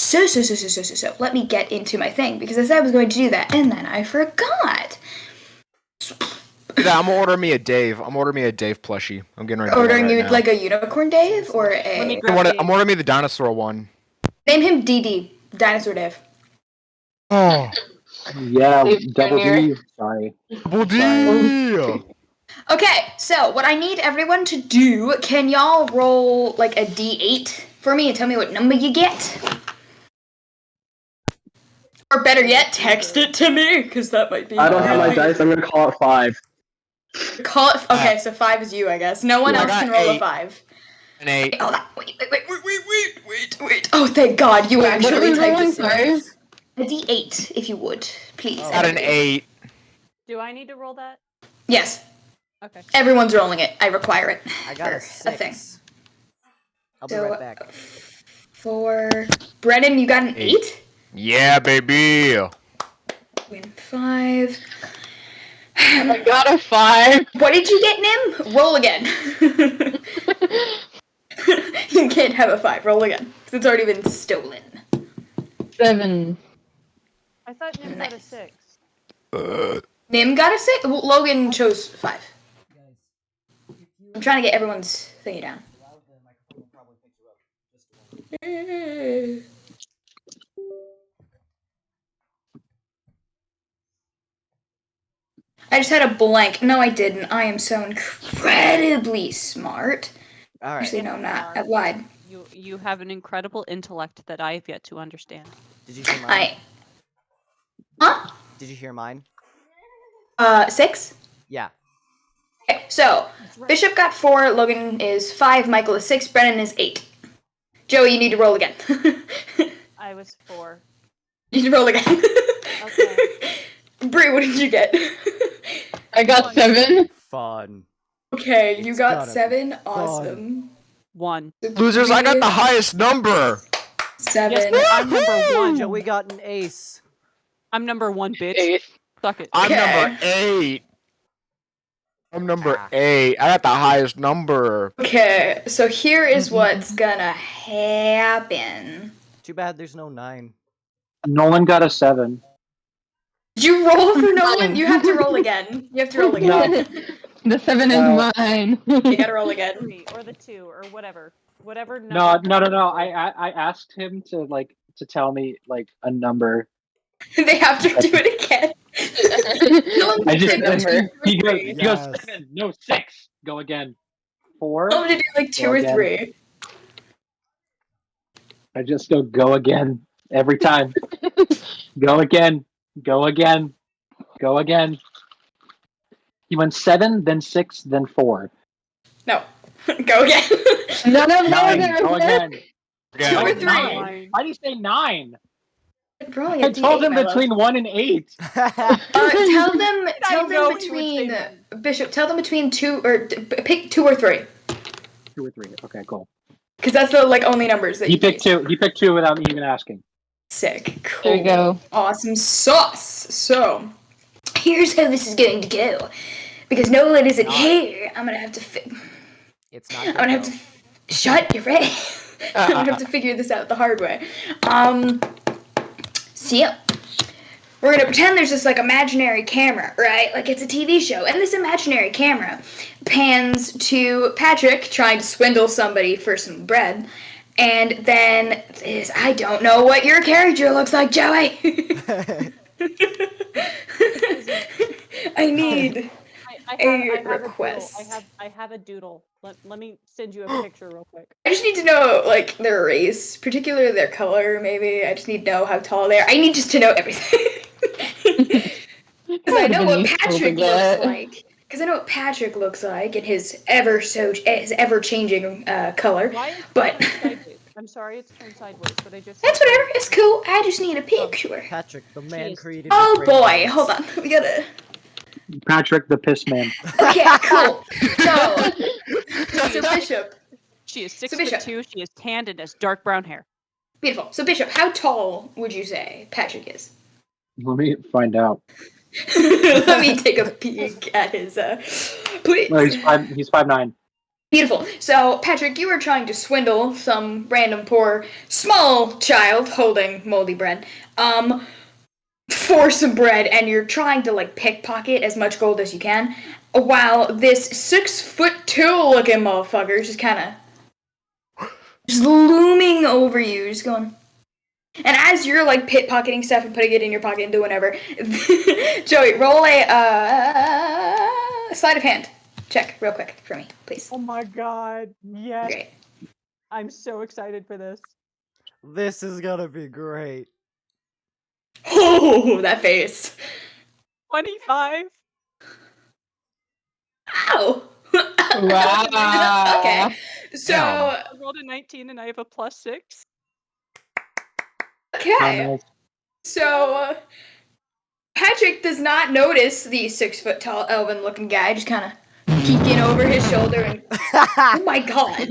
So, let me get into my thing, because I said I was going to do that, and then I forgot. Yeah, I'm ordering me a Dave. I'm ordering me a Dave plushie. I'm getting ready to Ordering do you that right like a unicorn Dave, or I'm ordering me the dinosaur one. Name him DD, Dinosaur Dave. Oh. Yeah, double D. Sorry. Double D! Okay, so what I need everyone to do, can y'all roll like a D8 for me and tell me what number you get? Or better yet, text it to me, because that might be... I don't have my dice. I'm gonna call it 5. Call it... Okay, so 5 is you, I guess. No one else can roll 8. a 5. An 8. Wait. Oh, thank God, you actually typed it. Sorry. A D8, if you would, please. Got an 8. Do I need to roll that? Yes. Okay. Everyone's rolling it. I require it. I got a 6. thing. I'll be right back. 4. Brennan, you got an 8? Yeah, baby. Win 5. I got a 5. What did you get, Nim? Roll again. You can't have a 5. Roll again. Because it's already been stolen. 7. I thought Nim got a 6. Nim got a 6? Well, Logan chose 5. I'm trying to get everyone's thingy down. I just had a blank. No, I didn't. I am so incredibly smart. All right. Actually, no, I'm not. I lied. You have an incredible intellect that I have yet to understand. Did you hear mine? Huh? Did you hear mine? 6? Yeah. Okay, so Bishop got 4, Logan is 5, Michael is 6, Brennan is 8. Joey, you need to roll again. I was 4. You need to roll again. Okay. Bree, what did you get? I got 7. Fun. Okay, you It's got gotta 7. Awesome. 1. Losers, I got the highest number. 7. Yes, I'm number 1. Joey got an ace. I'm number 1, bitch. 8. Suck it. I'm number 8. I'm number 8. I got the highest number. Okay, so here is what's gonna happen. Too bad there's no 9. Nolan got a 7. Did you roll for Nolan? You have to roll again. You have to roll again. The 7 is mine. You gotta roll again. 3 or the 2 or whatever. Whatever number. No. I asked him to tell me like a number. They have to do it again. I just number. he goes Yes. 7, no 6. Go again. 4. Tell them to do like 2 or again. 3. I just go again every time. Go again. He went 7, then 6, then 4. No. Go again. None of 9. them Go again. 2 or 3. 9. Why do you say 9? Rolling I a told D8, him my between 1 and 8. tell them know you would between say that. Bishop. Tell them between 2 or pick 2 or 3, 2 or 3. Okay, cool. because that's the like only numbers that He you picked 2. He picked 2 without me even asking. Sick. Cool. There you go. Awesome sauce. So, here's how this is going to go. Because Nolan isn't here, I'm gonna have to. It's not. I'm gonna have to. Shut your face. I'm gonna have to figure this out the hard way. So yeah, we're gonna pretend there's this like imaginary camera, right? Like it's a TV show, and this imaginary camera pans to Patrick trying to swindle somebody for some bread, and then this. I don't know what your character looks like, Joey. I need. I have request. I have a doodle. Let me send you a picture real quick. I just need to know, like, their race, particularly their color, maybe. I just need to know how tall they are. I need just to know everything. Because I know what Patrick looks like. Because I know what Patrick looks like in his ever-changing color. Why is it But turned sideways? I'm sorry, it's turned sideways, but I just. that's whatever. It's cool. I just need a picture. Patrick, the man Jeez. created. Oh the boy, frameworks. hold on. We gotta. Patrick the Piss Man. Okay, cool. So Bishop. She is So Bishop. 6'2". She is tanned and has dark brown hair. Beautiful. So Bishop, how tall would you say Patrick is? Let me find out. Let me take a peek at his. Please. No, he's 5'9". Beautiful. So, Patrick, you were trying to swindle some random poor small child holding moldy bread, for some bread, and you're trying to like pickpocket as much gold as you can, while this 6'2" looking motherfucker is just kind of just looming over you, just going. And as you're like pickpocketing stuff and putting it in your pocket and doing whatever, Joey, roll a sleight of hand check real quick for me, please. Oh my god, yes. Great. I'm so excited for this. This is gonna be great. Oh, that face. 25. Ow. Wow. Okay. So, I rolled a 19 and I have a +6. okay. So, Patrick does not notice the 6 foot tall elven looking guy just kind of peeking over his shoulder and, oh my god.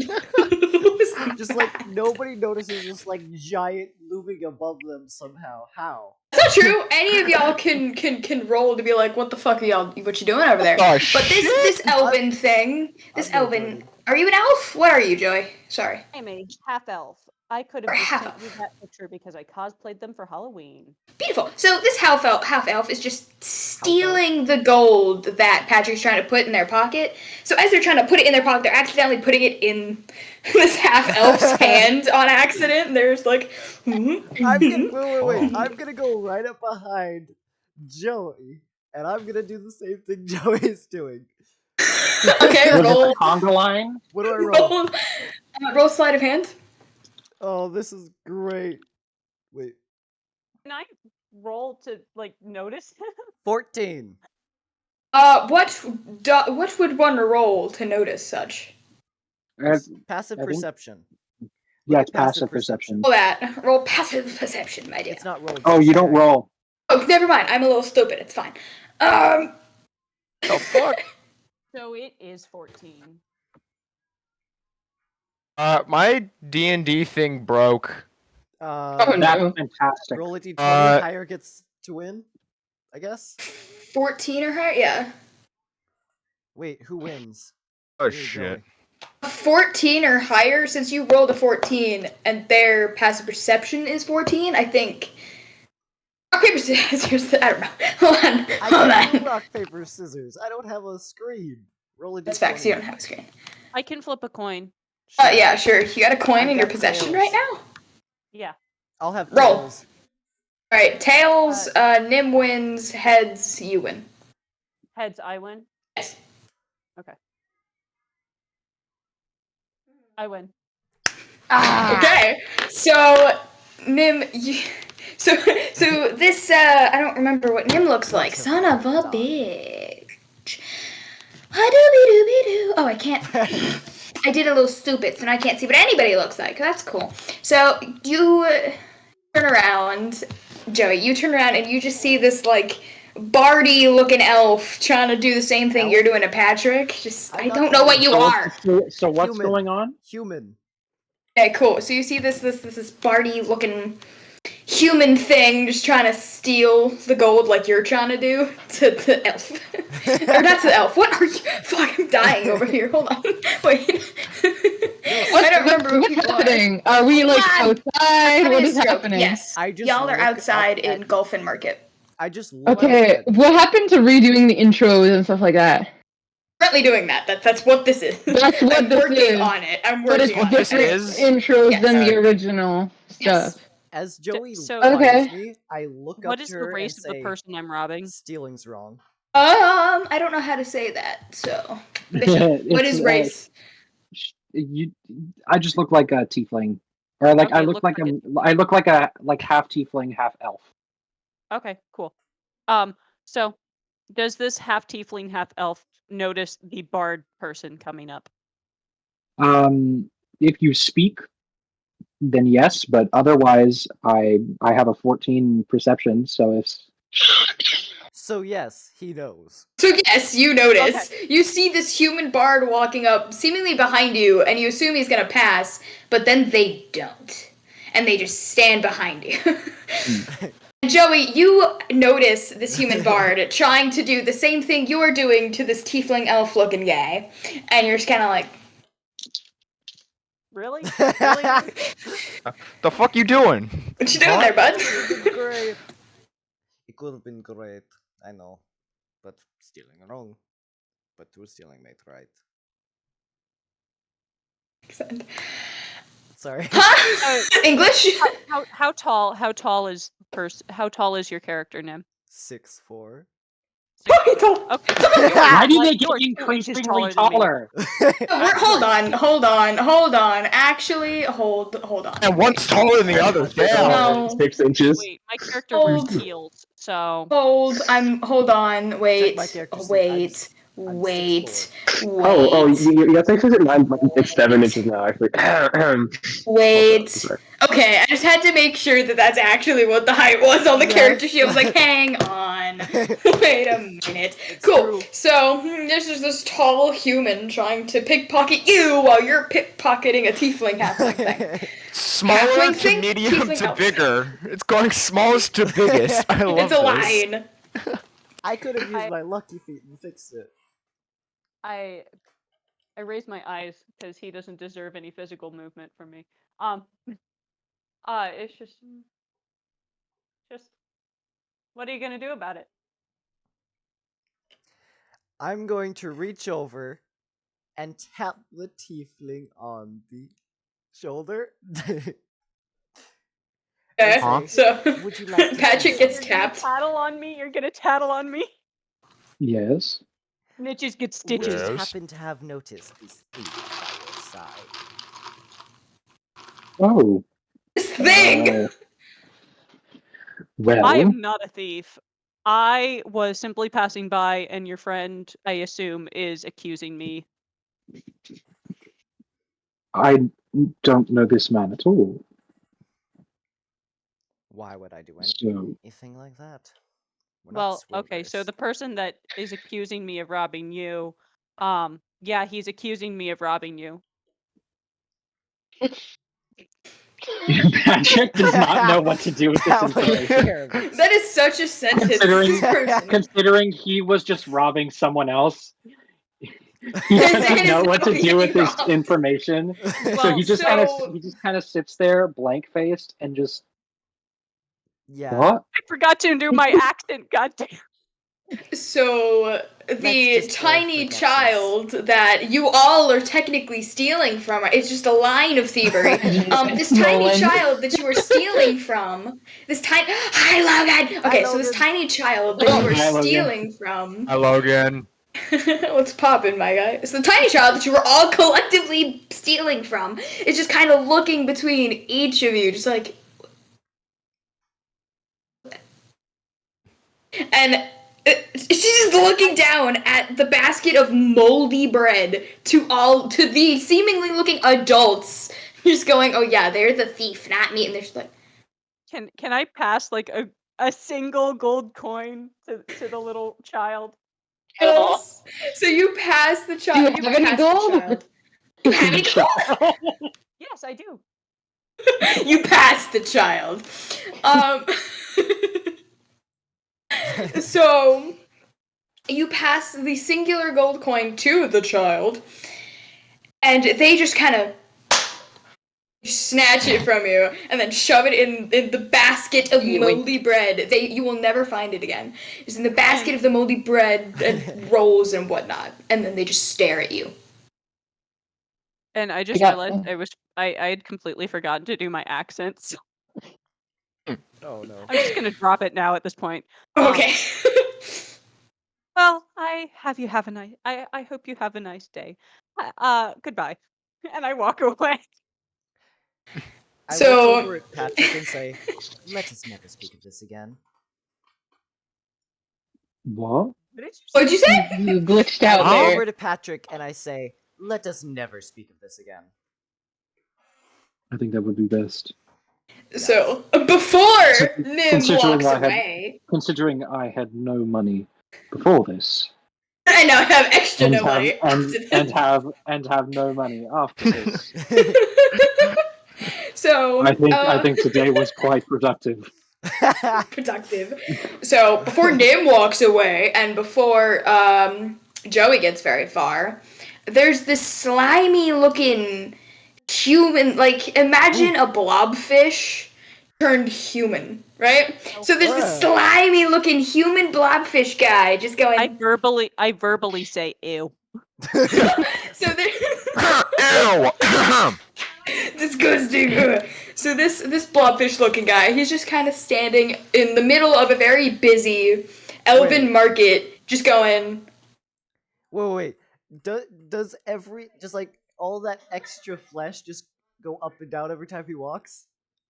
Just like nobody notices this like giant looming above them somehow. How? That's not true. Any of y'all can roll to be like, what the fuck are y'all, what you doing over there? Oh, But this elven thing, this I'm good, elven, buddy. are you an elf? What are you, Joey? Sorry. I'm a half elf. I could Or have just half sent you elf. that picture because I cosplayed them for Halloween. Beautiful. So this half elf is just stealing the gold that Patrick's trying to put in their pocket. So as they're trying to put it in their pocket, they're accidentally putting it in this half elf's hand on accident. And they're just like, wait. I'm gonna go right up behind Joey, and I'm gonna do the same thing Joey's doing. okay, Was it roll, the conga line? What do I roll? roll sleight of hand. Oh, this is great. Wait, Can I roll to like notice? 14. What would one roll to notice such? Passive I think- perception. Yeah, at it's passive perception. Roll that. Roll passive perception, my dear. It's not rolling. Oh, you don't roll. Oh, never mind. I'm a little stupid. It's fine. The fuck? So it is 14. My D&D thing broke. Oh, Uh, no. That's fantastic. roll a d20. Uh, Higher gets to win. I guess. 14 or higher? Yeah. Wait, who wins? Oh Me or shit. Joey? 14 or higher, since you rolled a 14 and their passive perception is 14, I think. Rock, paper, scissors. I don't know. Hold on. I Hold can do on. rock, paper, scissors. I don't have a screen. Roll a d20. That's facts. You don't have a screen. I can flip a coin. Yeah, sure. You got a coin I've in your got possession tails. right now? Yeah. I'll have Roll. tails. Alright, tails, Nim wins, heads, you win. Heads, I win. Yes. I win. Okay, so Nim, so this I don't remember what Nim looks like. Son of a bitch. Ha-dooby-dooby-doo. Oh, I can't. I did a little stupid, so now I can't see what anybody looks like. That's cool. So you turn around, Joey. You turn around and you just see this like Barty-looking elf trying to do the same thing Elf? you're doing to Patrick. Just I'm I not don't know what you So are. So what's Human. going on? Human. Okay, cool. So you see this Barty looking human thing just trying to steal the gold like you're trying to do to the elf. Or not to the elf. What are you? Fuck, I'm dying over here. Hold on. Wait. I don't remember what What's people are. happening? Are we like Come on. outside? What is Stroke. happening? Yes. I just Y'all are look up outside in at- Golfin Market. I just look Okay, at- what happened to redoing the intros and stuff like that? Currently doing that. That's what this is. That's what I'm this working is. on it. I'm But it's working on this it. different is? intros Yes. than the original Yes. stuff. As Joey so- finds Okay. me, I look up What to is the her race and of the say, person I'm robbing? stealing's wrong. I don't know how to say that. So, Bishop, what It's, is race? I just look like a tiefling, or like I Okay, look look like like I look like a half tiefling, half elf. Okay, cool. So does this half tiefling, half elf notice the bard person coming up? If you speak, then yes, but otherwise, I have a 14 perception. So if So yes, he knows. So yes, you notice. You see this human bard walking up, seemingly behind you, and you assume he's gonna pass, but then they don't. And they just stand behind you. Joey, you notice this human bard trying to do the same thing you're doing to this tiefling elf looking guy. And you're just kinda like, Really? Really? The fuck you doing? What you doing there, bud? It could have been great. It could have been great. I know. But stealing wrong. But true stealing made right. Sorry. Huh? English? How tall is your character, Nim? 6'4". Okay. Why do they Like, get you are 2 inches increasingly taller than me. taller? Hold on. Actually, hold on. And one's taller than the other. Damn. No. 6 inches. Wait, my character Hold. wears heels, so Hold on, wait, my character's wait, I'm wait, 6'4". Oh, wait, your text is at 9, it's 7 inches now, actually. wait. Sorry. Okay, I just had to make sure that that's actually what the height was on the Yes. character sheet. I was like, hang on. Wait a minute. Cool. true. So, this is this tall human trying to pickpocket you while you're pickpocketing a tiefling halfling thing. Smaller Halfling to thing? medium Tiefling to elf. bigger. It's going smallest to biggest. I love It's a this. line. I could have used my lucky feet and fixed it. I raise my eyes because he doesn't deserve any physical movement from me. It's just what are you gonna do about it? I'm going to reach over and tap the tiefling on the shoulder. Okay, Huh? so Would you like to Patrick see gets something? tapped. Tattle on me? You're gonna tattle on me? Yes. Snitches get Would stitches. you Yes. happen to have noticed this thief by your side? Oh. This thing! Well. I am not a thief. I was simply passing by, and your friend, I assume, is accusing me. I don't know this man at all. Why would I do So anything like that? We're not Well, okay, so swindlers. the person that is accusing me of robbing you, yeah, he's accusing me of robbing you. Patrick does not know what to do with this That was information. terrible. That is such a sentence. Considering- This person. Considering he was just robbing someone else, he His doesn't name know is what to not do with being this robbed. information. So Well, he just so- kind of sits there, blank faced, and just Yeah. what? I forgot to do my accent, goddamn. So the just roll tiny for child that you all are technically stealing from, it's just a line of thievery. This tiny Nolan. child that you are stealing from, hi Logan. Okay, Hi, so this Logan. tiny child that you Hi, are Logan. stealing from. Hi, Logan. What's poppin', my guy? It's the tiny child that you were all collectively stealing from. It's just kind of looking between each of you, just like. And she's just looking down at the basket of moldy bread to the seemingly looking adults. Just going, oh yeah, they're the thief, not me. And they're just like, Can I pass like a single gold coin to the little child? yes. So you pass the child. Do you have any pass the gold? child. You have any gold? Yes, I do. You passed the child. So you pass the singular gold coin to the child, and they just kind of snatch it from you and then shove it in the basket of moldy bread. You will never find it again. It's in the basket of the moldy bread and rolls and whatnot, and then they just stare at you. And I just got- realized I had completely forgotten to do my accents. Oh no. I'm just gonna drop it now at this point. Okay. Well, I hope you have a nice day. Goodbye. And I walk away. I So- look over at Patrick and say, "Let us never speak of this again." What? What'd you say? You glitched I out look there. over to Patrick and I say, "Let us never speak of this again." I think that would be best. So before Nim Considering walks I had- away, Considering I had no money before this, I now have extra and no money. have no money after this, So I think today was quite productive. productive. So before Nim walks away and before Joey gets very far, there's this slimy looking human, like imagine a blobfish turned human, right? So there's this slimy looking human blobfish guy just going. I verbally say ew. So there. Ew. Disgusting. So this blobfish looking guy, he's just kind of standing in the middle of a very busy elven market, just going. Wait. Does just like all that extra flesh just go up and down every time he walks?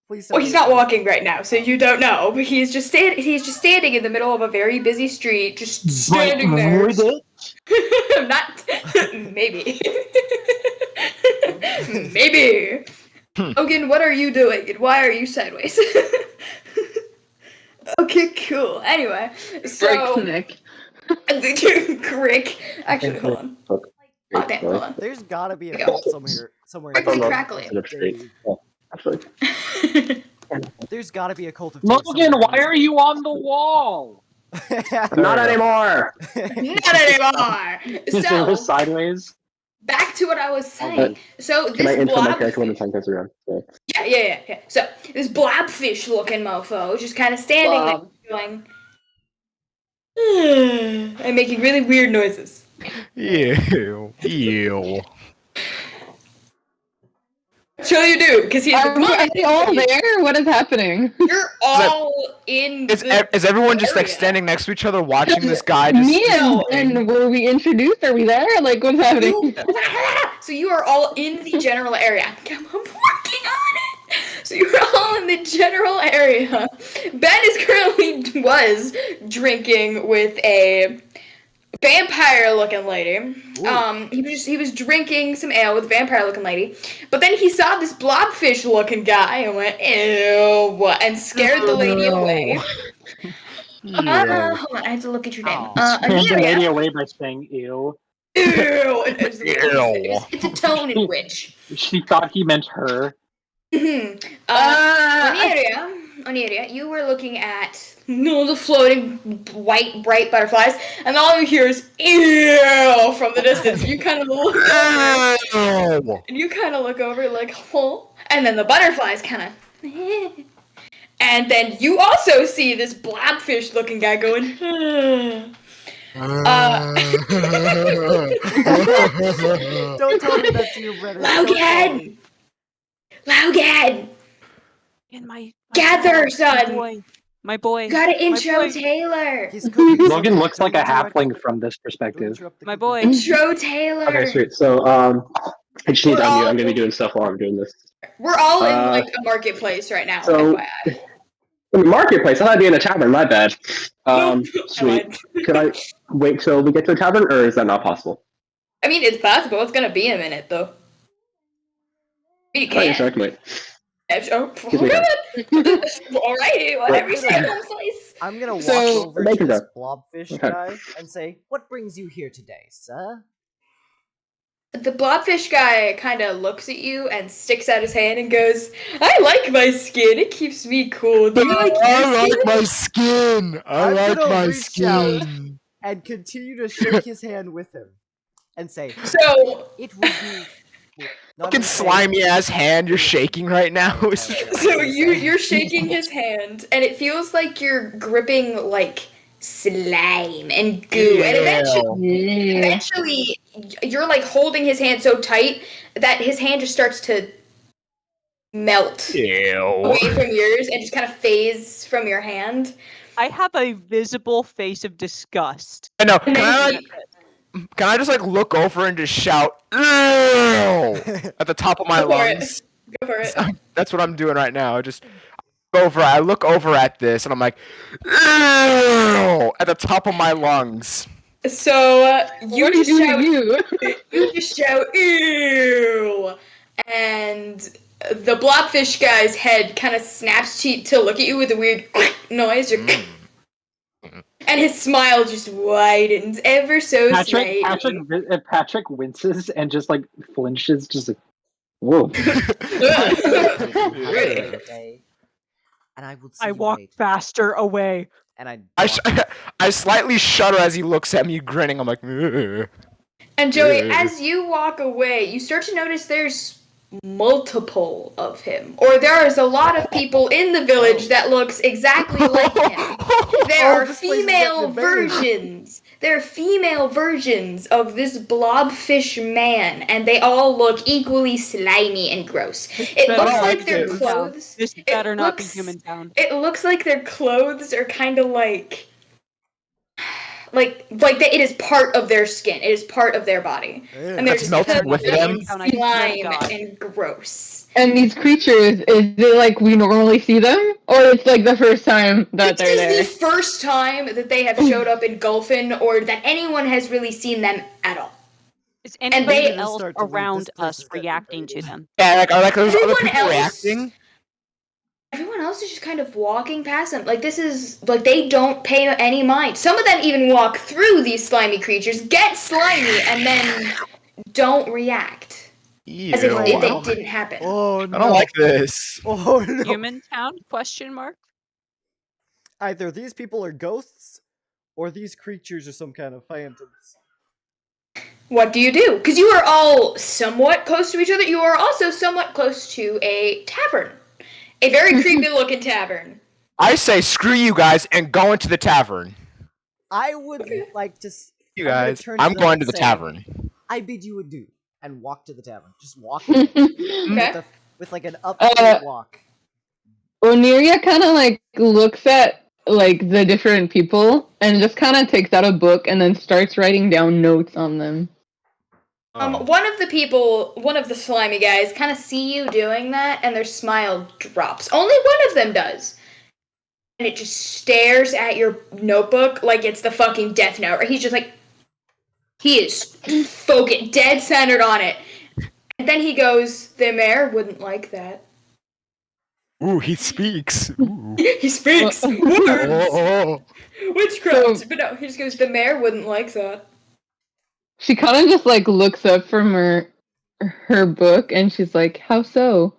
Please. Well, he's not walking right now, so you don't know. But he's just standing in the middle of a very busy street, just standing there. Not maybe. Maybe. Hogan, what are you doing, and why are you sideways? Okay, cool. Anyway, so Nick. Crick. Actually, hold on. Oh, damn, hold on. There's gotta be a Yeah. cult somewhere. Crickly in crackly. Absolutely. There's gotta be a cult of Logan, why are you on the wall? Not anymore. Not anymore. So Sideways. back to what I was saying. So Can I this intro my character when the blobfish. time comes around? So, Yeah. So this blobfish looking mofo just kind of standing there going and making really weird noises. Ew. So you do, because he's Are we all there? What is happening? You're all in Is everyone just like area. standing next to each other watching this guy just Me and were we introduced? Are we there? Like, what's happening? So you are all in the general area. I'm working on it. So you're all in the general area. Ben was drinking with a vampire-looking lady. He was drinking some ale with a vampire-looking lady, but then he saw this blobfish-looking guy and went ew, and scared the lady away. Hold on, I have to look at your name. Scared the lady Anelia. away by saying ew. Ew. It's a tone in which. She thought he meant her. Oneria, you were looking at the floating white bright butterflies, and all you hear is ew from the distance. You kind of look over, and you kind of look over like, oh, and then the butterflies kind of, and then you also see this blobfish looking guy going. Don't tell me that's you, brother. Logan! And my Gather, boy, son! My boy. You gotta intro boy. Taylor! Logan looks like a halfling from this perspective. My boy. Intro Taylor! okay, sweet. So, I just need to unmute. I'm gonna be doing stuff while I'm doing this. We're all in like a marketplace right now, so- FYI. In the marketplace, I thought I'd be in a tavern. My bad. Sweet. Could I wait till we get to a tavern, or is that not possible? I mean, it's possible. It's gonna be a minute, though. You Oh, yeah, can. sure, I can wait. Alrighty, whatever you say, home slice. I'm gonna walk So- over Make to it this up. blobfish Okay. guy and say, "What brings you here today, sir?" The blobfish guy kind of looks at you and sticks out his hand and goes, "I like my skin. It keeps me cool. Do you like your skin?" my skin. I'm gonna reach out and continue to shake his hand with him and say, So, "It would be." Not Fucking even say- slimy ass hand you're shaking right now. you're shaking his hand, and it feels like you're gripping like slime and goo, and eventually you're like holding his hand so tight that his hand just starts to melt Ew. away from yours and just kind of phase from your hand. I have a visible face of disgust. I know. And then Can I just like look over and just shout "Ew!" at the top of my Go for it. lungs? Go for it. That's what I'm doing right now. I look over at this and I'm like "Ew!" at the top of my lungs. So you What are you just doing shout, to you? you just shout "ew," and the blobfish guy's head kind of snaps to look at you with a weird noise, and his smile just widens ever so slightly. Patrick winces and just like flinches, just like, whoa. Okay. And I will see I you walk later. faster away. And I. I slightly shudder as he looks at me grinning. I'm like, "Ugh." And Joey, Yeah. as you walk away, you start to notice there's multiple of him. Or there is a lot of people in the village that looks exactly like him. There are this place is getting female embarrassed. versions. There are female versions of this blobfish man, and they all look equally slimy and gross. It better looks not like be their Human Town. clothes. This it better not be looks- Human Town. It looks like their clothes are kind of like that. It is part of their skin. It is part of their body, and they're That's just melted covered with in them? I swear to slime God. and gross. And these creatures, is it like we normally see them? Or it's like the first time that This they're is there? the first time that they have showed up in Golfin, or that anyone has really seen them at all. Is And anybody they- else Start to leave. This around place us is getting reacting to invaded. them? Yeah, like are other Everyone people else- reacting? Everyone else is just kind of walking past them. Like, this is, like, they don't pay any mind. Some of them even walk through these slimy creatures, get slimy, and then don't react. As if Ew. it didn't happen. Oh no! I don't like this. Oh no! Human Town? Question mark. Either these people are ghosts, or these creatures are some kind of phantoms. What do? Because you are all somewhat close to each other. You are also somewhat close to a tavern. A very creepy looking tavern. I say screw you guys and go into the tavern. I would like to. You I'm gonna guys, turn to I'm them going and to the say, tavern. I bid you adieu, and walk to the tavern. Just walk in Okay. with like an upbeat walk. Oniria kind of like looks at like the different people and just kind of takes out a book and then starts writing down notes on them. Oh. One of the slimy guys kind of see you doing that, and their smile drops. Only one of them does. And it just stares at your notebook like it's the fucking Death Note. Or he's just like, he is focused, dead centered on it. And then he goes, the mayor wouldn't like that. Ooh, he speaks. Ooh. He speaks words, Oh. witchcraft. So- But no, he just goes, the mayor wouldn't like that. She kind of just like looks up from her book and she's like, "How so?"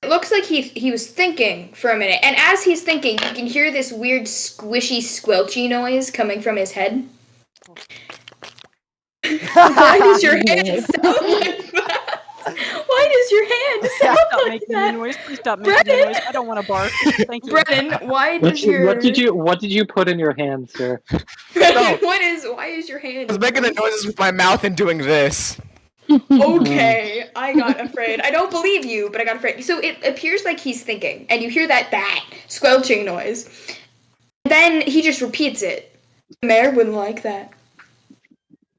It looks like he was thinking for a minute, and as he's thinking, you can hear this weird squishy, squelchy noise coming from his head. Why does your hand sound like that? Why does your hand sound Stop like making the that? noise. Please stop making the Brennan! noise. I don't want to bark. Thank you. Brennan, why does your What did you put in your hand, sir? Brennan, why is your hand? I was making the noises with my mouth and doing this. Okay, I got afraid. I don't believe you, but I got afraid. So it appears like he's thinking, and you hear that squelching noise. Then he just repeats it. The mayor wouldn't like that.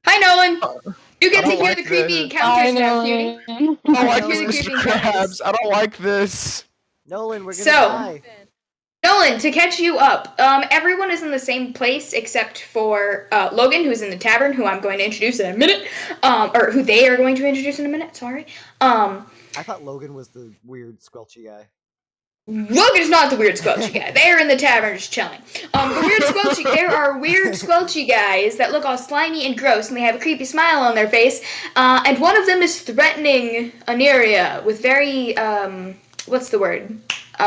Hi, Nolan. You get I to don't hear like the creepy this. encounters now, cutie. I I don't like I this, hear the creepy Mr. Krabs. I don't like this. Nolan, we're gonna So- die. Nolan, to catch you up, everyone is in the same place except for Logan, who's in the tavern, who I'm going to introduce in a minute, or who they are going to introduce in a minute. Sorry. I thought Logan was the weird squelchy guy. Logan's not the weird squelchy guy. They're in the tavern just chilling. There are weird squelchy guys that look all slimy and gross, and they have a creepy smile on their face. And one of them is threatening Aniria with very what's the word?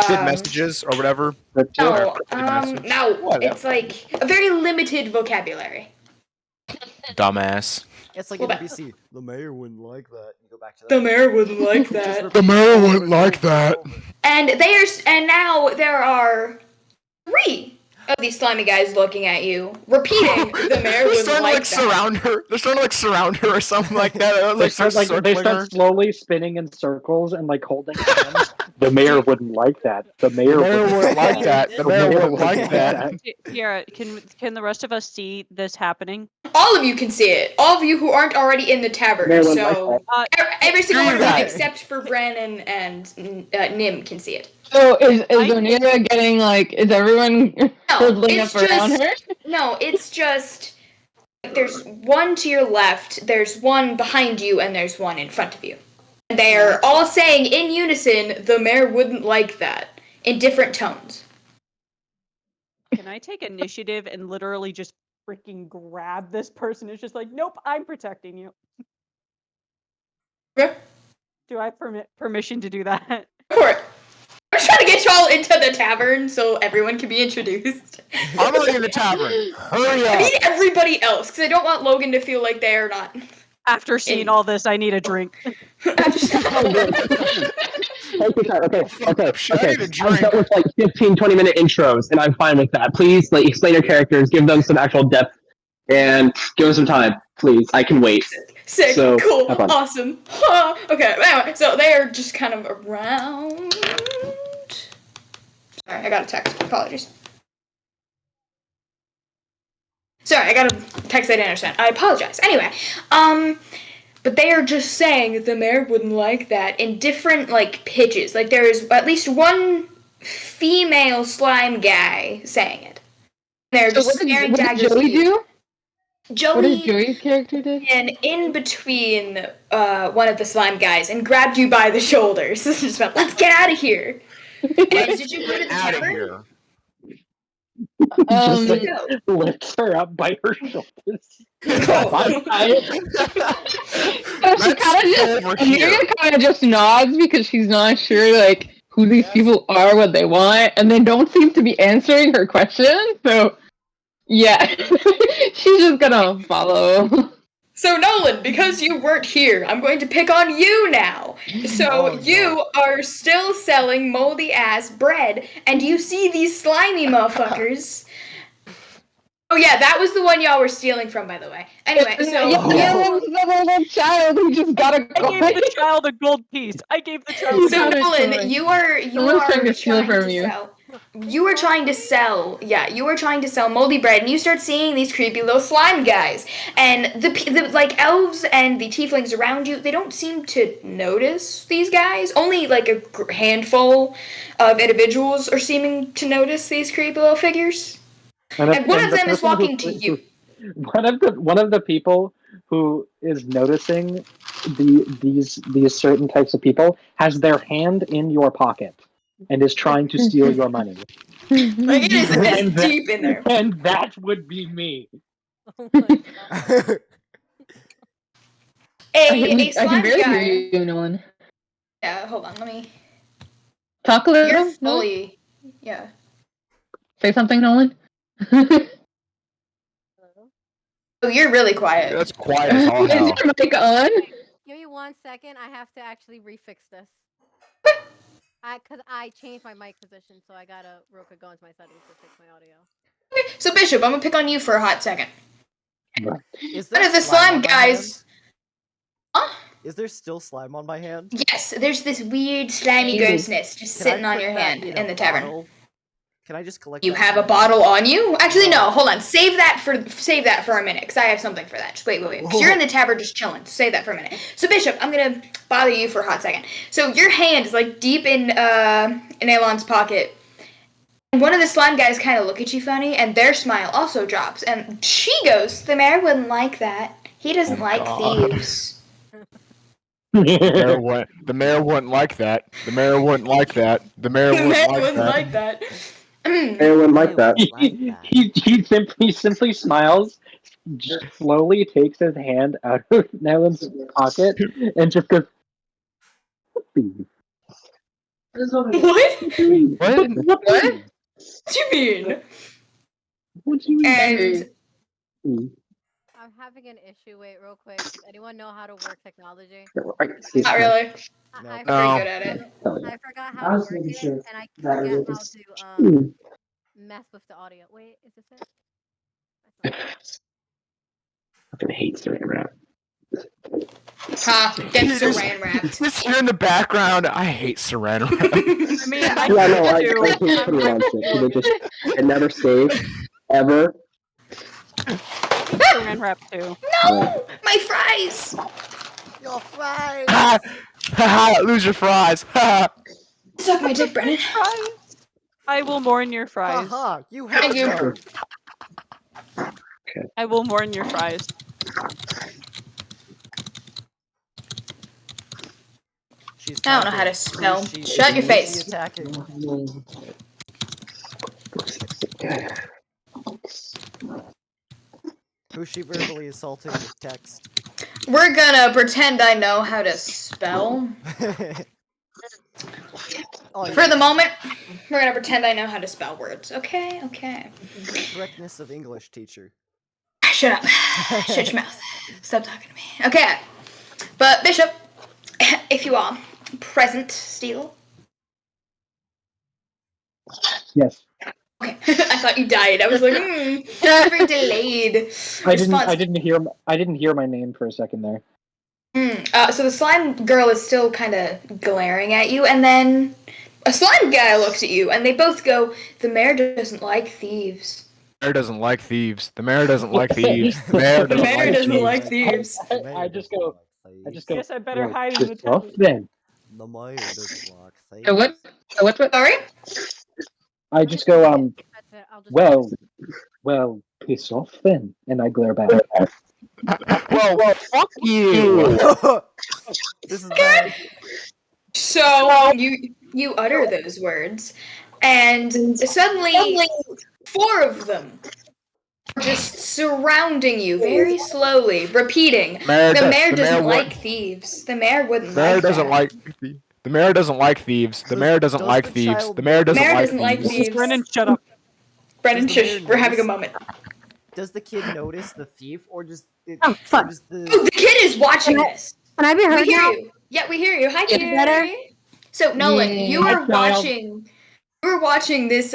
Shit messages or whatever. No, message. no. Whatever. It's like a very limited vocabulary. Dumbass. It's like Well, an NPC. The mayor wouldn't like that. You go back to that. The mayor wouldn't like Just that. repeat The mayor over wouldn't and like over that. and over. And now there are 3 of these slimy guys looking at you, repeating the mayor They're wouldn't starting to like like that. surround her. They're starting to like surround her or something like that. They start circling her. slowly spinning in circles and like holding hands. The mayor wouldn't like that. The The mayor, mayor wouldn't wouldn't like that. The mayor wouldn't like that. Tiara, can the rest of us see this happening? All of you can see it. All of you who aren't already in the tavern. Mayor wouldn't So like every single one of you Screw that. except for Brandon and Nim can see it. So is I- Oniria getting like, is everyone No, hurdling it's up around just- her? No, it's just there's one to your left, there's one behind you, and there's one in front of you. And they're all saying in unison, the mayor wouldn't like that, in different tones. Can I take initiative and literally just Freaking grab this person. It's just like, nope, I'm protecting you. Okay? Do I have permission to do that? Go for it. I'm trying to get y'all into the tavern so everyone can be introduced. I'm already in the tavern. Hurry I up. need everybody else, because I don't want Logan to feel like they are not. After seeing all this, I need a drink. Take your time. Okay. I need a I've drink. dealt with like 15, 20-minute intros, and I'm fine with that. Please, like, explain your characters, give them some actual depth, and give them some time. Please, I can wait. Sick, So, cool, have fun. awesome. Okay, anyway, so they are just kind of around. Sorry, I got a text. Apologies. Sorry, I got a text I didn't understand. I apologize. Anyway, but they are just saying that the mayor wouldn't like that in different, like, pitches. Like, there's at least one female slime guy saying it. They're So just what did staring daggers Joey at you. do? Joey What did Joey's character do? ran in between one of the slime guys and grabbed you by the shoulders. Just went, let's get out of here. And did you go to the Out of tavern? here. Just like No. lifts her up by her shoulders. Amelia kind of just nods because she's not sure like who these people are, what they want, and they don't seem to be answering her question. So, yeah, she's just gonna follow. So Nolan, because you weren't here, I'm going to pick on you now. So you are still selling moldy ass bread, and you see these slimy motherfuckers. Oh yeah, that was the one y'all were stealing from, by the way. Anyway, so the little child who just got a I gave the child a gold piece. I gave the child a So gold piece. Nolan, you are trying to steal from you. You were trying to sell moldy bread, and you start seeing these creepy little slime guys, and the like elves and the tieflings around you. They don't seem to notice these guys. Only like a handful of individuals are seeming to notice these creepy little figures. And one of them is walking to you. One of the people who is noticing these certain types of people has their hand in your pocket and is trying to steal your money. Like it's And that- deep in there. And that would be me. Oh my God. I can slime barely guy. hear you, Nolan. Yeah, hold on, let me. Talk a You're little. Nolan? fully. Yeah. Say something, Nolan. Oh, you're really quiet. That's quiet as all Is hell. your mic on? Give me 1 second. I have to actually refix this. Cause I changed my mic position, so I gotta real quick go into my settings to fix my audio. Okay, so Bishop, I'm gonna pick on you for a hot second. Is One there of the slime slime on my hand? guys. Huh? Is there still slime on my hand? Yes, there's this weird slimy grossness just Can I sitting on put your that hand in in a the tavern. bottle? Can I just collect? You that have a in bottle on you? Actually, no. No. Hold on. Save that for a minute, because I have something for that. Just wait. 'Cause you're in the tavern just chilling. Save that for a minute. So Bishop, I'm gonna bother you for a hot second. So your hand is like deep in Alon's pocket. And one of the slime guys kind of look at you funny, and their smile also drops. And she goes, "The mayor wouldn't like that. He doesn't like thieves." The mayor wouldn't like that. The mayor wouldn't like that. The mayor The mayor wouldn't wouldn't like like that. Everyone like that. He simply smiles, slowly takes his hand out of Nolan's pocket, and just goes, What? What? What do you mean? What do you mean? And I'm having an issue. Wait, real quick. Does anyone know how to work technology? not really. No. I Pretty No. good at it. I forgot how to work it, and I forget how to mess with the audio. Wait, is this it? That's not it. Fucking hate Saran Wrap. Ha! Get saran wrapped. Just here in the background, I hate saran wrap. I mean, I Yeah, no, I do. hate putting on shit. It never stays. Ever. Saran wrap too. No! My fries! Your fries. Ha! Ha! Lose your fries. Ha! Suck my dick, Brennan. I will mourn your fries. Haha, you have Thank you. some. I will mourn your fries. She's I don't know how to typing. spell. Who is she? Shut your Who is face. she attacking? Who's she verbally assaulting with text? We're gonna pretend I know how to spell. Oh, For the moment, we're gonna pretend I know how to spell words. Okay? Okay. correctness of English teacher. Shut up. Shut your mouth. Stop talking to me. Okay. But Bishop, if you are present still. Yes. Okay. I thought you died. I was like, very delayed. I didn't hear my name for a second there. So the slime girl is still kind of glaring at you, and then a slime guy looks at you, and they both go, "The mayor doesn't like thieves." The mayor doesn't like thieves. The mayor doesn't like thieves. The mayor The doesn't mayor like doesn't thieves. like thieves. I just go. Guess I better "Well, hide in the piss off town. then." The mayor doesn't like What? Sorry? I just go. That's it. I'll just Well, piss off then, and I glare back. Well, fuck you. This is bad. So you utter those words, and suddenly 4 of them are just surrounding you very slowly, repeating, "The mayor doesn't like thieves. The mayor wouldn't The mayor like doesn't that. like. The mayor doesn't like thieves. The mayor doesn't Does like the thieves. child The mayor doesn't Mayor like doesn't like thieves. thieves." Brennan, shut up. Brennan, Does the shush. mayor We're having a notice? moment. Does the kid notice the thief, or just Oh, fuck. or just Oh, the? the kid is watching Can I- this. Can I be We heard hear now? you. Yeah, we hear you. Hi, Is kid. it better? So Nolan, Yeah. you are Hi, child. watching this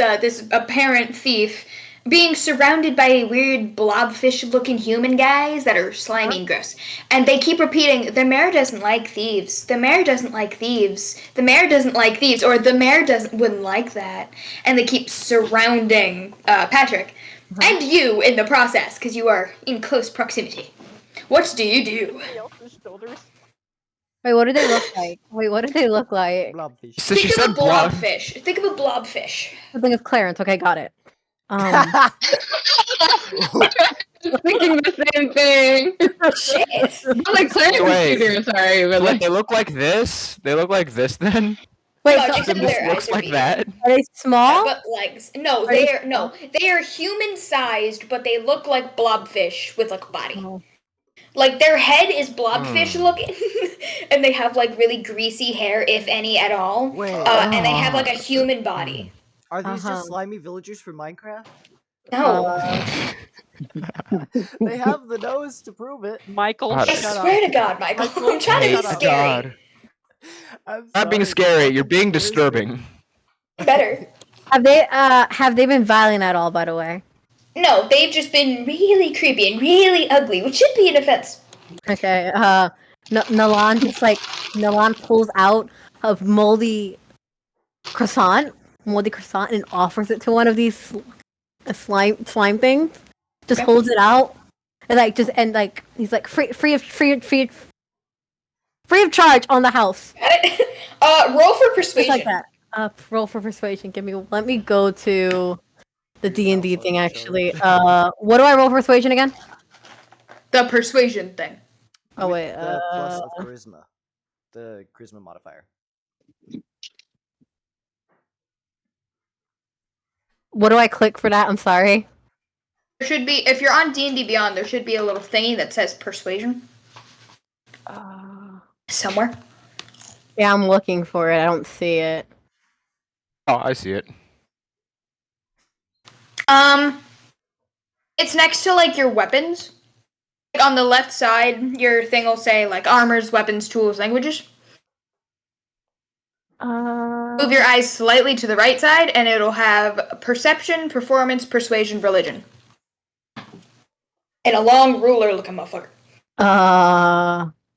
apparent thief being surrounded by a weird blobfish-looking human guys that are slimy and gross, and they keep repeating, "The mayor doesn't like thieves. The mayor doesn't like thieves. The mayor doesn't like thieves," or "The mayor wouldn't like that," and they keep surrounding Patrick and you in the process because you are in close proximity. What do you do? Else's shoulders. Wait, what do they look like? Wait, what do they look like? Blobfish. So she Think of said a blood. blobfish. Think of a blobfish. Something of Clarence. Okay, got it. Thinking the same thing. Shit. Not like Clarence Wait. either, sorry, but Wait, like they look like this. They look like this then. Wait, No, so just Then their this eyes looks are like big. that. are they small? But legs. No, Are they they are human sized, but they look like blobfish with like a body. Oh. Like their head is blobfish Hmm. looking, and they have like really greasy hair, if any at all. Wait. And they have like a human body. Are these Uh-huh. just slimy villagers from Minecraft? No, They have the nose to prove it. Michael, God. I shut up. swear to God, Michael, I'm trying to Hey, be scary. God. I'm Not being sorry, scary. but You're being there's- disturbing. Better. Have they been violent at all, by the way? No, they've just been really creepy and really ugly, which should be an offense. Okay, Nalan pulls out a moldy croissant, and offers it to one of these slime things. Just Okay. holds it out, and he's like free of charge on the house. Got it? Roll for Just persuasion. like that. Roll for persuasion. Let me go to the D&D thing actually. What do I roll for persuasion again? The persuasion thing. Oh with wait, the plus of charisma, the charisma modifier. what do I click for that? I'm sorry. There should be, if you're on D&D Beyond, there should be a little thingy that says persuasion somewhere. Yeah, I'm looking for it. I don't see it. Oh, I see it. It's next to like your weapons. Like, on the left side, your thing will say like armors, weapons, tools, languages. Move your eyes slightly to the right side, and it'll have perception, performance, persuasion, religion, and a long ruler-looking motherfucker.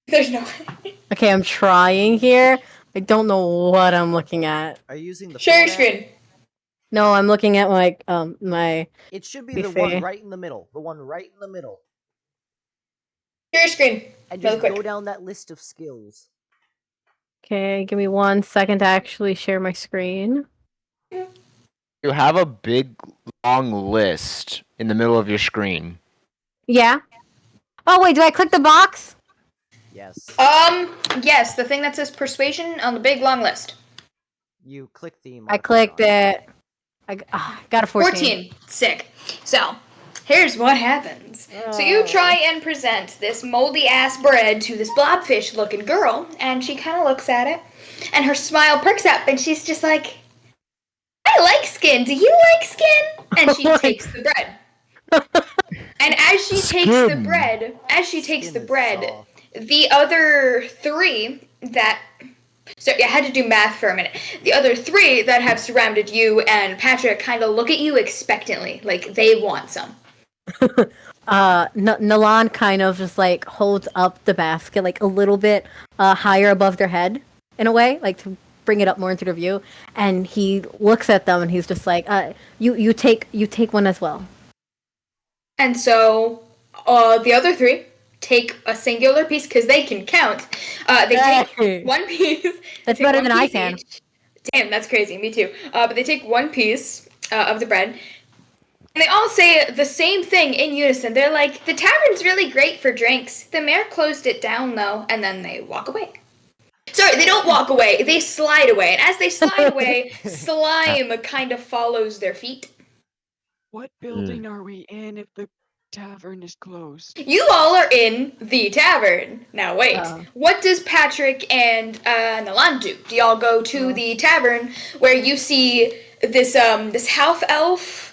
There's no way. Okay, I'm trying here. I don't know what I'm looking at. Are you using the Share your phone app? screen. No, I'm looking at like my. It should be Be the fair. one right in the middle. The one right in the middle. Share your screen. And Really just quick. go down that list of skills. Okay, give me 1 second to actually share my screen. You have a big, long list in the middle of your screen. Yeah. Oh wait, do I click the box? Yes. Yes, the thing that says persuasion on the big long list. You click the. I modifier clicked on it. I got a 14. 14. Sick. So, here's what happens. So you try and present this moldy ass bread to this blobfish looking girl, and she kind of looks at it, and her smile perks up, and she's just like, "I like skin. Do you like skin?" And she takes the bread. And as she takes the bread, the other three that. So I had to do math for a minute. The other three that have surrounded you and Patrick kind of look at you expectantly, like they want some. Nalan kind of just like holds up the basket like a little bit higher above their head in a way, like to bring it up more into their view. And he looks at them and he's just like, "You take one as well." And so the other three take a singular piece because they can count. They take one piece. That's better than I can. Damn, that's crazy. Me too. But they take one piece of the bread. And they all say the same thing in unison. They're like, the tavern's really great for drinks. The mayor closed it down, though, and then they walk away. Sorry, they don't walk away. They slide away. And as they slide away, slime kind of follows their feet. What building are we in if the tavern is closed? You all are in the tavern. Now, wait. What does Patrick and Nalan do? Do y'all go to the tavern where you see this half elf?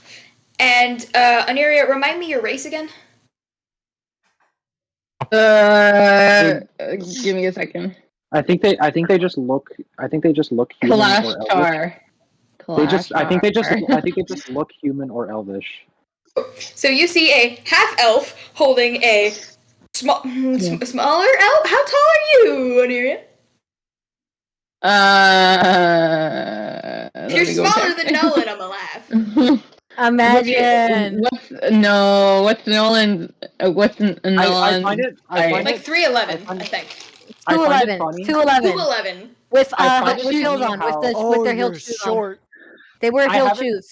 And Aniria, remind me your race again. Give me a second. I think they just look human or elvish. I think they just look human or elvish. So you see a half elf holding a smaller elf. How tall are you, Aniria? You're smaller than Nolan. I'm gonna laugh. Imagine. What's Nolan's? What's Nolan's? I find it like 3'11", I think. 2'11". 2'11". With heels on, with their heel shoes on. They wear heel shoes.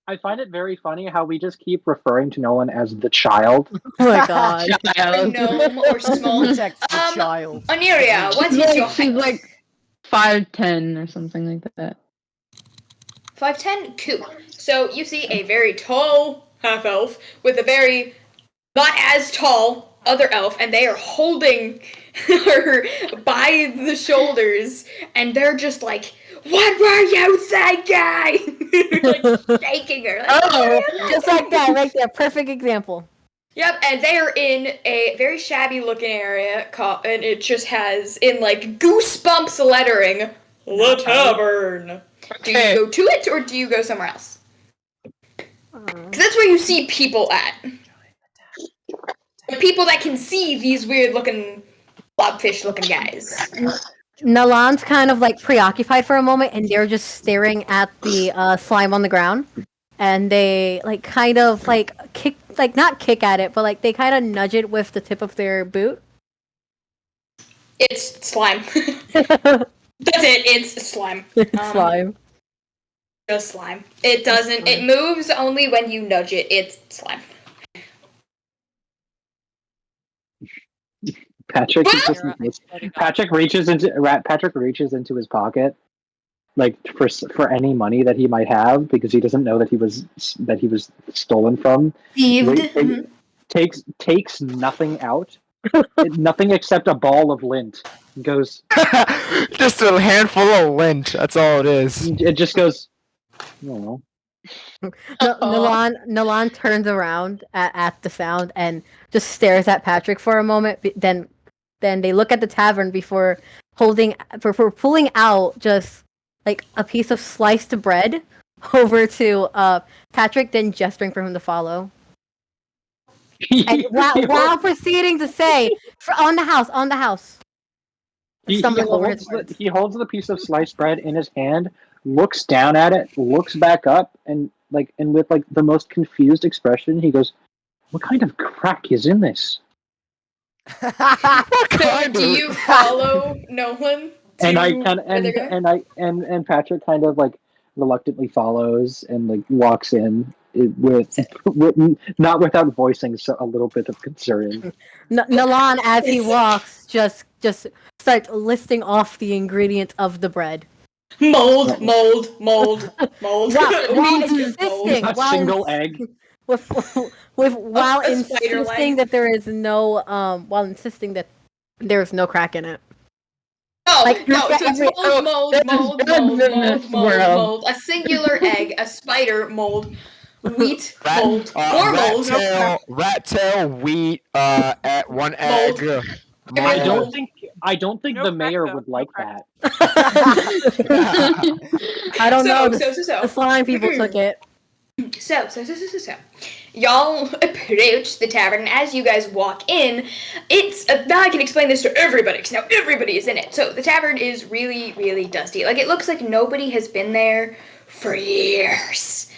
I find it very funny how we just keep referring to Nolan as the child. Oh my god. Gnome or small. Child. Aniria, what's your height? She's like 5'10" or something like that. 5'10"? Cool. So you see a very tall half elf with a very not as tall other elf, and they are holding her by the shoulders, and they're just like, "What were you thinking?" Like shaking her. Like, just like that, right there. Perfect example. Yep, and they are in a very shabby looking area, and it just has in like goosebumps lettering, "The Tavern." Do you go to it or do you go somewhere else? Because that's where you see people at. The people that can see these weird looking blobfish looking guys. Nalan's kind of like preoccupied for a moment, and they're just staring at the slime on the ground. And they like kind of like kick, like not kick at it, but like they kind of nudge it with the tip of their boot. It's slime. That's it. It's slime. Slime. Just slime. It doesn't. It moves only when you nudge it. It's slime. Patrick reaches into his pocket, like for any money that he might have, because he doesn't know that he was stolen from. Thieved. Takes nothing out, nothing except a ball of lint. Goes just a handful of lint. That's all it is. It just goes. I don't know. Nalan turns around at the sound and just stares at Patrick for a moment. Then they look at the tavern before pulling out just like a piece of sliced bread over to Patrick, then gesturing for him to follow. And while proceeding to say, on the house. He holds the piece of sliced bread in his hand, looks down at it, looks back up, and with like the most confused expression, he goes, "What kind of crack is in this?" Do you follow Nolan? And Patrick kind of like reluctantly follows and like walks in with not without voicing a little bit of concern. Nalan, as he walks, just starts listing off the ingredients of the bread. Mold. While egg. While insisting that there is no crack in it. No, so it's mold. A singular egg, a spider mold. wheat, mold, more mold. rat tail, wheat, at one egg. Mold. Mold. I don't think No the crack, mayor though. would No like crack. that. I don't know. The So. slime people took it. So. Y'all approach the tavern, and as you guys walk in, it's now I can explain this to everybody, because now everybody is in it. So the tavern is really, really dusty. Like, it looks like nobody has been there for years.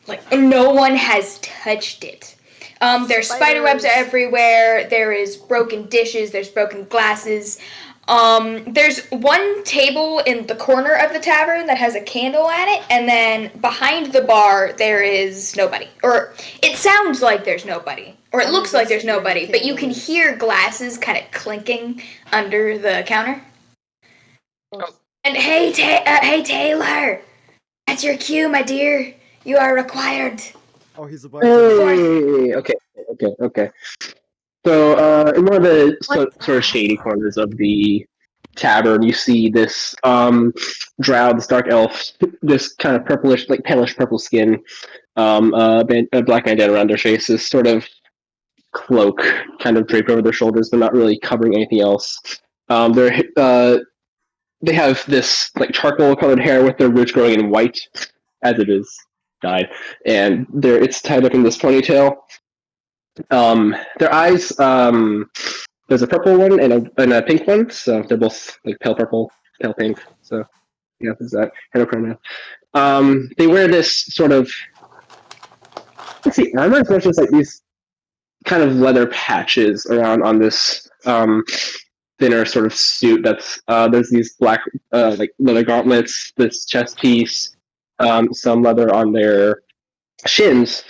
Like, no one has touched it. There's spider webs everywhere, there is broken dishes, there's broken glasses. There's one table in the corner of the tavern that has a candle at it, and then behind the bar there is nobody. Or it sounds like there's nobody. Or it looks like there's nobody, but you can hear glasses kind of clinking under the counter. And hey Taylor! That's your cue, my dear. You are required. Oh, he's a bartender. Hey, okay. So, in one of the sort of shady corners of the tavern, you see this drow, this dark elf, this kind of purplish, like palish purple skin, a black bandana around their face, this sort of cloak kind of draped over their shoulders, but not really covering anything else. They have this like charcoal colored hair with their roots growing in white, as it is dyed, and it's tied up in this ponytail. Their eyes, there's a purple one and a pink one, so they're both like pale purple, pale pink. So yeah, there's that heterochromia. They wear this sort of, let's see, armor. It's just like these kind of leather patches around on this thinner sort of suit. That's there's these black like leather gauntlets, this chest piece, some leather on their shins,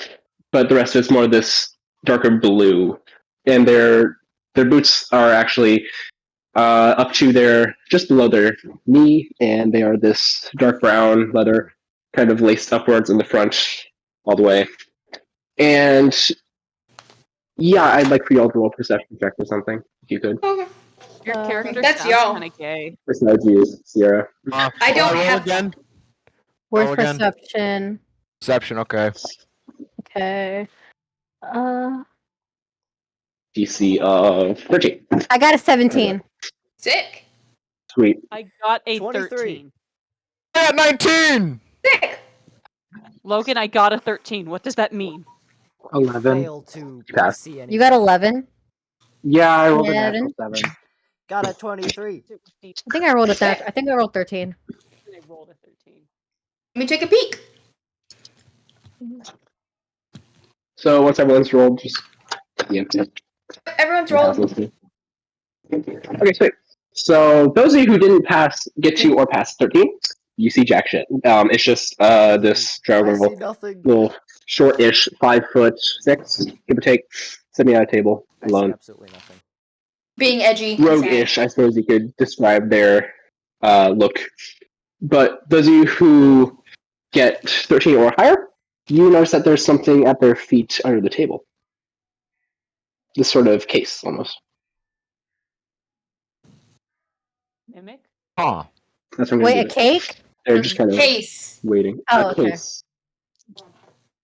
but the rest is more this darker blue, and their boots are actually up to just below their knee, and they are this dark brown leather, kind of laced upwards in the front all the way. And yeah, I'd like for y'all to roll a perception check or something, if you could. Okay. Your character that's sounds y'all. kind of gay. Besides you, Sierra. I don't have again. Where's Roll again. perception? Perception, okay. Okay. DC of 13. I got a 17. sick. Sweet. I got a 23. 13. I got 19! Sick. Logan, I got a 13. What does that mean? 11. Fail to Pass. see anything. You got 11? Yeah, I rolled a Yeah, natural 7. Got a 23. I think I rolled I think I rolled 13. I rolled a 13. Let me take a peek. So what's everyone's roll? Just yeah. Everyone's rolled. Okay, sweet. So those of you who didn't get to or pass 13, you see jack shit. It's just this I drow see nothing. little short-ish, 5'6", give or take, sitting at a table I see alone. absolutely nothing. Being edgy. and Rogue-ish, sad. I suppose you could describe their look. But those of you who get 13 or higher, you notice that there's something at their feet under the table. This sort of case, almost. Mimic? Huh. That's what I'm Wait, gonna a do. cake? They're just kind of Case. waiting. Oh, A okay. case.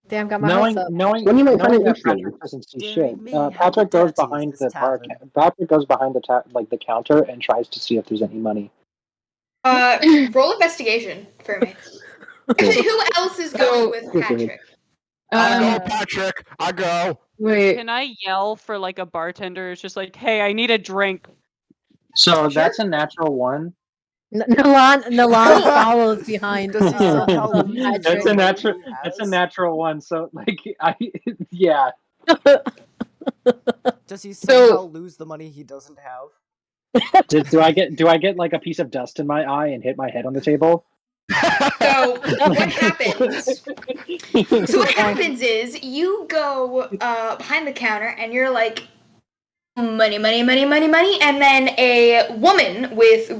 Damn, got my hopes up. Knowing When you might find knowing it that interesting. Patrick doesn't see Dear shit, me, how Patrick dirty goes is behind this the bar. tavern? Patrick goes behind the counter and tries to see if there's any money. Roll investigation for me. Actually, who else is going with Patrick? I go, Patrick. I go. Wait. Can I yell for like a bartender? It's just like, hey, I need a drink. So that's a natural one. Nalan follows behind Does he somehow lose Patrick. That's a the natural. money he That's a has? natural one. So like yeah. Does he So- somehow lose the money he doesn't have? Do I get like a piece of dust in my eye and hit my head on the table? So what happens? So what happens is you go behind the counter and you're like, money, money, money, money, money, and then a woman with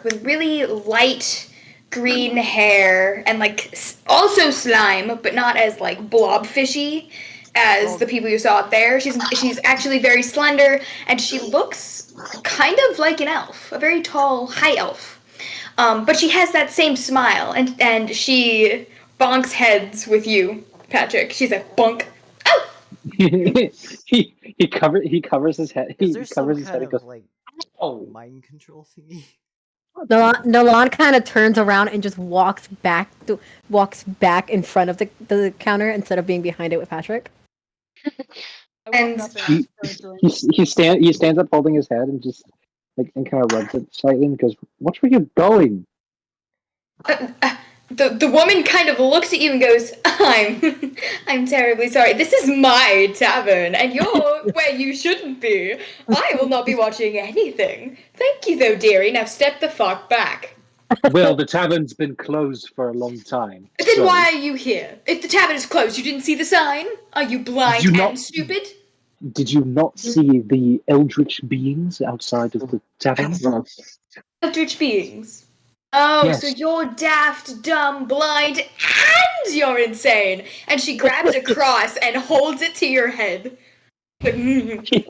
with really light green hair and like also slime, but not as like blobfishy as the people you saw out there. She's actually very slender and she looks kind of like an elf, a very tall, high elf. But she has that same smile, and she bonks heads with you, Patrick. She's like, bonk. Oh! he covers his head. Is He there some covers his head kind and goes, of like "Oh." mind control thingy? Nolan kind of turns around and just walks back in front of the counter instead of being behind it with Patrick. And He stands up holding his head and just and kind of rubs it slightly and goes, "Which way you going?" The woman kind of looks at you and goes, I'm terribly sorry. This is my tavern, and you're where you shouldn't be. I will not be watching anything. Thank you, though, dearie. Now step the fuck back. Well, the tavern's been closed for a long time. Then why are you here? If the tavern is closed, you didn't see the sign? Are you blind and stupid? Did you not see the eldritch beings outside of the tavern? Eldritch beings? Oh, Yes. so you're daft, dumb, blind, and you're insane. And she grabs a cross and holds it to your head. He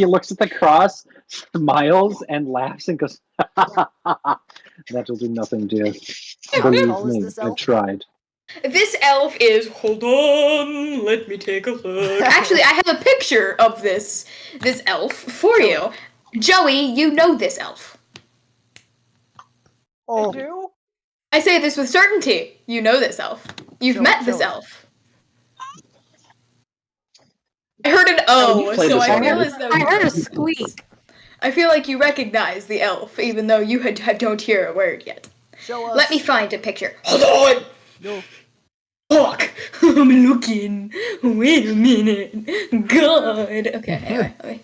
looks at the cross, smiles, and laughs and goes, "That'll do nothing, dear. Believe me, I've tried." This elf is, hold on, let me take a look. Actually, I have a picture of this elf for you. Joey, you know this elf. Oh. I do? I say this with certainty. You know this elf. You've met this elf. I heard an O, so I feel as though I heard a squeak. I feel like you recognize the elf, even though you don't hear a word yet. Show us. Let me find a picture. Hold on! No. Fuck! I'm looking. Wait a minute. God. Okay, anyway.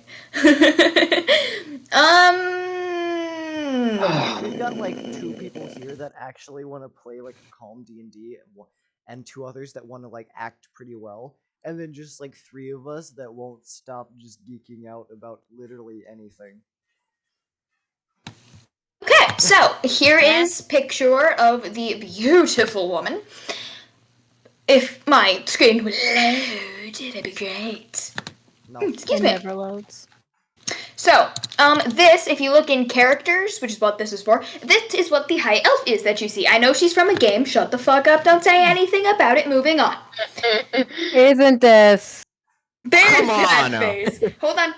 We've got like 2 people here that actually want to play like a calm D&D, and 2 others that want to like act pretty well, and then just like 3 of us that won't stop just geeking out about literally anything. Okay, so here is picture of the beautiful woman. If my screen would load, it'd be great. No. Excuse It me. never loads. So, this, if you look in characters, which is what this is for, this is what the high elf is that you see. I know she's from a game. Shut the fuck up. Don't say anything about it. Moving on. Isn't this? There's Come that on. face. Hold on.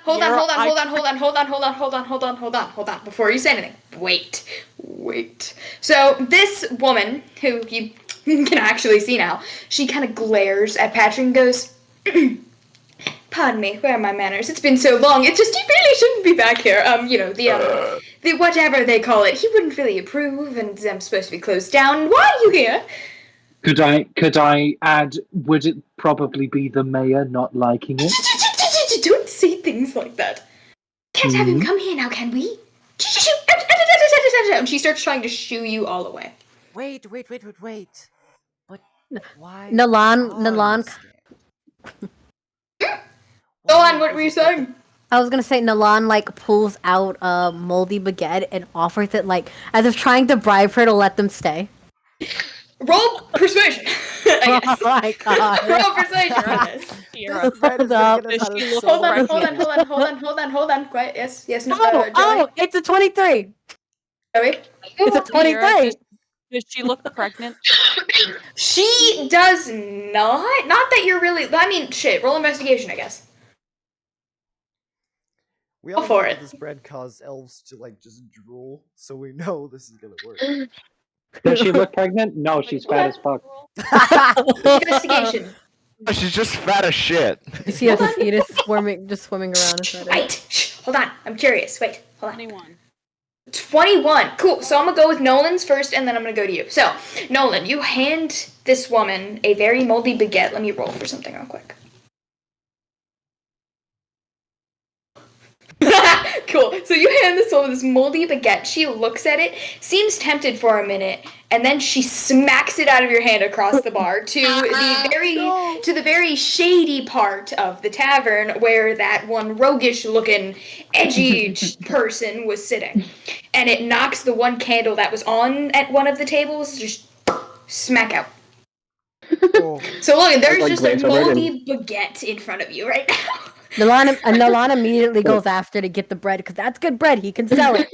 Before you say anything. Wait. So, this woman, who you can actually see now, she kind of glares at Patrick and goes, pardon me, where are my manners? It's been so long. It's just, you really shouldn't be back here. The whatever they call it. He wouldn't really approve, and I'm supposed to be closed down. Why are you here? Could I add? Would it probably be the mayor not liking it? Don't say things like that. Can't have him come here now, can we? And she starts trying to shoo you all away. Wait. But why? Nolan. Go on, what were you saying? I was gonna say Nolan pulls out a moldy baguette and offers it as if trying to bribe her to let them stay. Roll persuasion. I guess. Oh my god. Roll persuasion on this. Hold on. Quiet. Yes. No, Oh, it's a 23. Joey? It's a 23. Does she look pregnant? She does not. Not that you're really. I mean, shit. Roll investigation, I guess. We all Go for know it. this bread caused elves to just drool, so we know this is gonna work. Does she look pregnant? No, she's fat as fuck. Investigation. She's just fat as shit. You see a fetus swimming around inside her. Wait. Shh, hold on. I'm curious. Wait. Hold on. 21. 21. Cool. So I'm gonna go with Nolan's first, and then I'm gonna go to you. So, Nolan, you hand this woman a very moldy baguette. Let me roll for something real quick. Cool. So you hand this woman this moldy baguette. She looks at it, seems tempted for a minute, and then she smacks it out of your hand across the bar to the very shady part of the tavern where that one roguish-looking, edgy person was sitting. And it knocks the one candle that was on at one of the tables just smack out. Oh. So Logan, there's Like just a glaze over it moldy baguette in front of you right now. Nalan immediately goes after to get the bread because that's good bread. He can sell it.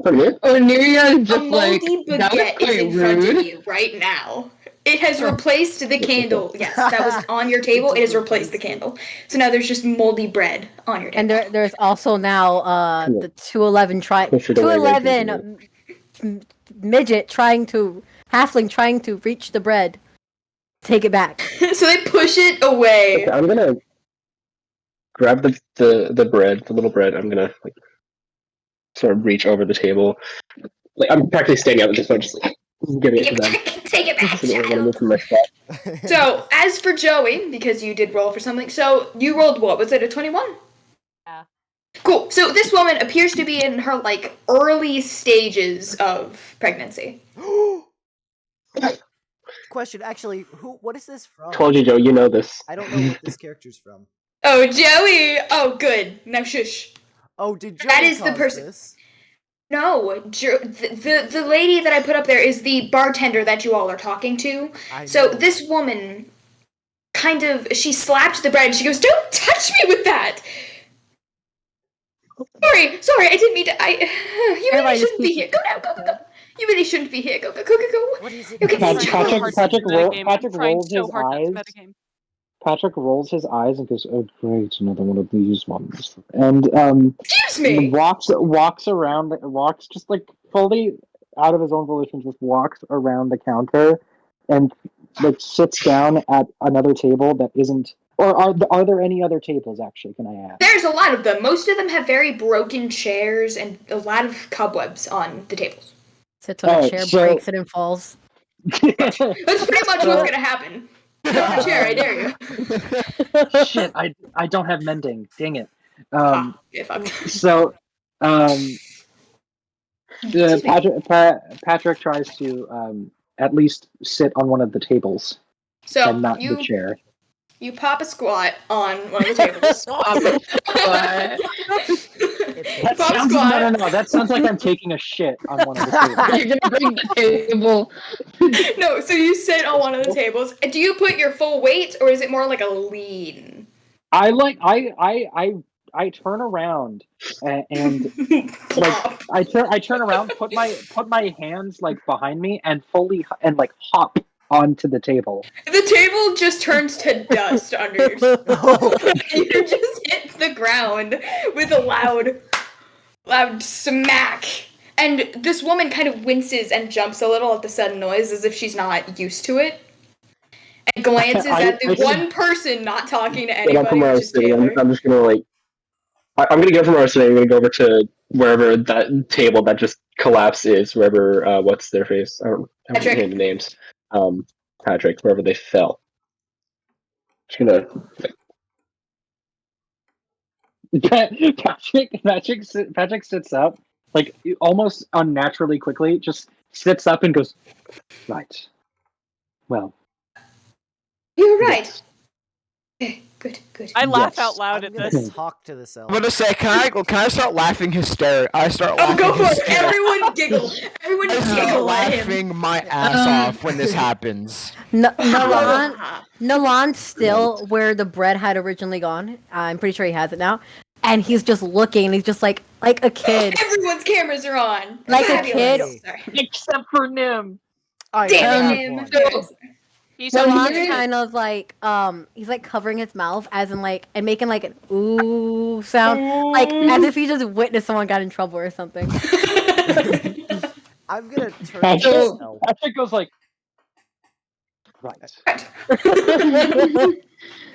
Oneria is A just like, moldy that was baguette is quite in front of rude. you right now. It has replaced the candle. Yes, that was on your table. It has replaced the candle. So now there's just moldy bread on your table. And there's also now the 211 Push it away, right, 211 midget halfling trying to reach the bread. Take it back. So they push it away. Okay, I'm gonna grab the bread, the little bread. I'm gonna like sort of reach over the table. Like I'm practically standing up at this point, just like giving it to them. Take it back, I'm gonna child. move from my spot. So, as for Joey, because you did roll for something, so you rolled what? Was it a 21? Yeah. Cool. So this woman appears to be in her, like, early stages of pregnancy. Question, actually, what is this from? Told you, Joe. You know this. I don't know what this character's from. Oh, Joey! Oh, good. Now shush. Oh, did Joey That is the cause person. this? No, the lady that I put up there is the bartender that you all are talking to. I So know. this woman she slapped the bread and she goes, "Don't touch me with that!" Sorry, I didn't mean to. You really shouldn't be here. Go now, go. You really shouldn't be here. Go. What is it? Okay, Patrick- Patrick rolls his eyes. Patrick rolls his eyes and goes, "Oh, great, another one of these ones." And Excuse me. walks just like fully out of his own volition, just walks around the counter and like sits down at another table that isn't. Or are there any other tables? Actually, can I ask? There's a lot of them. Most of them have very broken chairs and a lot of cobwebs on the tables. Sits on a chair, breaks it, and falls. That's pretty much what's gonna happen. Get on the chair, I dare you. Shit, I don't have mending. Dang it. Fuck. So, Patrick tries to at least sit on one of the tables So and not the chair. You pop a squat on one of the tables. No. That sounds like I'm taking a shit on one of the tables. You're gonna bring the table. No, so you sit on one of the tables. Do you put your full weight, or is it more like a lean? I turn around and like I turn around, put my hands like behind me and fully and like hop onto the table. The table just turns to dust under your You just hit the ground with a loud smack. And this woman kind of winces and jumps a little at the sudden noise as if she's not used to it. And glances at the one person not talking to anybody, which is Taylor. I'm just gonna like I'm gonna go from where I was sitting, I'm gonna go over to wherever that table that just collapsed is, wherever what's their face? I don't know the names. Patrick, wherever they fell. Just gonna Patrick sits up, like almost unnaturally quickly, just sits up and goes, "Right. Well. You're right. Okay, good. I laugh out loud at this. Talk to the cell. I'm gonna say, can I start laughing hysterically? I start laughing. Go for it! Everyone giggle! Everyone giggle at him! Laughing my ass off when this happens. Nalan's still where the bread had originally gone. I'm pretty sure he has it now. And he's just looking, and he's just like a kid. Everyone's cameras are on! Like a kid. Sorry. Except for Nim. Damn it, Nim! So he's kind of like he's like covering his mouth as in like and making like an ooh sound like as if he just witnessed someone got in trouble or something. I'm gonna turn Patrick goes like right.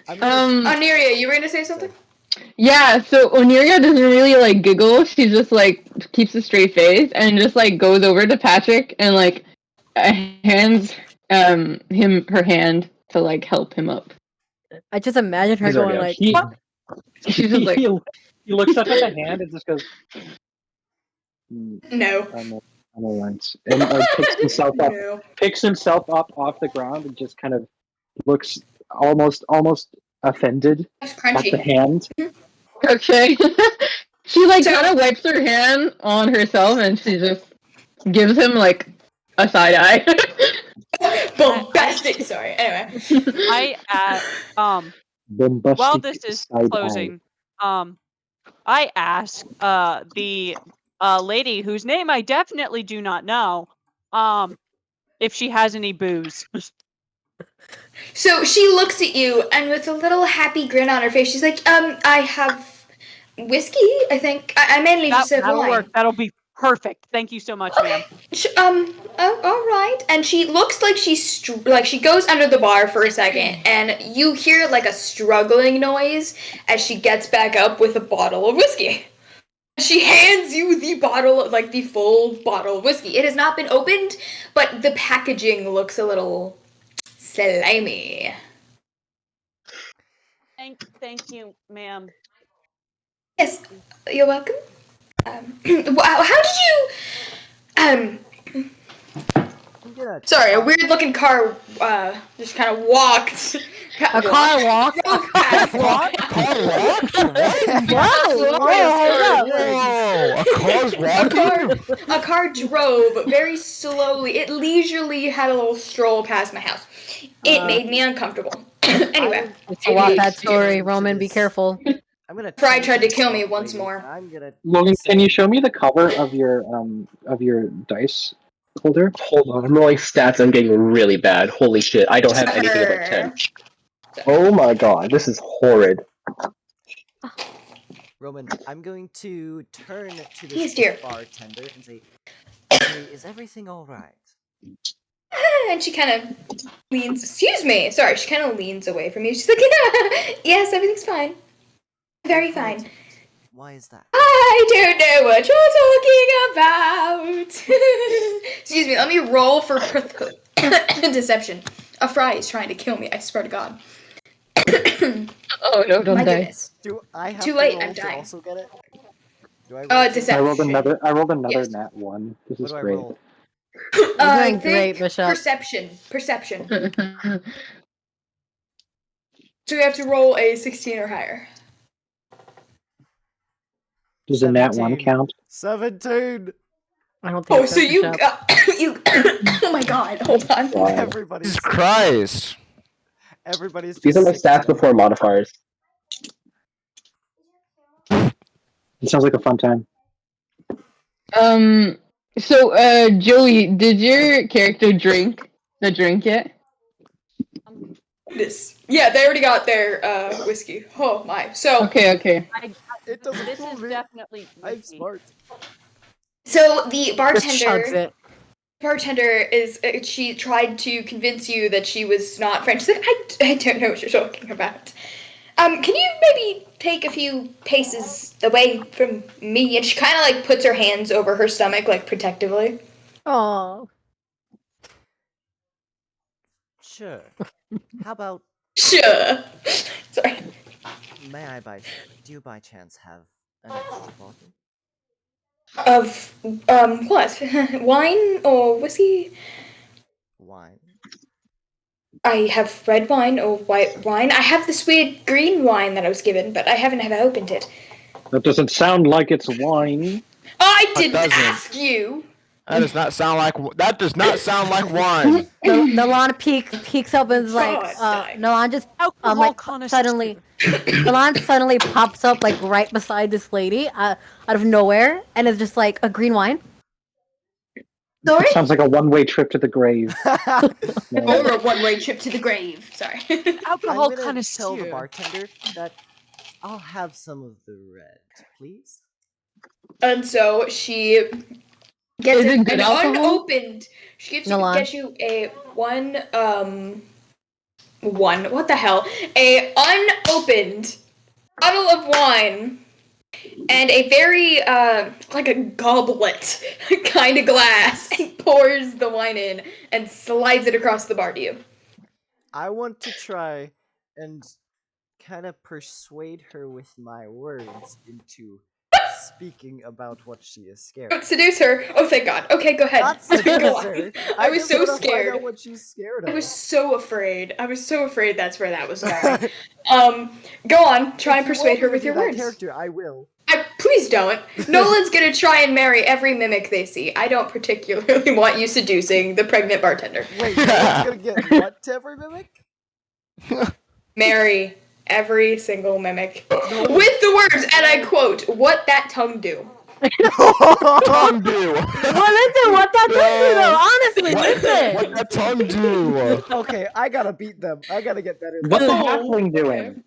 Oneria, you were gonna say something? Yeah, so Oneria doesn't really like giggle. She just like keeps a straight face and just like goes over to Patrick and like hands her hand to like help him up. I just imagine her going like she's just like he looks up at the hand and just goes No. I'm alright. And like picks himself up off the ground and just kind of looks almost offended at the hand. Okay. She like kind of wipes her hand on herself and she just gives him like a side eye. Bombastic. Sorry. Anyway, Bombastic while this is side eye. closing, I ask the lady whose name I definitely do not know, if she has any booze. So she looks at you, and with a little happy grin on her face, she's like, I have whiskey, I think. I mainly just have That'll wine. work. That'll be perfect. Thank you so much, ma'am. All right. And she looks like she goes under the bar for a second, and you hear like a struggling noise as she gets back up with a bottle of whiskey. She hands you the bottle, like the full bottle of whiskey. It has not been opened, but the packaging looks a little slimy. Thank you, ma'am. Yes, you're welcome. Wow, how did you? Sorry, a weird-looking car just kind of walked. A car walked. Drove past. What? Car walked? Whoa, A car's walking? A car drove very slowly. It leisurely had a little stroll past my house. It made me uncomfortable. Anyway, It's a Wattpad story, Roman. Be careful. I'm gonna. Fry tried to kill me once more. I'm gonna. Logan, can you show me the cover of your dice holder? Hold on, I'm rolling stats. I'm getting really bad. Holy shit! I don't have anything above 10. Oh my god, this is horrid. Roman, I'm going to turn to Yes, this dear. bartender and say, "Hey, is everything all right?" And she kind of leans. Excuse me. Sorry, she kind of leans away from you. She's like, "Yes, everything's fine. Very fine." Why is that? I don't know what you're talking about. Excuse me, let me roll for deception. A fry is trying to kill me, I swear to God. Oh no, don't My die. goodness. Do I have Too to late, roll I'm to dying. also get it? Do I roll Oh, to- deception. I rolled another Yes. nat 1. This What is do I great. roll? You're I doing think great, Bishop. Perception. So we have to roll a 16 or higher. Does a nat 1 17. count? 17. I don't think Oh, so you Bishop. you. Oh my God! Hold on. Wow. Everybody's. Jesus Christ. Everybody's. These just are my stats 16. before modifiers. It sounds like a fun time. So, Joey, did your character drink the drink yet? Yeah, they already got their whiskey. Oh my. So Okay. It doesn't This fool is me. definitely I'm whiskey. smart. So the Just chugs bartender is she tried to convince you that she was not French. She's like, I don't know what you're talking about. Can you maybe take a few paces away from me? And she kind of like puts her hands over her stomach like protectively. Oh, Sure. How about, Sure. Sorry. do you by chance have an extra bottle? Of what? Wine or whiskey? Wine. I have red wine or white wine. I have this weird green wine that I was given, but I haven't ever opened it. That doesn't sound like it's wine. I didn't doesn't. ask you. That does not sound like wine. Nolan peeks up and is like, God, Nolan just Alcohol like connoisseur. suddenly, Nolan suddenly pops up like right beside this lady, out of nowhere, and is just like a green wine. Sorry? Sounds like a one-way trip to the grave. No. Or a one-way trip to the grave. Sorry. Alcohol I'm gonna connoisseur. tell the bartender that I'll have some of the red, please. And so she gets Is it good an alcohol? unopened. She gets you a one. What the hell? A unopened bottle of wine and a very like a goblet kind of glass, and pours the wine in and slides it across the bar to you. I want to try and kind of persuade her with my words into speaking about what she is scared of. Seduce her. Oh, thank God. Okay, go ahead. Not Go seduce on. her. I was just so wanna find scared. out what she's scared of. I was so afraid. That's where that was going. Go on. Try and persuade her with your that words. character, I will. Please don't. Nolan's gonna try and marry every mimic they see. I don't particularly want you seducing the pregnant bartender. Wait, Nolan's gonna get what to every mimic? Marry every single mimic with the words, and I quote, "What that tongue do." Tongue do. Well, listen, what that tongue do though? Honestly, listen. What that tongue do? Okay, I gotta beat them. I gotta get better. What's the Than halfling doing?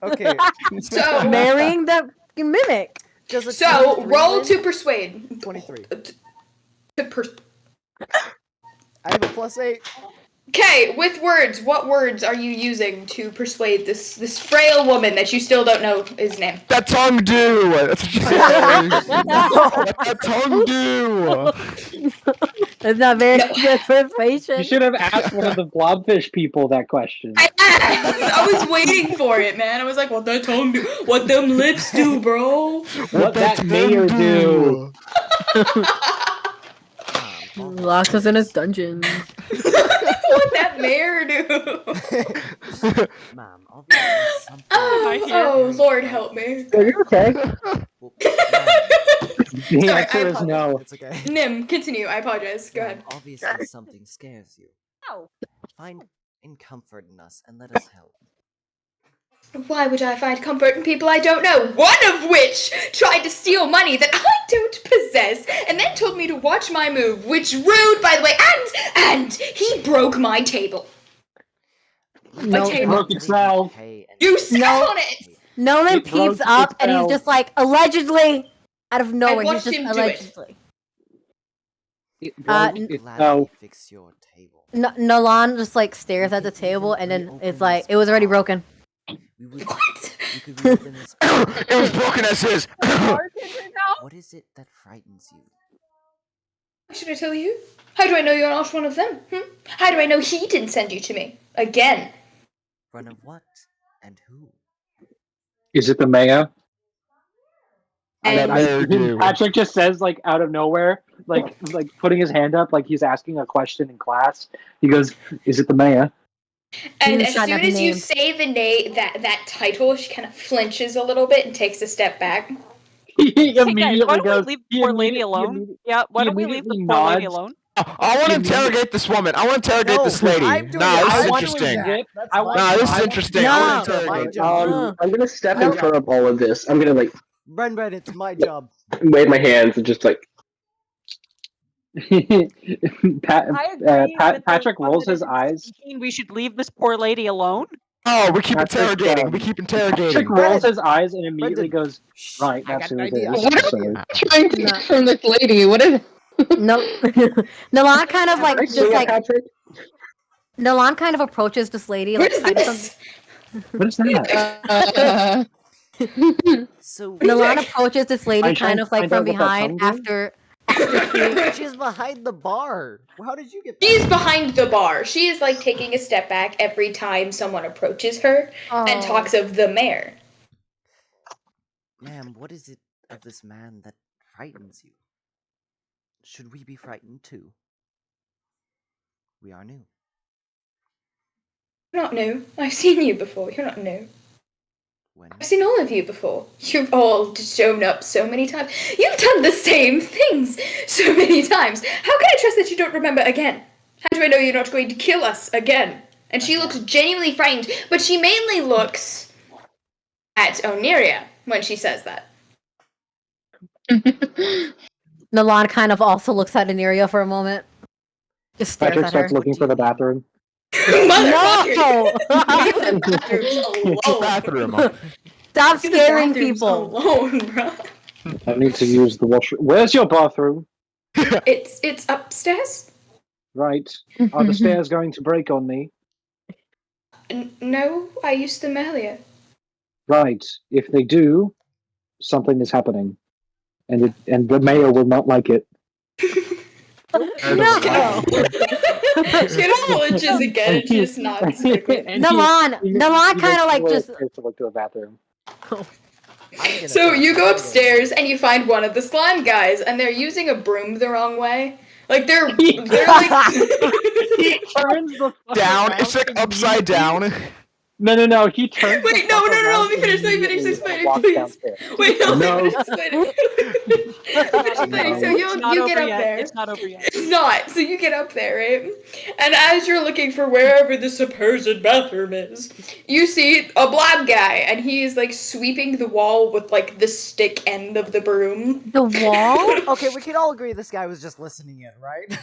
Okay, So, Marrying the mimic. does a so 23 roll win? to persuade. 23. To I have a +8. Okay, with words, what words are you using to persuade this frail woman that you still don't know his name? That tongue do. That's what you say. What that tongue do. It's not very good You persuasion. should have asked one of the blobfish people that question. I was waiting for it, man. I was like, what that tongue do? What them lips do, bro? What that mayor do? Locks us in his dungeon. What that mayor do? Mom, obviously something. Oh, Lord help me. Are you okay? Well, The Sorry, answer I is no. it's okay. Nim, continue. I apologize. Go ahead. Obviously something scares you. No. Find in comfort in us and let us help. Why would I find comfort in people I don't know? One of which tried to steal money that I don't possess, and then told me to watch my move, which rude, by the way, and he broke my table. No, Okay, broke itself. You sat on it! Nolan It broke peeps up and he's itself. just like, allegedly, out of nowhere, he's watched just him do it. allegedly. No. Fix your table. Nolan just like stares at the table and then it's like, it was already broken. We would, What? we could reopen this. It was broken as his. What is it that frightens you? Why should I tell you? How do I know you're not one of them? How do I know he didn't send you to me? Again. Run of what? And who? Is it the mayor? And mayor do. Patrick just says, like, out of nowhere, like putting his hand up, like he's asking a question in class. He goes, "Is it the mayor?" And He as shot soon at the as you name. say the name, that title, she kind of flinches a little bit and takes a step back. He Hey guys, immediately why don't goes. we leave he the poor lady immediate- he alone? immediate- Yeah, why he don't we leave the immediately poor lady nods. alone? I want to interrogate this woman. I want to interrogate No, this lady. I'm doing Nah, it. this I is want to interesting. zip. That's I my want- Nah, this job. is interesting. No. I want to My interrogate. job. I'm gonna step No. in front of all of this. I'm gonna like Bren, it's my job. wave my hands and just like I agree with the Patrick one rolls that his isn't eyes. speaking. We should leave this poor lady alone. Oh, we keep Patrick, interrogating. um, We keep Patrick interrogating. rolls his eyes and immediately Brendan. goes, "Right, I that's got who an it idea. is." I got an So, idea. Trying to No. get from this lady. What is? No, Nolan kind of like Patrick, just yeah, like Patrick. Nolan kind of approaches this lady What like is kind of this? what is that? So Nolan approaches this lady I kind shan't of like find out from what that behind tongue do. after she's behind the bar. How did you get back? She's behind the bar. She is like taking a step back every time someone approaches her and Oh. talks of the mayor. Ma'am, what is it of this man that frightens you? Should we be frightened too? We are new. You're not new. I've seen you before. You're not new. When? I've seen all of you before. You've all shown up so many times. You've done the same things so many times. How can I trust that you don't remember again? How do I know you're not going to kill us again? And she looks genuinely frightened, but she mainly looks at Oniria when she says that. Nolan kind of also looks at Aniria for a moment. Just stares Patrick at her. starts looking for the bathroom. Motherfucker! No! Leave the bathrooms alone. Bathroom. Stop Leave the scaring bathrooms people. alone, bro. I need to use the washroom. Where's your bathroom? It's upstairs? Right. Are the stairs going to break on me? No, I used them earlier. Right. If they do, something is happening, and the mayor will not like it. No! She apologizes again and she just nods quickly. Nolan kind of like just. to look to the bathroom. So you go upstairs and you find one of the slime guys, and they're using a broom the wrong way. Like they're like He turns the fuck Down. around It's like and upside down. No. He turns. Wait, no. Let me finish explaining, please. Wait, no. Let me finish explaining. So you get up there. It's not over yet. It's not. So you get up there, right? And as you're looking for wherever the supposed bathroom is, you see a blob guy, and he is like sweeping the wall with like the stick end of the broom. The wall? Okay, we can all agree this guy was just listening in, right?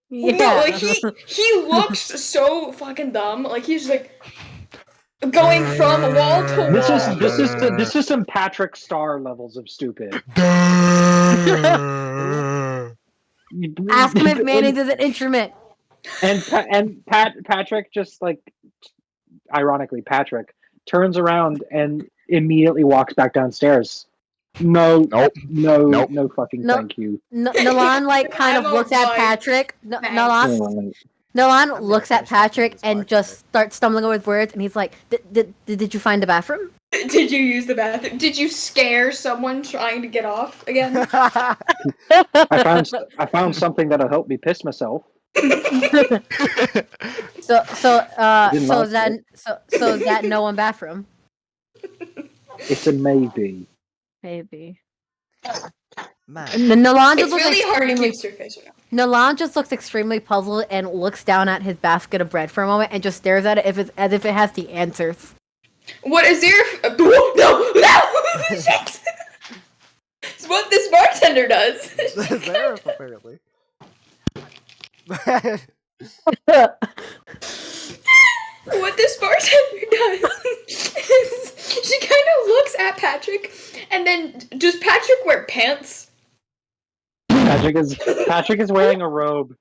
Yeah. No, like he looks so fucking dumb. Like he's like going from wall to wall. This is some Patrick Star levels of stupid. Ask him if mayonnaise is an instrument. And Patrick just like, ironically, Patrick turns around and immediately walks back downstairs. No fucking thank you. Nolan like kind of looks at Patrick. Nolan looks at Patrick and just starts stumbling over with words, and he's like, "Did you find the bathroom? Did you use the bathroom? Did you scare someone trying to get off again?" I found something that'll help me piss myself. So is that no one bathroom? It's a maybe. Maybe. Man. Nolan just It's looks really hard to extremely. keep straight face right now. Nolan just looks extremely puzzled and looks down at his basket of bread for a moment and just stares at it as if it has the answers. What is your no shit? It's what this bartender does. There, apparently. What this bartender does is she kind of looks at Patrick, and then does Patrick wear pants? Patrick is wearing a robe.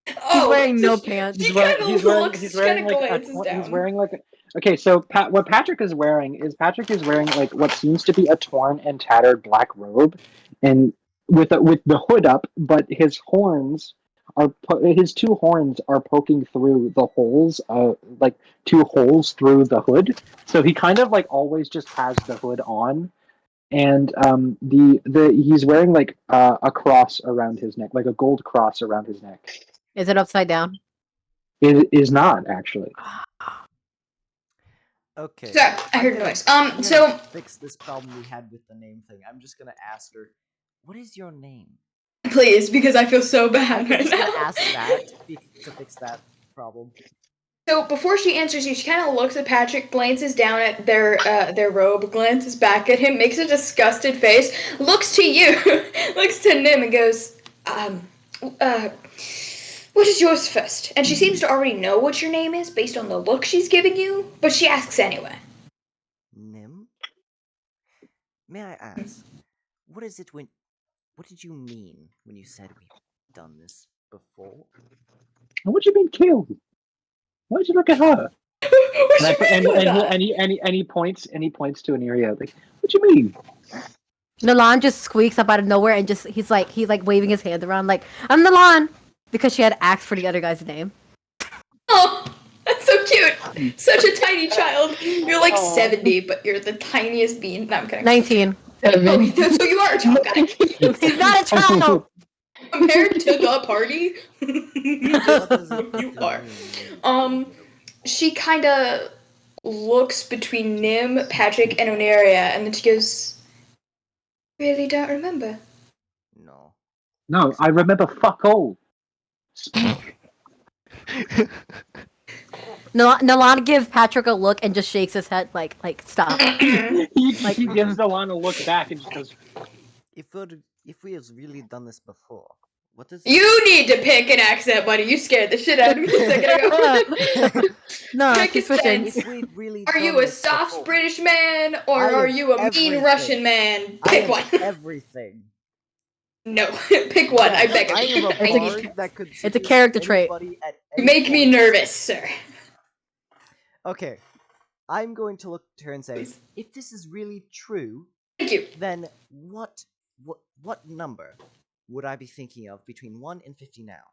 He's wearing no pants. He's wearing like okay. So what Patrick is wearing like what seems to be a torn and tattered black robe, and with the hood up, but his two horns are poking through the holes, like 2 holes through the hood. So he kind of like always just has the hood on, and he's wearing like a cross around his neck, like a gold cross around his neck. Is it upside down? It is not actually. Okay. So I heard a noise. So fix this problem we had with the name thing. I'm just gonna ask her, "What is your name?" Please, because I feel so bad right now. Ask that to fix that problem. So before she answers you, she kind of looks at Patrick, glances down at their robe, glances back at him, makes a disgusted face, looks to you, looks to Nim, and goes, what is yours first? And she seems to already know what your name is based on the look she's giving you, but she asks anyway. Nim? May I ask, what did you mean when you said we've done this before? What do you mean killed? Why did you look at her? And he points to an area like, what do you mean? Nolan just squeaks up out of nowhere and just he's like waving his hand around like, "I'm Nolan," because she had asked for the other guy's name. Oh, that's so cute. Such a tiny child. You're like 70, but you're the tiniest bean. No, I'm kidding. 19. Oh, so you are a child. He's not a child. Compared to the party, you are. She kind of looks between Nim, Patrick, and Oneria, and then she goes, "Really don't remember?" No, I remember fuck all. Nolan gives Patrick a look and just shakes his head like stop. He gives Nolan a look back and just goes, If we have really done this before, what does You need to pick an accent, buddy. You scared the shit out of me a second ago. No, Pick keep a switching. sense. Are you a soft British man or are you a mean everything. Russian man? Pick one. Everything. No, pick one. I beg I of am you. a bard that could It's a character trait. You make me nervous, sir. Okay, I'm going to look to her and say, if this is really true, Thank you. then what number would I be thinking of between 1 and 50 now?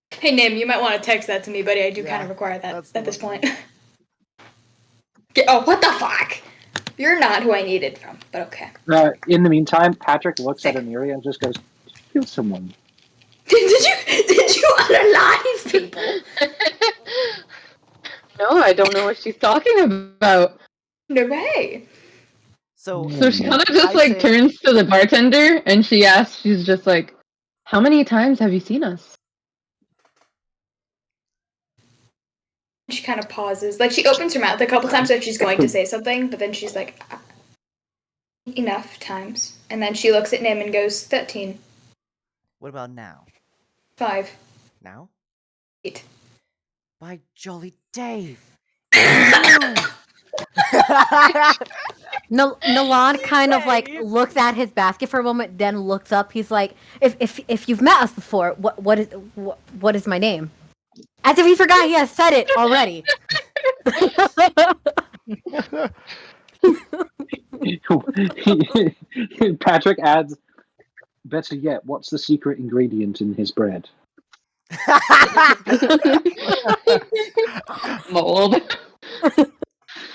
Hey, Nim, you might want to text that to me, buddy. I do Yeah, kind of require that that's at this the point. Oh, what the fuck? You're not who I needed from, but okay. in the meantime, Patrick looks at an area and just goes, "Kill someone." Did you unalive people? No, I don't know what she's talking about. No way. So So she kind of just I like say- turns to the bartender and she's just like, "How many times have you seen us?" She kind of pauses. Like, she opens her mouth a couple times like she's going to say something, but then she's like, enough times. And then she looks at Nim and goes, 13. What about now? 5. Now? 8. By jolly Dave! Nalan kind of like looks at his basket for a moment, then looks up. He's like, "If you've met us before, what is my name?" As if he forgot he has said it already. Patrick adds, better yet, what's the secret ingredient in his bread? Mold.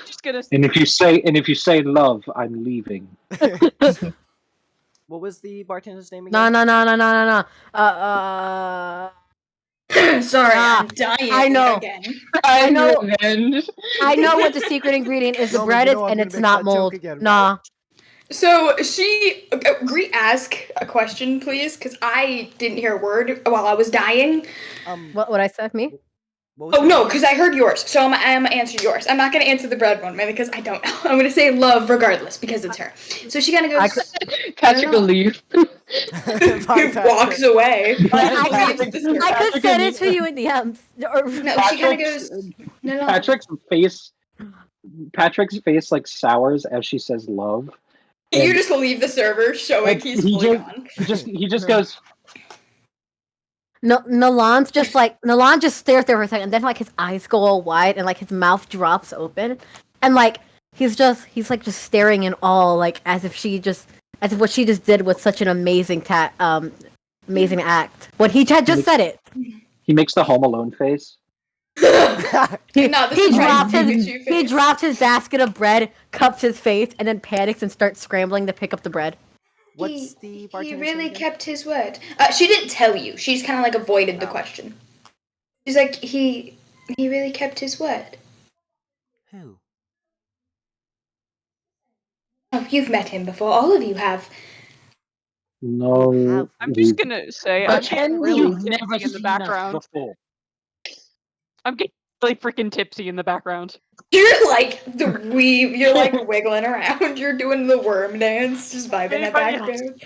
Just gonna. And if you say love, I'm leaving. What was the bartender's name again? No. Sorry, Ah, I'm dying I know. again. I know. Revenge. I know what the secret ingredient is. The Roman, bread you is, know I'm and gonna it's make not that joke mold. again. Nah. So she ask a question, please, because I didn't hear a word while I was dying. What I said? Me? What was Oh your no, name? because I heard yours, so I'm gonna answer yours. I'm not gonna answer the bread one, mainly because I don't know. I'm gonna say love regardless because it's her. So she kind of goes. Patrick will leave. Bye, He Patrick. Bye, walks away. I Leaves the store. could send it to you in the DMs. Or, No, she kind of goes. No. Patrick's face like sours as she says love. You And- just leave the server, showing and he's fully gone. he just goes. No, Nalan just stares there for a second, and then like his eyes go all wide, and like his mouth drops open, and like he's like just staring in awe, like as if what she just did was such an amazing amazing act. When he had just said it, He makes the Home Alone face. he dropped dropped his basket of bread, cups his face, and then panics and starts scrambling to pick up the bread. What's the He bartender's really name again? kept his word. She didn't tell you. She's kind of like avoided the question. She's like, he really kept his word. Who? Oh, you've met him before. All of you have. No. I'm just gonna say, I'm getting really You've tipsy never in the seen us background. before. I'm getting really freaking tipsy in the background. You're like you're like wiggling around. You're doing the worm dance, just vibing in the background.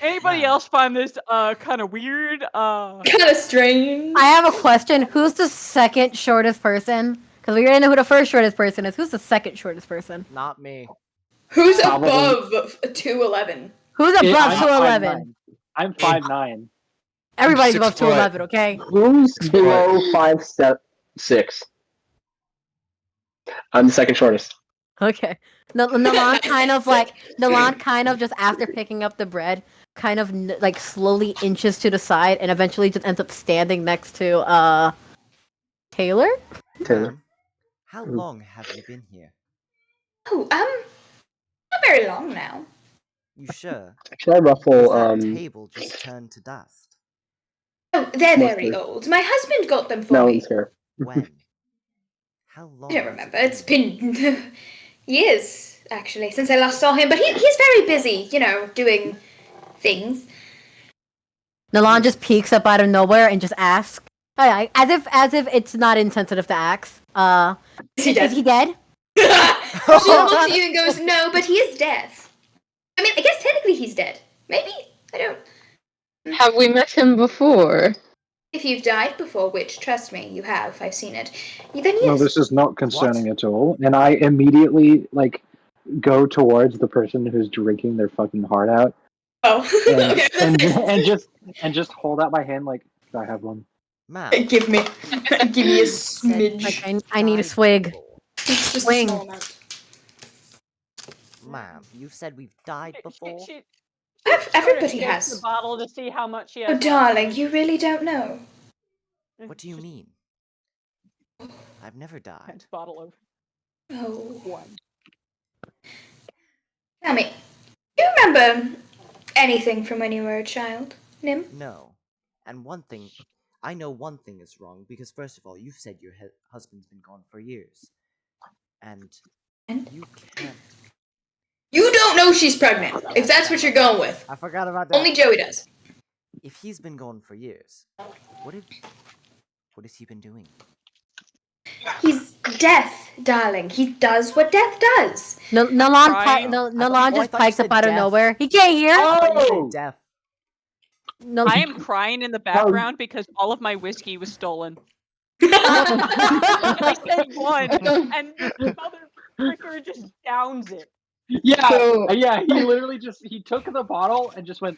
Anybody else find this kind of weird? Kind of strange. I have a question. Who's the second shortest person? Because we already know who the first shortest person is. Who's the second shortest person? Not me. Who's Probably- above 2'11"? Who's above I'm 2'11"? I'm 5'9". Everybody's 6 above 2'11", okay? Who's below 5'6"? I'm the second shortest. Okay. Nalan kind of just after picking up the bread, kind of like slowly inches to the side and eventually just ends up standing next to Taylor? Taylor. Ma'am, how long have you been here? Oh, not very long now. You sure? Should I ruffle That table just turned to dust. Oh, they're very Mostly. old. My husband got them for No me. one's here. When? How long? I don't has remember. it It's been years, actually, since I last saw him. But he's very busy, doing things. Nalan just peeks up out of nowhere and just asks, as if it's not insensitive to ask. Is he Is he dead? She looks at you and goes, "No, but he is dead. I mean, I guess technically he's dead. Maybe? I don't. Have we met him before? If you've died before, which, trust me, you have. I've seen it. Then yes. No, this is not concerning at all. And I immediately go towards the person who's drinking their fucking heart out, Oh. and Okay, and just hold out my hand like, I have one. Ma'am, give me a smidge. Like, I need a swig. Just a swing. small amount. ma'am, you've said we've died before. Everybody Takes has. the bottle to see how much she has. Oh, darling, you really don't know. What do you mean? I've never died. Hands bottle over. Oh. One. Tell me, do you remember anything from when you were a child, Nim? No. And one thing, I know one thing is wrong because first of all, you've said your husband's been gone for years, and you can't. You don't know she's pregnant, if that's what you're going with. I forgot about that. Only Joey does. If he's been gone for years, what has he been doing? He's death, darling. He does what death does. Nalan just pikes up out of nowhere. He can't hear. Oh! Death. I am crying in the background because all of my whiskey was stolen. I said one, and this motherfucker just downs it. Yeah, he literally he took the bottle and just went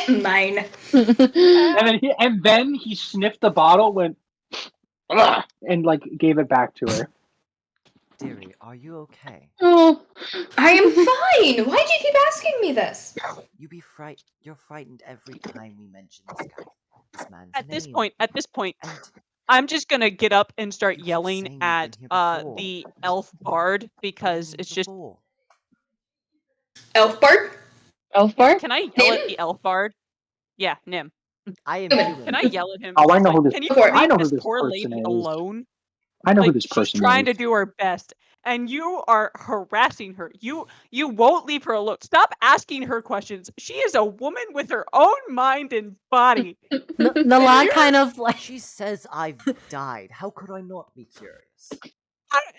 mine. and then he sniffed the bottle, went and like gave it back to her. Dearie, are you okay? Oh, I am fine. Why do you keep asking me this? You're frightened every time we mention this guy. This man's At name. this point, I'm just gonna get up and start yelling at the elf bard because it's just elf bard. Elf bard? Can I yell at the elf bard? Yeah, Nim. I am human. Can I yell at him? Oh, I know who this. Can you I know leave who this this poor person lady is. alone? I know like, who this person she's trying is. to do her best, and you are harassing her. You won't leave her alone. Stop asking her questions. She is a woman with her own mind and body. Nalan kind of like. She says I've died. How could I not be curious?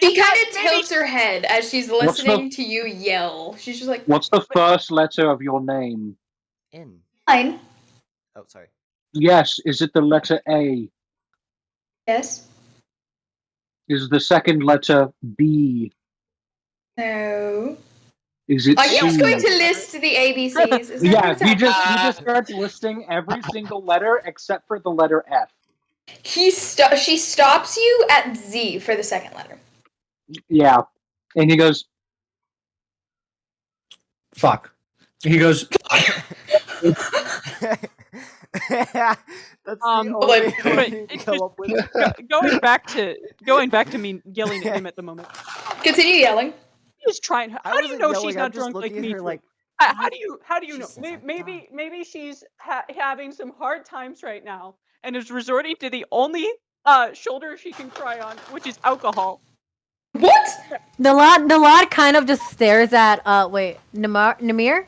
She kind of tilts her head as she's listening to you yell. She's just like, "What's the first letter of your name?" N. Fine. Oh, sorry. Yes. Is it the letter A? Yes. Is the second letter B? No. Is it Are C? you just going to list the ABCs? Is that he just starts listing every single letter except for the letter F. She stops you at Z for the second letter. Yeah, and he goes, "Fuck." He goes, That's the only thing I come up with. going back to me yelling at him at the moment. Continue yelling. He's trying. How do you know she's not drunk like me? Like, how do you know? Maybe she's having some hard times right now and is resorting to the only shoulder she can cry on, which is alcohol. What? Nalan kind of just stares at Namir?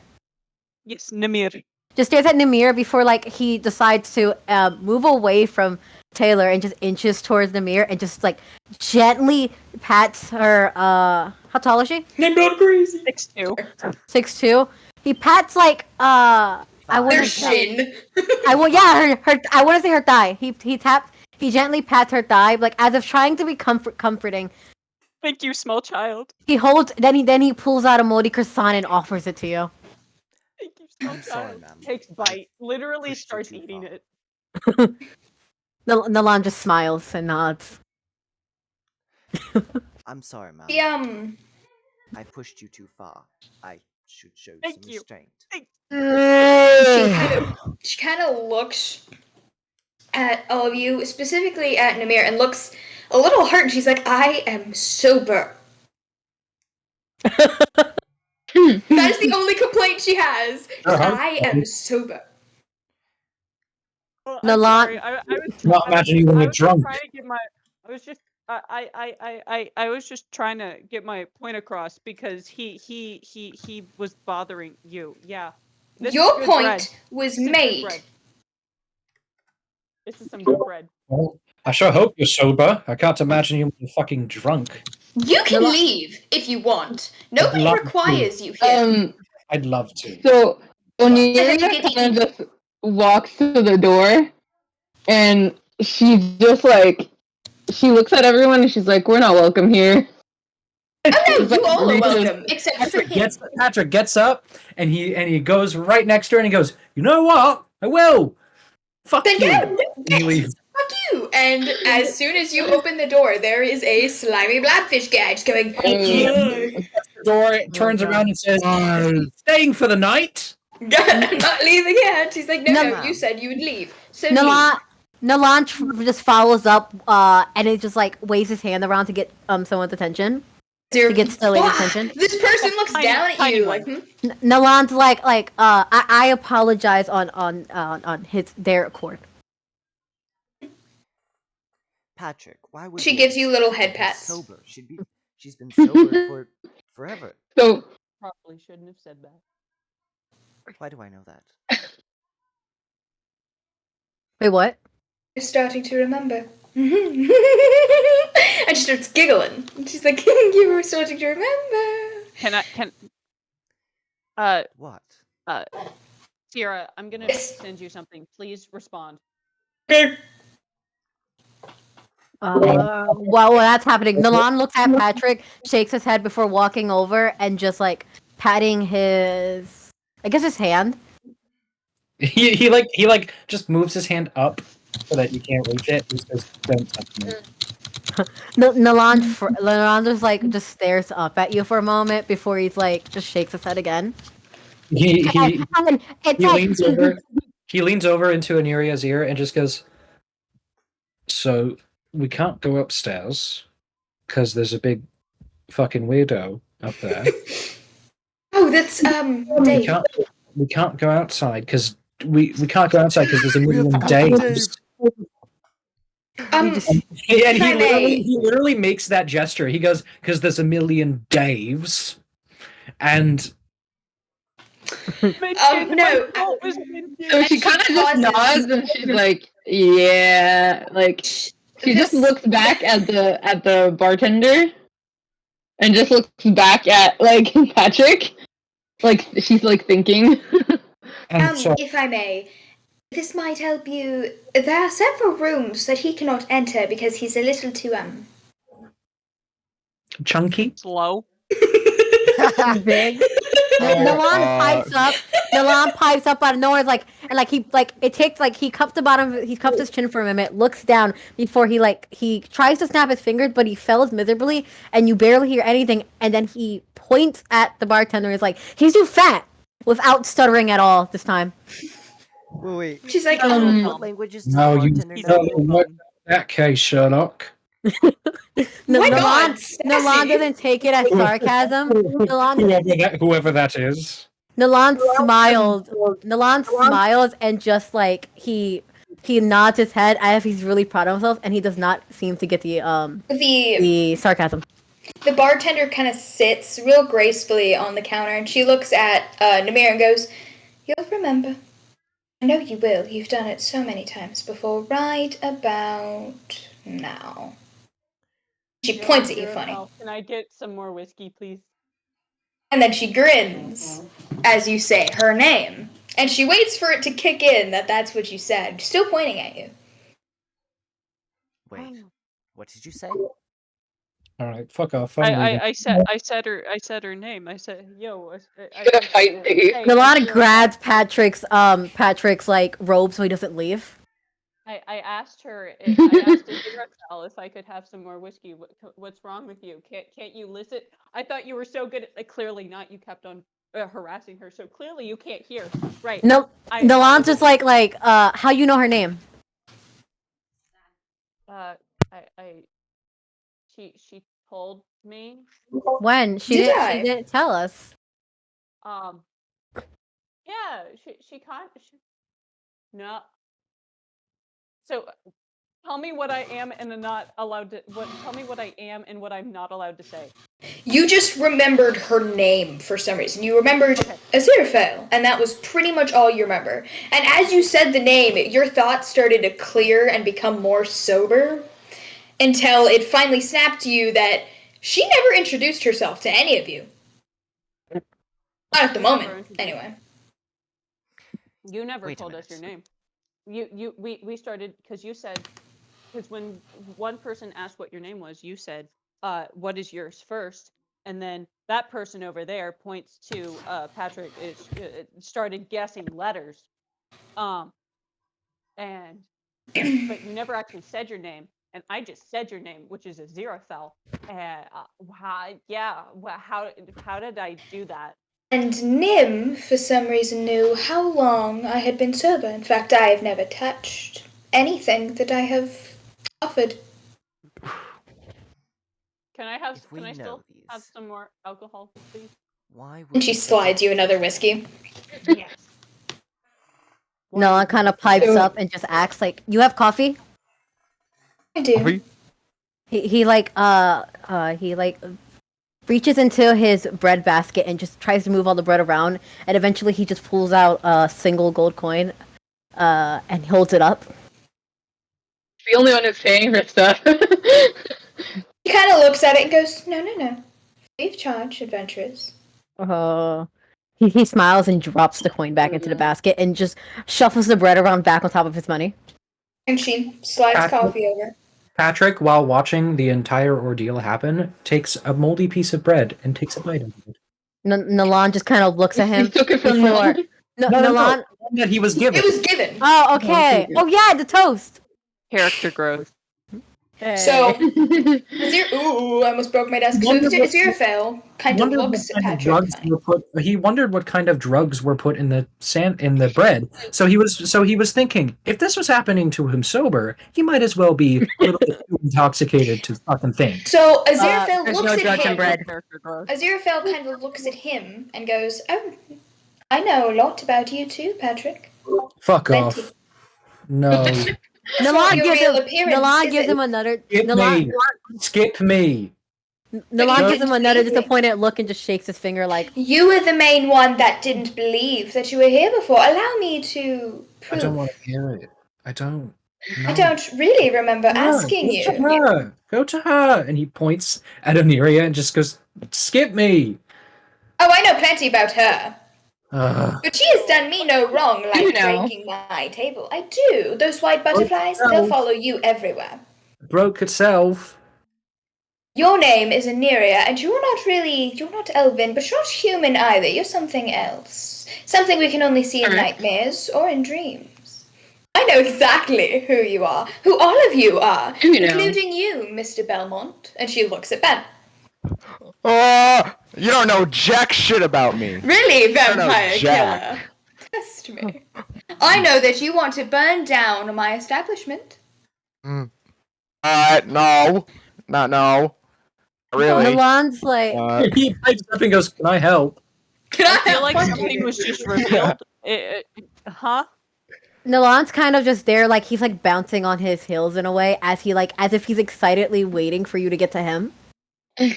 Yes, Namir. Just stares at Namir before like he decides to move away from Taylor and just inches towards Namir and just like gently pats her how tall is she? I'm not crazy. 6'2". 6'2". He pats like I Their shin. I want to say her thigh. He gently pats her thigh like as if trying to be comforting. Thank you, small child. He holds then he pulls out a moldy croissant and offers it to you. Thank you, small child. Takes bite. Literally starts eating it. Nalan just smiles and nods. I'm sorry, ma'am. I pushed you too far. I should show some restraint. She kind of looks at all of you, specifically at Namir, and looks a little hurt. And she's like, "I am sober." That is the only complaint she has. I am sober. Well, Nalan. Not imagine you when you're drunk. I was just trying to get my point across because he was bothering you. Yeah. Your point was made. This is some good bread. Well, I sure hope you're sober. I can't imagine you when you're fucking drunk. You can leave if you want. Nobody requires you here. I'd love to. So Onyeka kind of just walks to the door, and she just like she looks at everyone and she's like, "We're not welcome here." Oh no, you all are welcome, except for him. Patrick gets up and he goes right next to her and he goes, "You know what? I will. Fuck you." Then And he leaves. Fuck you! And as soon as you open the door, there is a slimy blobfish guy just going. The door turns around and says, "Staying for the night." I'm not leaving yet. She's like, no, you said you would leave. So Nalan just follows up, and it just like waves his hand around to get someone's attention. To get the lady's attention. This person looks down at you like. Nalan's like I apologize on their accord. Patrick, why would She you gives you little get head her pats. sober? She's been sober for forever. So Probably shouldn't have said that. Why do I know that? Wait, what? You're starting to remember. And she starts giggling. And she's like, you were starting to remember. What? Sierra, I'm gonna Yes. send you something. Please respond. While that's happening, Milan looks at Patrick, shakes his head before walking over, and just like patting his, I guess his hand. He just moves his hand up so that you can't reach it. He says, "Don't touch me." Milan just stares up at you for a moment before he's like just shakes his head again. He And it's he like leans over. He leans over into Aniria's ear and just goes, "So we can't go upstairs because there's a big fucking weirdo up there. Oh, that's, We Dave. can't go outside because we can't go outside because there's a million Daves." Um, Yeah, and if I may. he literally makes that gesture. He goes, "Because there's a million Daves," and no. So she kind of just nods and she's like, "Yeah," like she just looks back at the bartender and just looks back at like Patrick, like she's like thinking. If I may, this might help you. There are several rooms that he cannot enter because he's a little too chunky, slow. Big. Milan pipes up out of nowhere, he cups his chin for a minute, looks down before he tries to snap his fingers, but he fails miserably, and you barely hear anything, and then he points at the bartender and is like, "He's too fat," without stuttering at all this time. Wait. She's like, what languages does "No, the you bartender don't know? work that case, Sherlock." God, Milan doesn't take it as sarcasm. Whoever that is. Milan smiles. Milan smiles and just like he nods his head as if he's really proud of himself, and he does not seem to get the sarcasm. The bartender kind of sits real gracefully on the counter, and she looks at Namir and goes, "You'll remember. I know you will. You've done it so many times before. Right about now." She points at you funny. Can I get some more whiskey, please? And then she grins as you say her name. And she waits for it to kick in that that's what you said, still pointing at you. Wait, what did you say? All right, fuck off. I said her name. I said, "Yo." Milan grabs Patrick's like robe so he doesn't leave. I asked her. I asked Duracell if I could have some more whiskey. What's wrong with you? Can't you listen? I thought you were so good. Clearly not. You kept on harassing her, so clearly you can't hear. Right. No, Milan's just like how you know her name? She told me. When she didn't tell us. Yeah, she can't. No. So, tell me what I am and not allowed to. Tell me what I am and what I'm not allowed to say. You just remembered her name for some reason. You remembered Aziraphale, and that was pretty much all you remember. And as you said the name, your thoughts started to clear and become more sober until it finally snapped to you that she never introduced herself to any of you. Not at the moment, anyway. You never told us your name. We started because you said, because when one person asked what your name was, you said, "What is yours first?" And then that person over there points to Patrick. Started guessing letters, but you never actually said your name, and I just said your name, which is Aziraphale. And how did I do that? And Nim, for some reason, knew how long I had been sober. In fact, I have never touched anything that I have offered. Can I still have some more alcohol, please? Why would And she slides you another whiskey. Yes. Noah kind of pipes up and just acts like, "You have coffee?" I do. he reaches into his bread basket and just tries to move all the bread around, and eventually he just pulls out a single gold coin, and holds it up. The only one who's paying for stuff. He kind of looks at it and goes, no. Free of charge, adventurers. He smiles and drops the coin back into the basket and just shuffles the bread around back on top of his money. And she slides coffee over. Patrick, while watching the entire ordeal happen, takes a moldy piece of bread and takes a bite of it. Nalan just kind of looks at him. He took it from Nalan. Nalan? That he was given. It was given. Oh, okay. Oh, yeah, the toast. Character growth. So, I almost broke my desk. So Aziraphale kind of looks at Patrick. He wondered what kind of drugs were put in the bread. So he was thinking, if this was happening to him sober, he might as well be a little bit too intoxicated to fucking think. So Aziraphale there's looks no at drugs in him. bread. Aziraphale kind of looks at him and goes, "Oh, I know a lot about you too, Patrick." Fuck off. No. Nalan gives him another. Skip me. Nalan gives him another disappointed look and just shakes his finger like. You were the main one that didn't believe that you were here before. Allow me to prove. I don't want to hear it. I don't. No. I don't really remember asking you. Go to her. And he points at Oneria and just goes, skip me. Oh, I know plenty about her. But she has done me no wrong, like breaking my table. I do. Those white butterflies, they'll follow you everywhere. Broke itself. Your name is Aniria, and you're not elven, but you're not human either. You're something else. Something we can only see in nightmares or in dreams. I know exactly who you are, who all of you are, including you, Mr. Belmont. And she looks at Ben. You don't know jack shit about me. Really, vampire killer? Test me. I know that you want to burn down my establishment. No. No. Really? Nalan's like... He pipes up and goes, can I help? I feel like something was just revealed. Huh? Nalan's kind of just there, like, he's, like, bouncing on his heels in a way, as if he's excitedly waiting for you to get to him. He's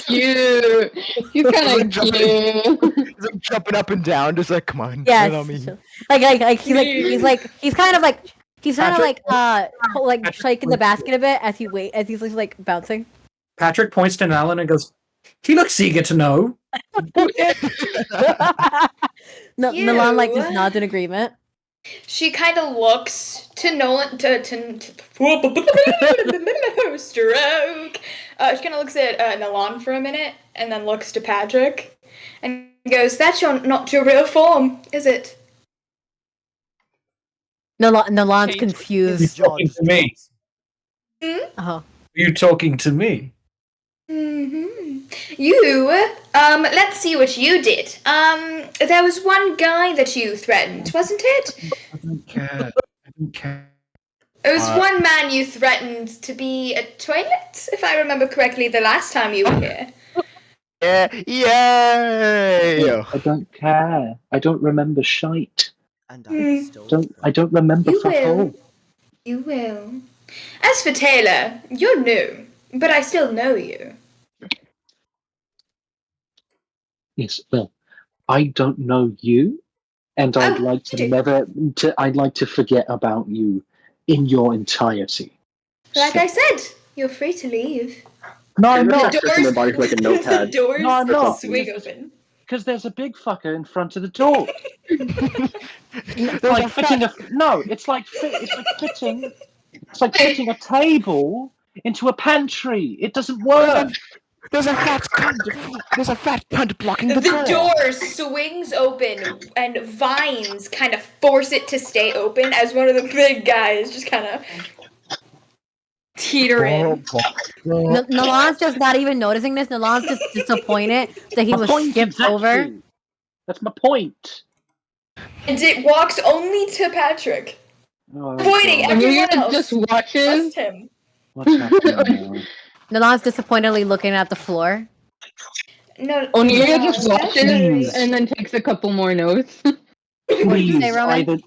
cute. He's kind of cute. He's like jumping up and down, just like, come on. Yes. He's kind of like shaking the basket a bit as he's like bouncing. Patrick points to Nalan and goes, he looks eager to know. Nalan like just nods in agreement. She kind of looks to Nolan stroke. She kind of looks at Nalan for a minute and then looks to Patrick and goes, "That's not your real form, is it?" Nalan's confused. Are you talking to me? Are you talking to me? You, let's see what you did. There was one guy that you threatened, wasn't it? I don't care. It was one man you threatened to be a toilet, if I remember correctly, the last time you were here. Yay! I don't care. I don't remember shite. And I I don't remember You fuck will. all. You will. As for Taylor, you're new, but I still know you. Yes, well, I don't know you, and I'd like to I'd like to forget about you in your entirety. Like I said, you're free to leave. No, I'm not. The doors No, I'm not. swing open. Because there's a big fucker in front of the door. It's like fitting fitting a table into a pantry. It doesn't work. There's a fat cunt blocking the door. The door swings open, and vines kind of force it to stay open as one of the big guys just kind of teeter in. Nalan's just not even noticing this. Nalan's just disappointed that he was skipped over. That's my point. And it walks only to Patrick, avoiding everyone else. Just watches him. What's happening now? Nalan's disappointedly looking at the floor. No, Oneria just watches and then takes a couple more notes. What did you say, Roman?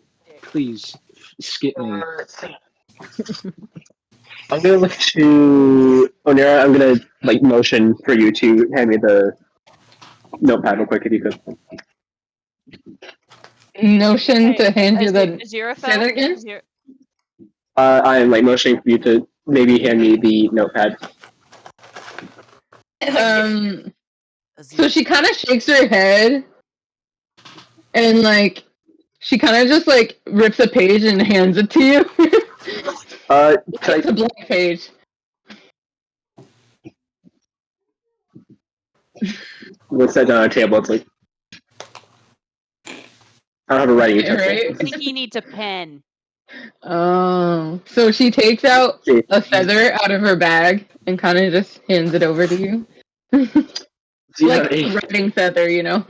Please skip me. I'm gonna look to Onira. I'm gonna motion for you to hand me the notepad real quick if you could. Notion to hand you the. Aziraphale? Say that again. I am motioning for you to maybe hand me the notepad. So she kind of shakes her head, and she kind of just rips a page and hands it to you. It's a blank page. We'll set down on a table. It's like I don't have a writing utensil. Right? I think he needs a pen. So she takes out a feather out of her bag and kind of just hands it over to you. Like a writing feather, you know?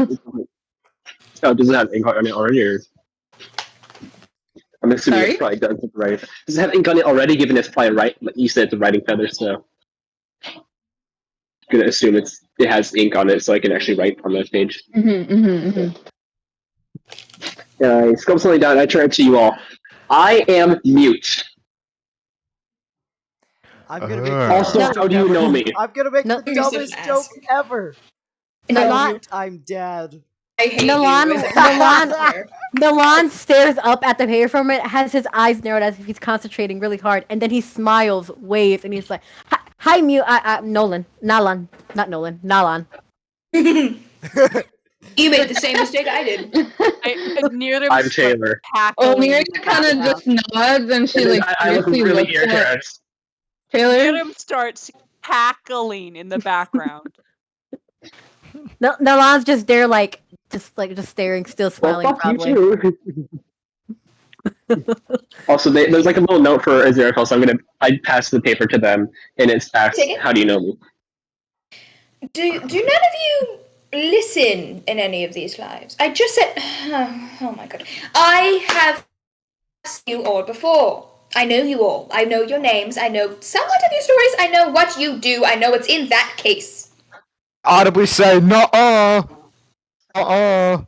Oh, does it have ink on it already? Or... I'm assuming Sorry? it probably does. Right? Does it have ink on it already? Given it's probably right. Like you said, it's a writing feather, so I'm gonna assume it has ink on it, so I can actually write on that page. I scribble something down. I turn it to you all. I am mute. I'm gonna make Also, how do you know me? I'm gonna make the dumbest joke ever. I'm dead. I hate Milan stares up at the paper from it, has his eyes narrowed as if he's concentrating really hard, and then he smiles, waves, and he's like, "Hi, Nalan. Not Nolan. Nalan." You made the same mistake I did. I'm Taylor. Onira kind of just nods, and she I look really irritated. Taylor Miriam starts cackling in the background. Nalan's just there, just staring, still smiling. Well, fuck probably. you too. Also, there's a little note for Aziraphale, so I pass the paper to them, and it's asked, "How do you know me?" Do none of you listen in any of these lives? I just said, oh my god, I have seen you all before. I know you all. I know your names. I know somewhat of your stories. I know what you do. I know what's in that case. Audibly say, "Nuh-uh. That's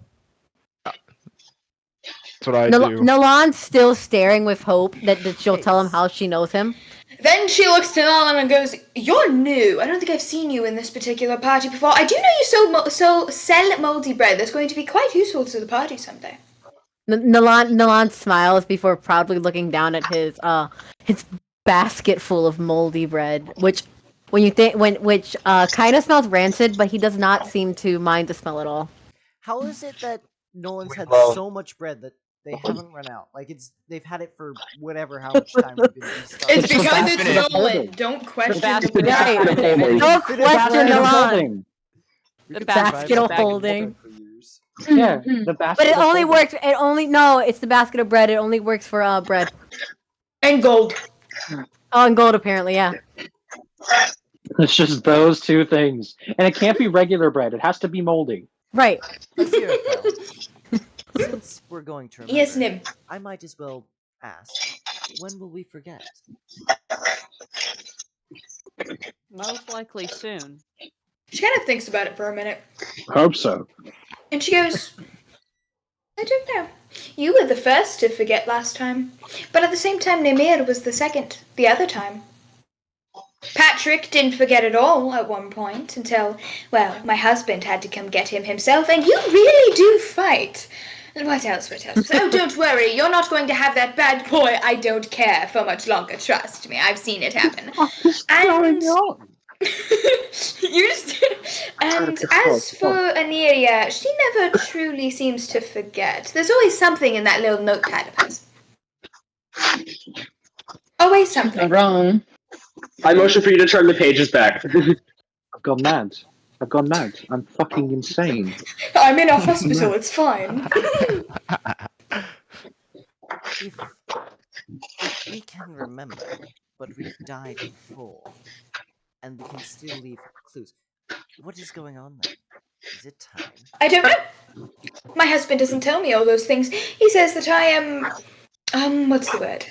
what I do. Nalan's still staring with hope that she'll tell him how she knows him. Then she looks to Nalan and goes, "You're new. I don't think I've seen you in this particular party before. I do know you sell moldy bread. That's going to be quite useful to the party someday." Nalan smiles before proudly looking down at his basket full of moldy bread, which kind of smells rancid, but he does not seem to mind the smell at all. How is it that Nolan's had so much bread that they haven't run out? They've had it for how much time we've been It's because it's Nolan. Don't question the Right. Don't question Nalan. The basket of holding. Yeah, the basket. But it only works. It's the basket of bread. It only works for bread and gold. Oh, and gold apparently, yeah. It's just those two things, and it can't be regular bread. It has to be moldy. Right. Since we're going to remember, Yes, Nim. I might as well ask, when will we forget? Most likely soon. She kind of thinks about it for a minute. Hope so. And she goes, "I don't know. You were the first to forget last time. But at the same time, Nemir was the second, the other time. Patrick didn't forget at all at one point until, well, my husband had to come get him himself, and you really do fight. What else? Oh, don't worry, you're not going to have that bad boy I don't care for much longer, trust me, I've seen it happen." And and as for Aniria, she never truly seems to forget. There's always something in that little notepad of hers. Always something. Not wrong. I motion for you to turn the pages back. I've gone mad. I'm fucking insane. I'm in a hospital, it's fine. If we can remember, but we've died before, and we can still leave clues, what is going on then? Is it time? I don't know. My husband doesn't tell me all those things. He says that I am... what's the word?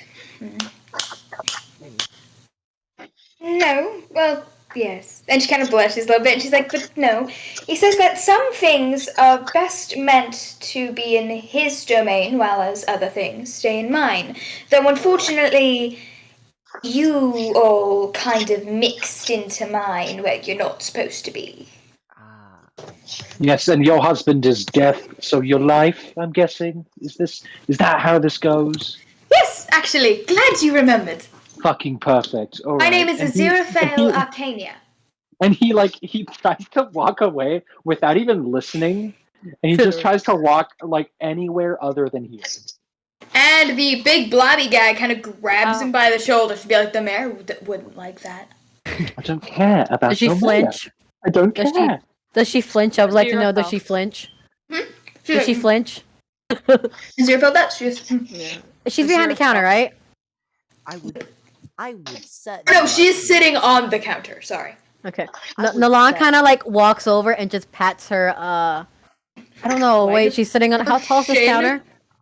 No, well, yes. And she kind of blushes a little bit, and she's like, "But no." He says that some things are best meant to be in his domain, while as other things stay in mine. Though, unfortunately, you all kind of mixed into mine where you're not supposed to be. Ah. Yes, and your husband is deaf, so your life, I'm guessing, is that how this goes? Yes, actually, glad you remembered. Fucking perfect. All My right. name is And Aziraphale Arcania. And he tries to walk away without even listening, and he just tries to walk like anywhere other than here. And the big blobby guy kind of grabs him by the shoulder to be like, the mayor wouldn't like that. I don't care about Does she your flinch? mayor. I don't care. Does she flinch? I would like to know, does she flinch? Does she flinch? Aziraphale does. She's behind the counter, right? I would set. No, she's sitting on the counter. Sorry. Okay. Nalan kind of like walks over and just pats her. I don't know. Wait, she's sitting on. How tall is this counter?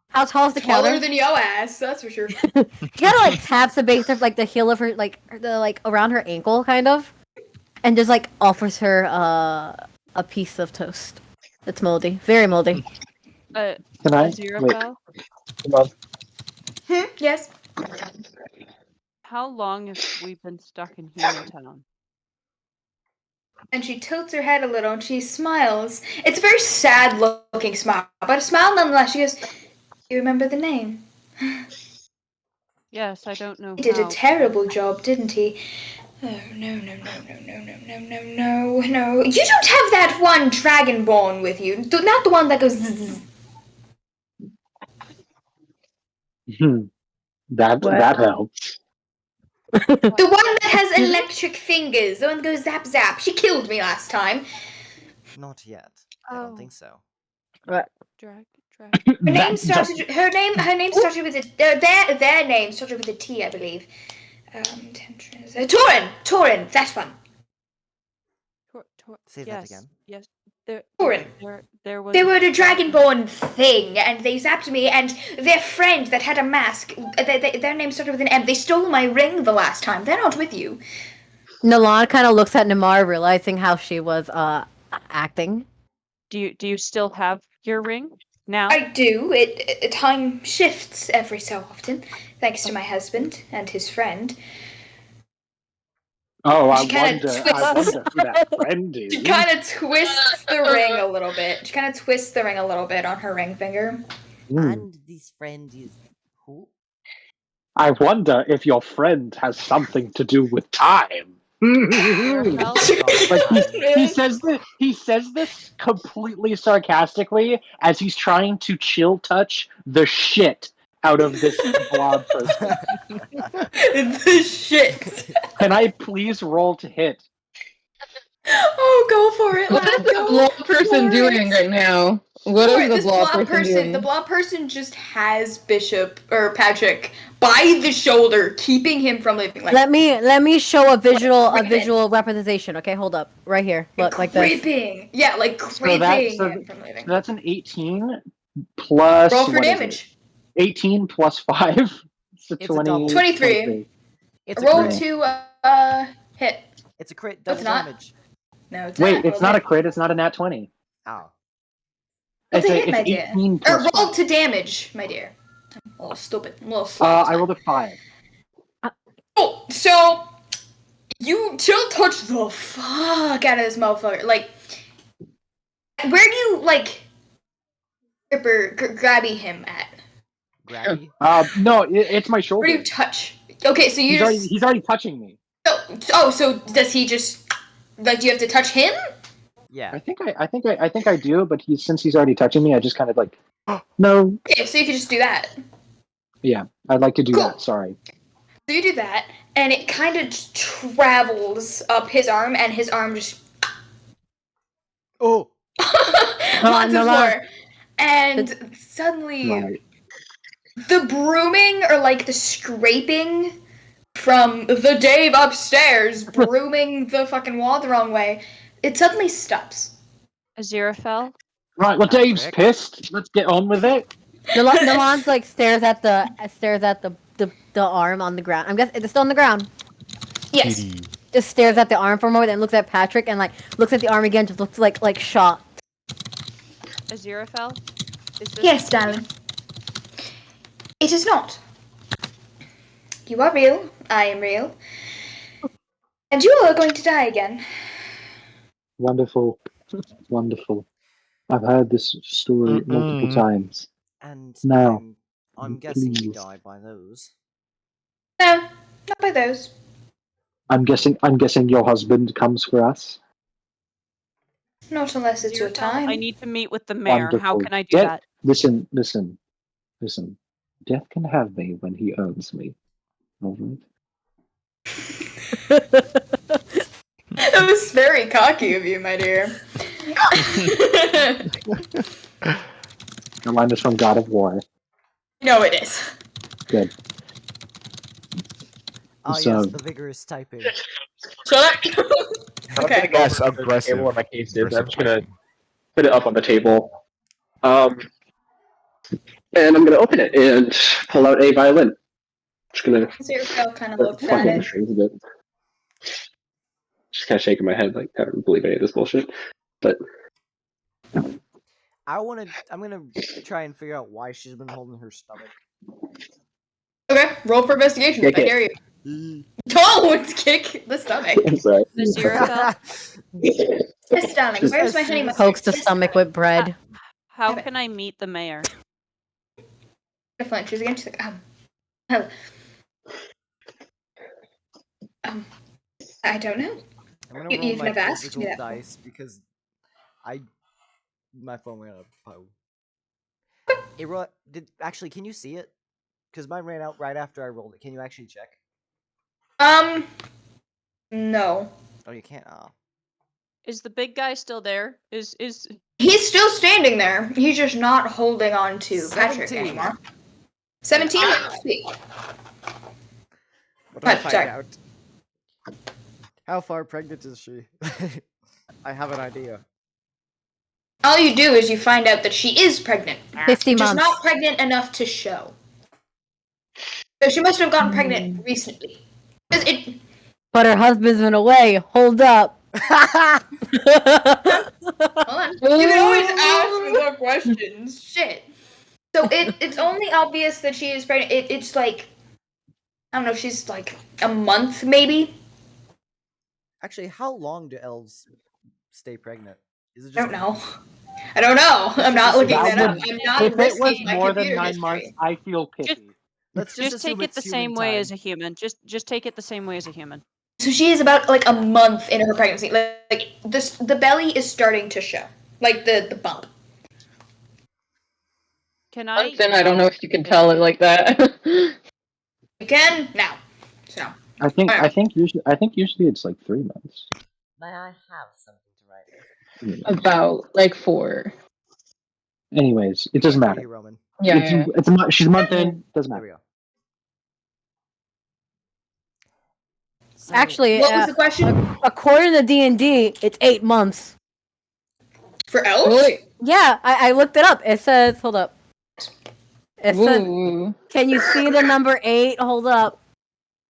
How tall is the counter? Taller than yo ass, that's for sure. She kind of like taps the base of like the heel of her, like around her ankle, kind of, and just like offers her a piece of toast. It's moldy, very moldy. Can I? Wait. Yes. How long have we been stuck in human town? And she tilts her head a little and she smiles. It's a very sad looking smile, but a smile nonetheless. She goes, "You remember the name?" Yes, I don't know. He did a terrible job, didn't he? Oh, no. You don't have that one dragonborn with you. Not the one that goes zzz. That helps. The one that has electric fingers. The one that goes zap zap. She killed me last time. Not yet. I don't think so. What? Drag. Her name started with a their name started with a T, I believe. Torin, that's one. Say that again. Yes. Torin. There was. They were the dragonborn thing, and they zapped me. And their friend that had a mask, their name started with an M. They stole my ring the last time. They're not with you. Nalan kind of looks at Namar, realizing how she was acting. Do you still have your ring now? I do. Time shifts every so often, thanks to my husband and his friend. Oh, I She kinda wonder who that friend is. She kind of twists the ring a little bit. She kind of twists the ring a little bit on her ring finger. And this friend is who? I wonder if your friend has something to do with time. Like he says this completely sarcastically as he's trying to chill touch the shit out of this blob person. The shit. Can I please roll to hit? Oh, go for it. What is the blob person doing right now? What is the blob person doing? The blob person just has Bishop or Patrick by the shoulder, keeping him from leaving. Like, Let me show a visual representation. Okay, hold up, right here. Look, like this. Creeping. Yeah, like creeping him from leaving. That's an 18 plus. Roll for damage. 18 plus 5. So It's 20, 23. It's Roll a crit. to hit. It's a crit. No, Double it's not. damage. No, it's Wait, not. it's not a crit. It's not a nat 20. Oh. Roll It's to hit, my dear. 18 Or plus roll 5. to damage, my dear. I'm a little stupid. I'm a little slow. I rolled a 5. Oh, so you chill touch the fuck out of this motherfucker. Like, where do you grabby him at? Grabby? No, it's my shoulder. Where do you touch? Okay, so you He's already touching me. So does he just do you have to touch him? Yeah. I think I do, but since he's already touching me, I just kind of like no. Okay, so you can just do that. Yeah, I'd like to do Cool. that. Sorry. So you do that, and it kind of travels up his arm, and his arm just Oh. on the floor, and suddenly Right. the brooming or like the scraping from the Dave upstairs brooming the fucking wall the wrong way, it suddenly stops. Aziraphale? Right. Well, Dave's pissed. Let's get on with it. Nalan's like stares at the arm on the ground. I'm guessing it's still on the ground. Yes. Just stares at the arm for a moment, then looks at Patrick and like looks at the arm again, just looks like shocked. Aziraphale? Is this Yes, darling. It is not. You are real. I am real. And you all are going to die again. Wonderful. Wonderful. I've heard this story multiple times. And Now, I'm guessing we please. die by those. No, not by those. I'm guessing your husband comes for us. Not unless it's your time. I need to meet with the mayor. How Wonderful. can I do that? Listen. Death can have me when he owns me. All right. That was very cocky of you, my dear. The line is from God of War. No, it is. Good. Ah, So- yes, the vigorous typing. Shut up. Okay. Yes, Over to the aggressive. table where my case is. I'm Aggressive just gonna typing. put it up on the table. And I'm gonna open it and pull out a violin. Just gonna Zero kind of looks fuck at with the it. strings a bit. Just kind of shaking my head like I don't believe any of this bullshit. But I'm gonna try and figure out why she's been holding her stomach. Okay, roll for investigation. Kick I it. dare you. Don't kick the stomach. I'm sorry. Aziraphale, Yes, darling. Where's my honey mustard? Pokes the stomach with bread. how can I meet the mayor? Flinches again. She's like, I don't know. I'm gonna You- roll you've my never asked physical me that dice because my phone ran out of power. Actually, can you see it? Because mine ran out right after I rolled it. Can you actually check? No. Oh, you can't. Oh. Is the big guy still there? Is He's still standing there. He's just not holding on to Patrick 17. anymore. 17? Sweet. What do I find sorry. out? How far pregnant is she? I have an idea. All you do is you find out that she is pregnant. 50 Just months. not pregnant enough to show. So she must have gotten pregnant recently. 'Cause it, But her husband's been away. Hold up. hold on. You can always ask me more questions. Shit. So it's only obvious that she is pregnant. It's like, I don't know, she's like a month maybe? Actually, how long do elves stay pregnant? Is it I just don't know. I don't know. I'm not looking That that up. would- I'm not If it was risking my more than computer 9 history. months, I feel pity. Let's just assume take it it's the human same way time. as a human. Just take it the same way as a human. So she is about like a month into her pregnancy. Like this, the belly is starting to show, like the bump. Can I? Then I don't know if you can tell it like that. You can now. So I think usually it's like 3 months. May I have something to write? About like 4. Anyways, it doesn't matter. Roman. Yeah. She's a month in. Doesn't There we matter. go. So, Actually, what was the question according to D&D, it's 8 months. for elves? Wait. Yeah, I looked it up. It says, hold up. It says, Ooh. can you see the number 8? Hold up.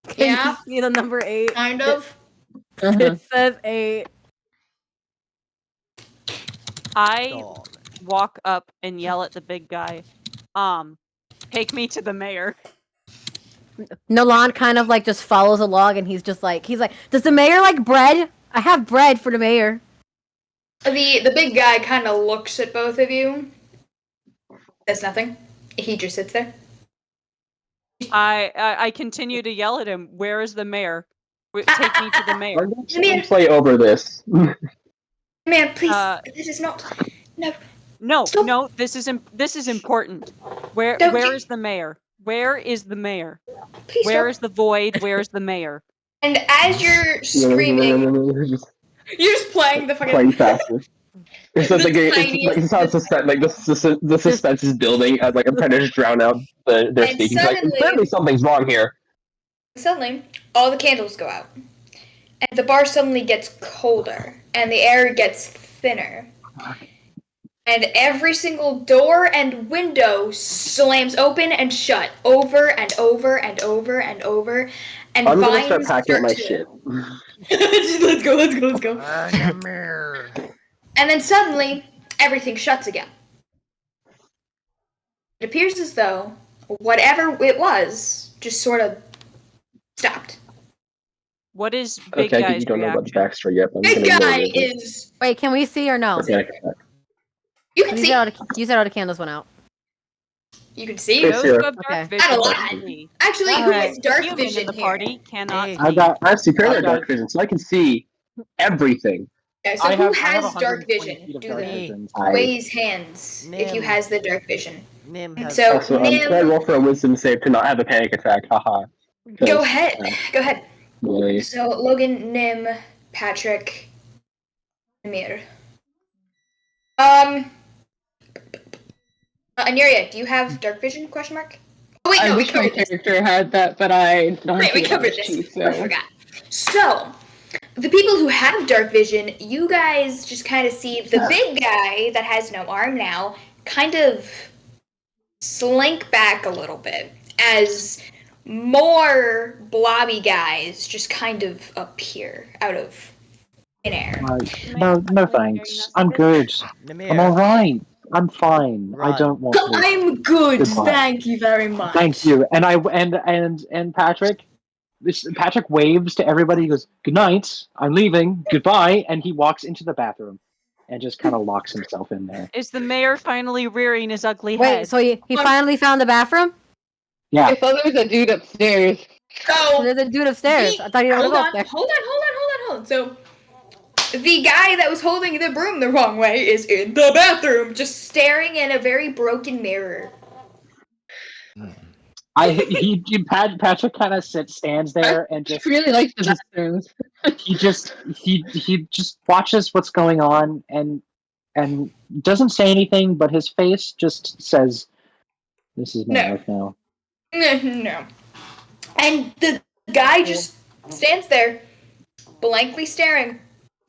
Can Yeah. you see the number 8? Kind of. Uh-huh. It says 8. I dog. walk up and yell at the big guy. Take me to the mayor. Nolan kind of like just follows along and he's like, does the mayor like bread? I have bread for the mayor. The big guy kind of looks at both of you. Says nothing. He just sits there. I continue to yell at him. Where is the mayor? Take me to the mayor. Let's play over this. Man, please. This is not. No. No, Stop. no. This is important. Where Don't where you- is the mayor? Where is the mayor? Please Where don't. is the void? Where is the mayor? And as you're screaming, Just you're just playing the fucking. playing faster. It's The just like it's tiniest- how suspense like the suspense is building as like I'm trying to just drown out their And speaking. Like suddenly- clearly something's wrong here. Suddenly, all the candles go out, and the bar suddenly gets colder, and the air gets thinner, and every single door and window slams open and shut over and over and over and over, and I'm gonna vines start packing up my to- shit. let's go. Mirror. And then suddenly, everything shuts again. It appears as though whatever it was just sort of stopped. What is Big Okay, Guy's you don't know about the reaction? backstory yet. But I'm Big gonna guy ignore it. is. Wait, can we see or no? Organic attack. You can You see. said all the candles went out. You can see. Hey, Those Sarah. who have dark Okay. vision Not a can lot. see. Actually, who Alright, has dark human vision in the here? party cannot Hey. see. I have superior I've got- dark vision, so I can see everything. Okay, so I who have has dark 120 vision? feet of Do dark the vision. raise hands if you Nim. has the dark vision. Nim has. So Also, can I Nim, roll for a wisdom save to not have a panic attack? Haha. go ahead. Go ahead. Really. So Logan, Nim, Patrick, Amir. Aniria, do you have dark vision? Question mark. Oh wait, I no, we wish my covered this. character had that, but I don't Wait, we see it on covered this this. sheet, I so. forgot. So, the people who have dark vision, you guys just kind of see the big guy that has no arm now kind of slink back a little bit as more blobby guys just kind of appear out of thin air. No thanks. I'm good. Namir. I'm alright. I'm fine. I Run. don't want to. I'm good. Goodbye. Thank you very much. Thank you. And Patrick. Patrick waves to everybody. He goes, "Good night. I'm leaving. Goodbye." And he walks into the bathroom, and just kind of locks himself in there. Is the mayor finally rearing his ugly Wait, head? so he finally found the bathroom? Yeah. I thought there was a dude upstairs. So There's a dude upstairs. I thought he didn't hold live on, up there. hold on. So the guy that was holding the broom the wrong way is in the bathroom, just staring in a very broken mirror. Patrick kind of stands there and I just really like the bathrooms. he just watches what's going on and doesn't say anything, but his face just says, "This is my No. life now." No. And the guy just stands there, blankly staring,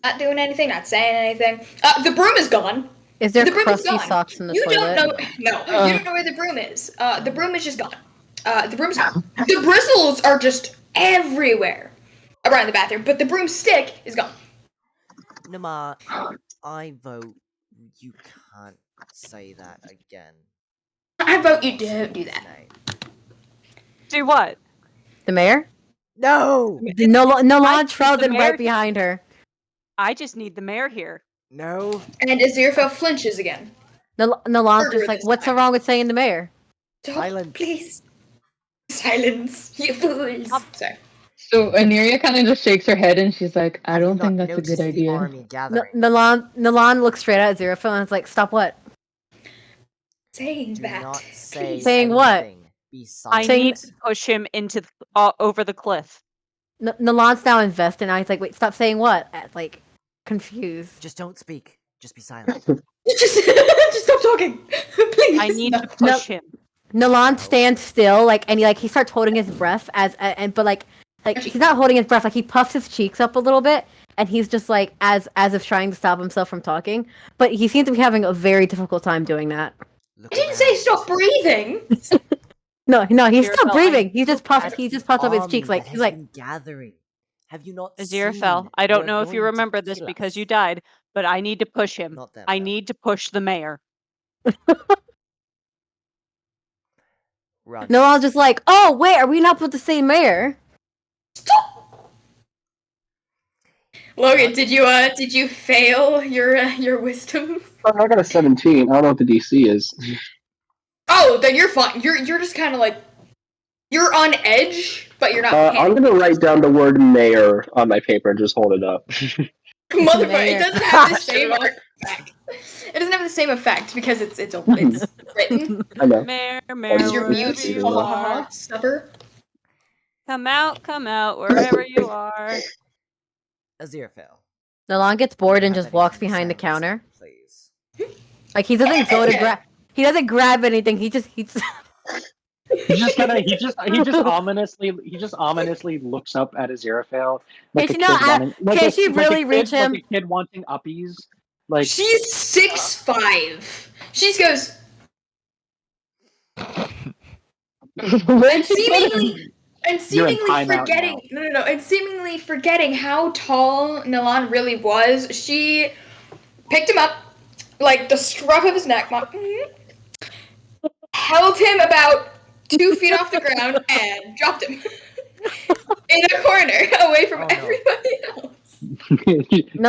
not doing anything, not saying anything. The broom is gone. Is there The broom is crusty gone. socks in the You toilet? don't know. No, you don't know where the broom is. The broom is just gone. The broom's gone. The bristles are just everywhere around the bathroom, but the broomstick is gone. Nama, I vote you can't say that again. I vote you don't do that. Do what? The mayor? No! Nolan the Sheldon mayor- right behind her. I just need the mayor here. No. And Aziraphale flinches again. Nolan's Murder just like, this what's time. wrong with saying the mayor? Don't, Silence. please. Silence, you fools. Sorry. So Aniria kind of just shakes her head and she's like, I don't Not think that's a noticed good the idea. army gathering. Nolan looks straight at Aziraphale and is like, stop what? Saying Do that. not say Saying what? anything. Be I silent. Saying- need to push him into over the cliff. Nolan's now invested and he's like, wait, stop saying what? Like, confused. Just don't speak. Just be silent. Just stop talking. Please. I need to No. push him. Nolan stands still, like, and he starts holding his breath but he's not holding his breath, like he puffs his cheeks up a little bit, and he's just like as if trying to stop himself from talking, but he seems to be having a very difficult time doing that. Look I didn't say around. stop breathing. No, he's Aziraphale, still breathing. I- He just puffs up his Army cheeks, like that he's has like, been gathering. Have you not Aziraphale, seen? I don't They're know if you going to remember this kill because us. you died, but I need to push him. Not them. I no. need to push the mayor. Run. Nolan's just like, oh wait, are we not with the same mayor? Logan, did you fail your wisdom? I got a 17. I don't know what the DC is. Oh, then you're fine. You're just kind of like you're on edge, but you're not. I'm gonna write down the word mayor on my paper and just hold it up. Motherfucker, Mayor. it doesn't have the same effect. It doesn't have the same effect because it's written. I know. Mayor, Because you're wherever mute. you are. Stubber. Come out, wherever you are. Aziraphale. Nolan gets bored and Have just walks anything behind the silence, counter. Please. Like he doesn't go to grab. He doesn't grab anything. He just He just ominously looks up at Aziraphale like Can a she not kid wanting. Like can a, she like really a kid, reach him? Like a kid wanting uppies. Like She's 6'5". She just goes Where'd she put him? seemingly timeout forgetting and seemingly forgetting how tall Nilan really was. She picked him up like the scruff of his neck, held him about 2 feet off the ground, and dropped him. in a corner, away from Oh, no. everybody else.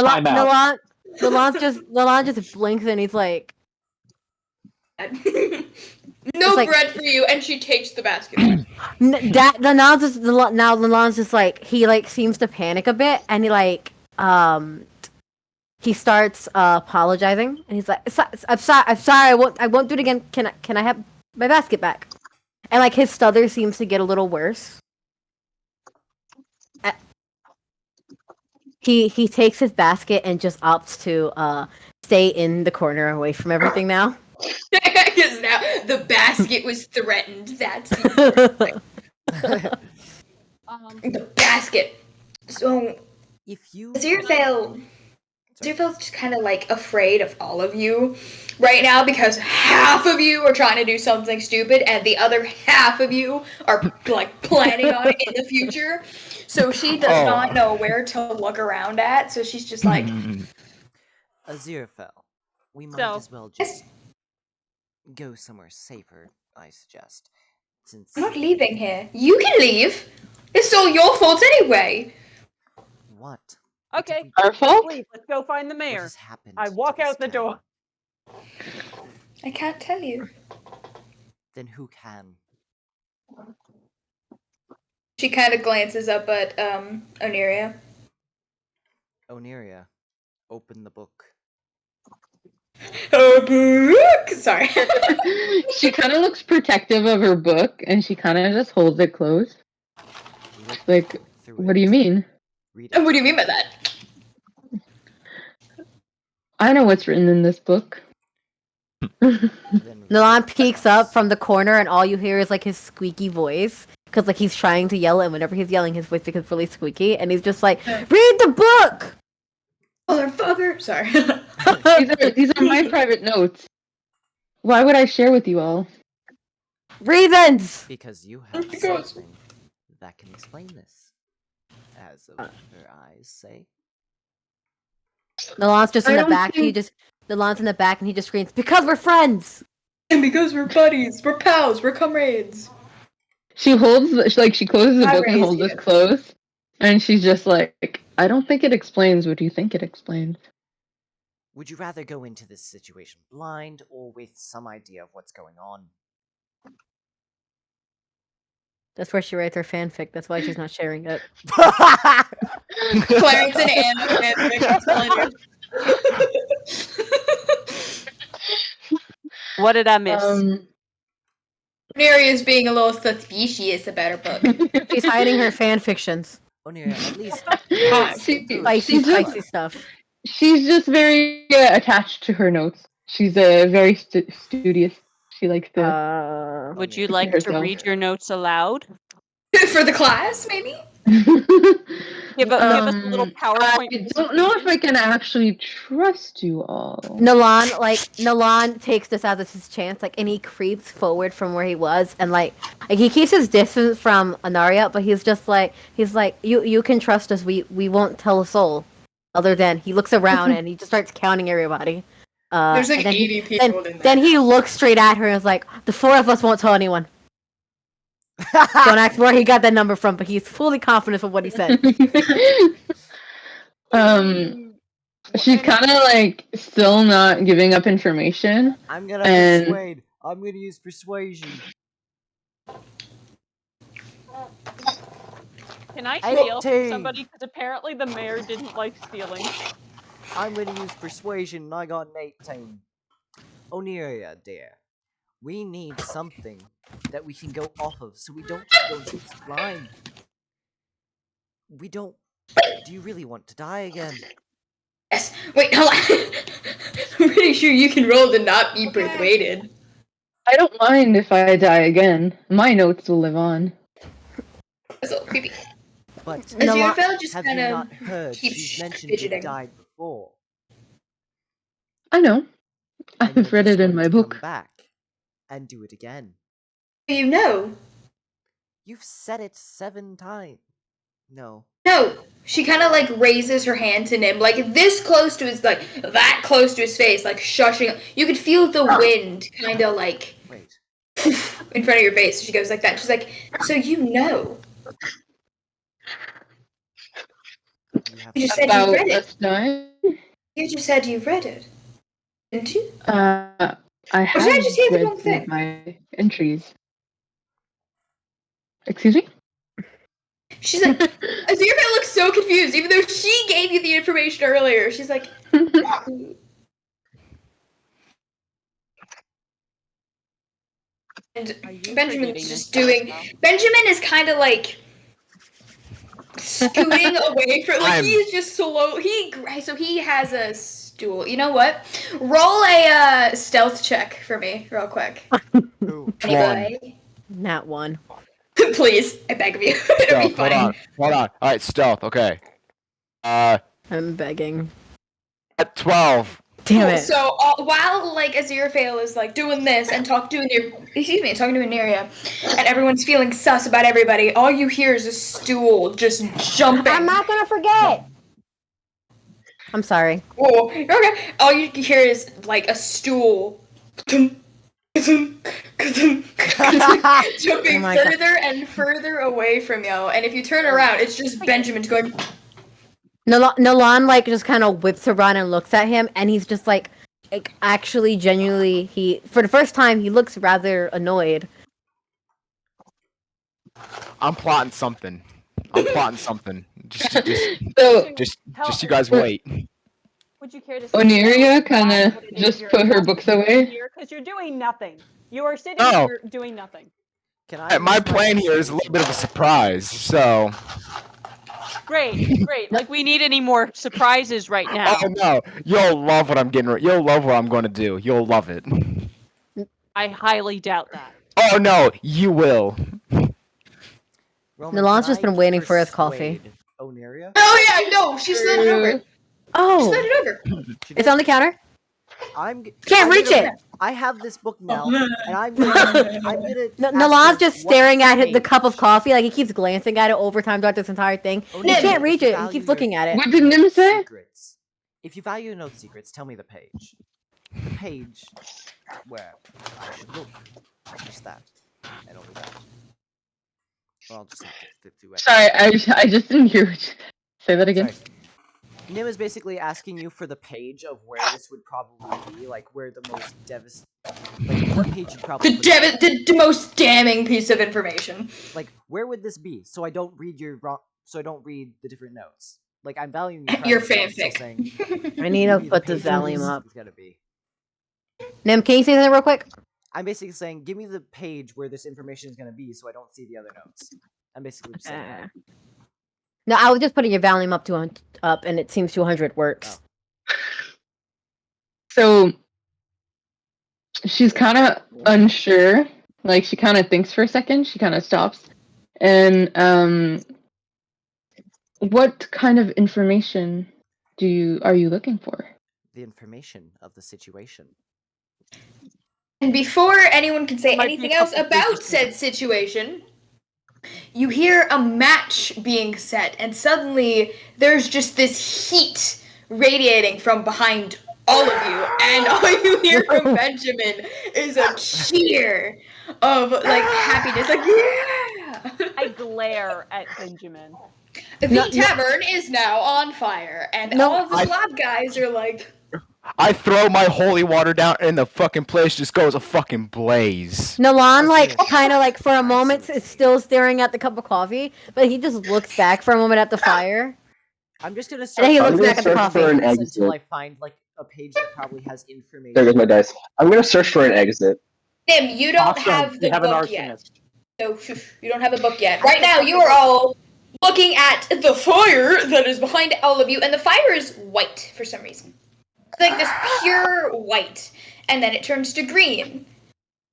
Time out. Nalan just blinks and he's like, No like- bread for you, and she takes the basket. Nalan's just like, he like seems to panic a bit, and he starts apologizing, and he's like, I'm sorry, I won't do it again. Can I have my basket back? And like his stutter seems to get a little worse. He takes his basket and just opts to stay in the corner away from everything now. Because now the basket was threatened. That's the basket. So If you Aziraphale's just kind of like afraid of all of you right now because half of you are trying to do something stupid and the other half of you are like planning on it in the future. So she does not know where to look around at. So she's just like, Aziraphale, we might So- as well just go somewhere safer, I suggest. Since I'm not leaving here. You can leave. It's all your fault anyway. what? Okay, Our fault? please, let's go find the What mayor. has happened? I to walk this out the door. town? I can't tell you. Then who can? She kind of glances up at Oneria. Oneria, open the book. Oh, book! Sorry. She kind of looks protective of her book, and she kind of just holds it closed. Look Like, through what do you it. mean? Read What it. do you mean by that? I know what's written in this book. Then read Nalan it peeks for up us. from the corner, and all you hear is like his squeaky voice, because like he's trying to yell, and whenever he's yelling, his voice becomes really squeaky, and he's just like, "Read the book." Motherfucker! Sorry. These are my private notes. Why would I share with you all? Reasons. Because you have Because- something that can explain this. As of her eyes say. Nalan's just in I the don't back. think- Nalan's in the back, and he just screams, "Because we're friends." And because we're buddies, we're pals, we're comrades. She closes the I book and raised holds you. it closed, and she's just like, I don't think it explains what you think it explains. Would you rather go into this situation blind or with some idea of what's going on? That's where she writes her fanfic. That's why she's not sharing it. Clarence and Anna. What did I miss? Neria's being a little suspicious about her book. She's hiding her fan fictions. Oneria, at least Spicy stuff. She's just very attached to her notes. She's very studious. She likes to. Would you Okay. like to Herself. read your notes aloud? For the class, maybe? Give us a little PowerPoint. I don't know if I can actually trust you all. Nalan takes this as his chance, and he creeps forward from where he was, and he keeps his distance from Anaria, but he's like, you can trust us. We won't tell a soul. Other than he looks around and he just starts counting everybody. There's like and then 80 people in there. Then he looks straight at her and is like, "The four of us won't tell anyone." Don't ask where he got that number from, but he's fully confident of what he said. She's kind of still not giving up information. I'm gonna And- persuade. I'm gonna use persuasion. Can I Hey, steal from team. somebody? Because apparently the mayor didn't like stealing. I'm gonna use persuasion and I got an 18. Oneria, dear. We need something that we can go off of so we don't just go into this blind. We don't. Do you really want to die again? Yes. Wait, hold on. I'm pretty sure you can roll to not be persuaded. I don't mind if I die again. My notes will live on. That's a little creepy. But Aziraphale just have you kind of not heard keeps she's mentioned fidgeting. you died before? I know. And you're I've read just it in going my to book. Come back and do it again. You know. You've said it 7 times. No. No. She kind of raises her hand to Nim, this close to his, that close to his face, shushing. You could feel the wind kind of Wait. in front of your face. She goes like that. She's like, so you know. have You to just said About you read it. us dying? You just said you read it, didn't you? I Or have did I just hear the read wrong some of thing? my entries. Excuse me? She's like, Azirfa looks so confused, even though she gave you the information earlier. She's like, and Benjamin's just doing. Benjamin is kind of like scooting away from. Like he's just slow. So he has a stool. You know what? Roll a stealth check for me, real quick. Ooh. Anybody? Not one. Please, I beg of you. It'll be Stealth, fine. hold on. All right, stealth. Okay. I'm begging. At 12. Damn Cool. it. So while like Aziraphale is like doing this and talking to Aneria, and everyone's feeling sus about everybody, all you hear is a stool just jumping. I'm not gonna forget. I'm sorry. Whoa, okay. All you hear is like a stool jumping my God. further and further away from you, and if you turn around, it's just Benjamin's going. Nolan like just kind of whips around and looks at him, and he's just like actually genuinely for the first time he looks rather annoyed. I'm plotting something. Just you guys wait. Would you care to? Oneria kind of just put her books away. Because you're doing nothing. You are sitting Oh. here doing nothing. Can I My use plan here is a little bit of a surprise. So. Great. Like we need any more surprises right now. Oh no! You'll love what I'm getting. You'll love what I'm going to do. You'll love it. I highly doubt that. Oh no! You will. Roman, Nolan's can just I been waiting for his coffee. persuade Oneria? Oh yeah, no, she slid it over. She Oh, slid it over. She it's did? on the counter. I'm Can't reach gonna- it. I have this book now, and I'm gonna ask Nolan's her just what staring at the page. cup of coffee, like he keeps glancing at it over time throughout this entire thing. Oh, He Nim, can't if reach you it. He value keeps your looking at it. What did Nim say? Secrets. If you value your note secrets, tell me the page. The page where I should look. Just that. And only that. Well, I'll just have to flip through it. Sorry, I just didn't hear what you said. Say that again. Sorry. Nim is basically asking you for the page of where this would probably be, like where the most like what page you'd probably put it. The most damning piece of information. Like where would this be? So I don't read the different notes. Like I'm valuing your Your privacy, I'm still fanfic. saying, I need to give me the put the page where volume this up. is gonna be. Nim, can you say that real quick? I'm basically saying, give me the page where this information is gonna be, so I don't see the other notes. I'm basically just saying that. No, I was just putting your volume up and it seems 200 works. So she's kind of unsure. Like she kind of thinks for a second. She kind of stops. And what kind of information are you looking for? The information of the situation. And before anyone can say Might be anything a else couple about pages said situation, you hear a match being set, and suddenly there's just this heat radiating from behind all of you, and all you hear from Benjamin is a cheer of like happiness, like yeah. I glare at Benjamin. The tavern is now on fire, and all of the blob guys are like. I throw my holy water down, and the fucking place just goes a fucking blaze. Nolan, like, kind of like for a moment is still staring at the cup of coffee, but he just looks back for a moment at the fire. I'm just gonna And then he search looks back at the coffee. for an until I exit. find like a page that probably has information. There goes my dice. I'm gonna search for an exit. Tim, you don't Awesome. have the We have an book yet. arsonist. So you don't have a book yet. Right now, you are all looking at the fire that is behind all of you, and the fire is white for some reason. It's like this pure white, and then it turns to green.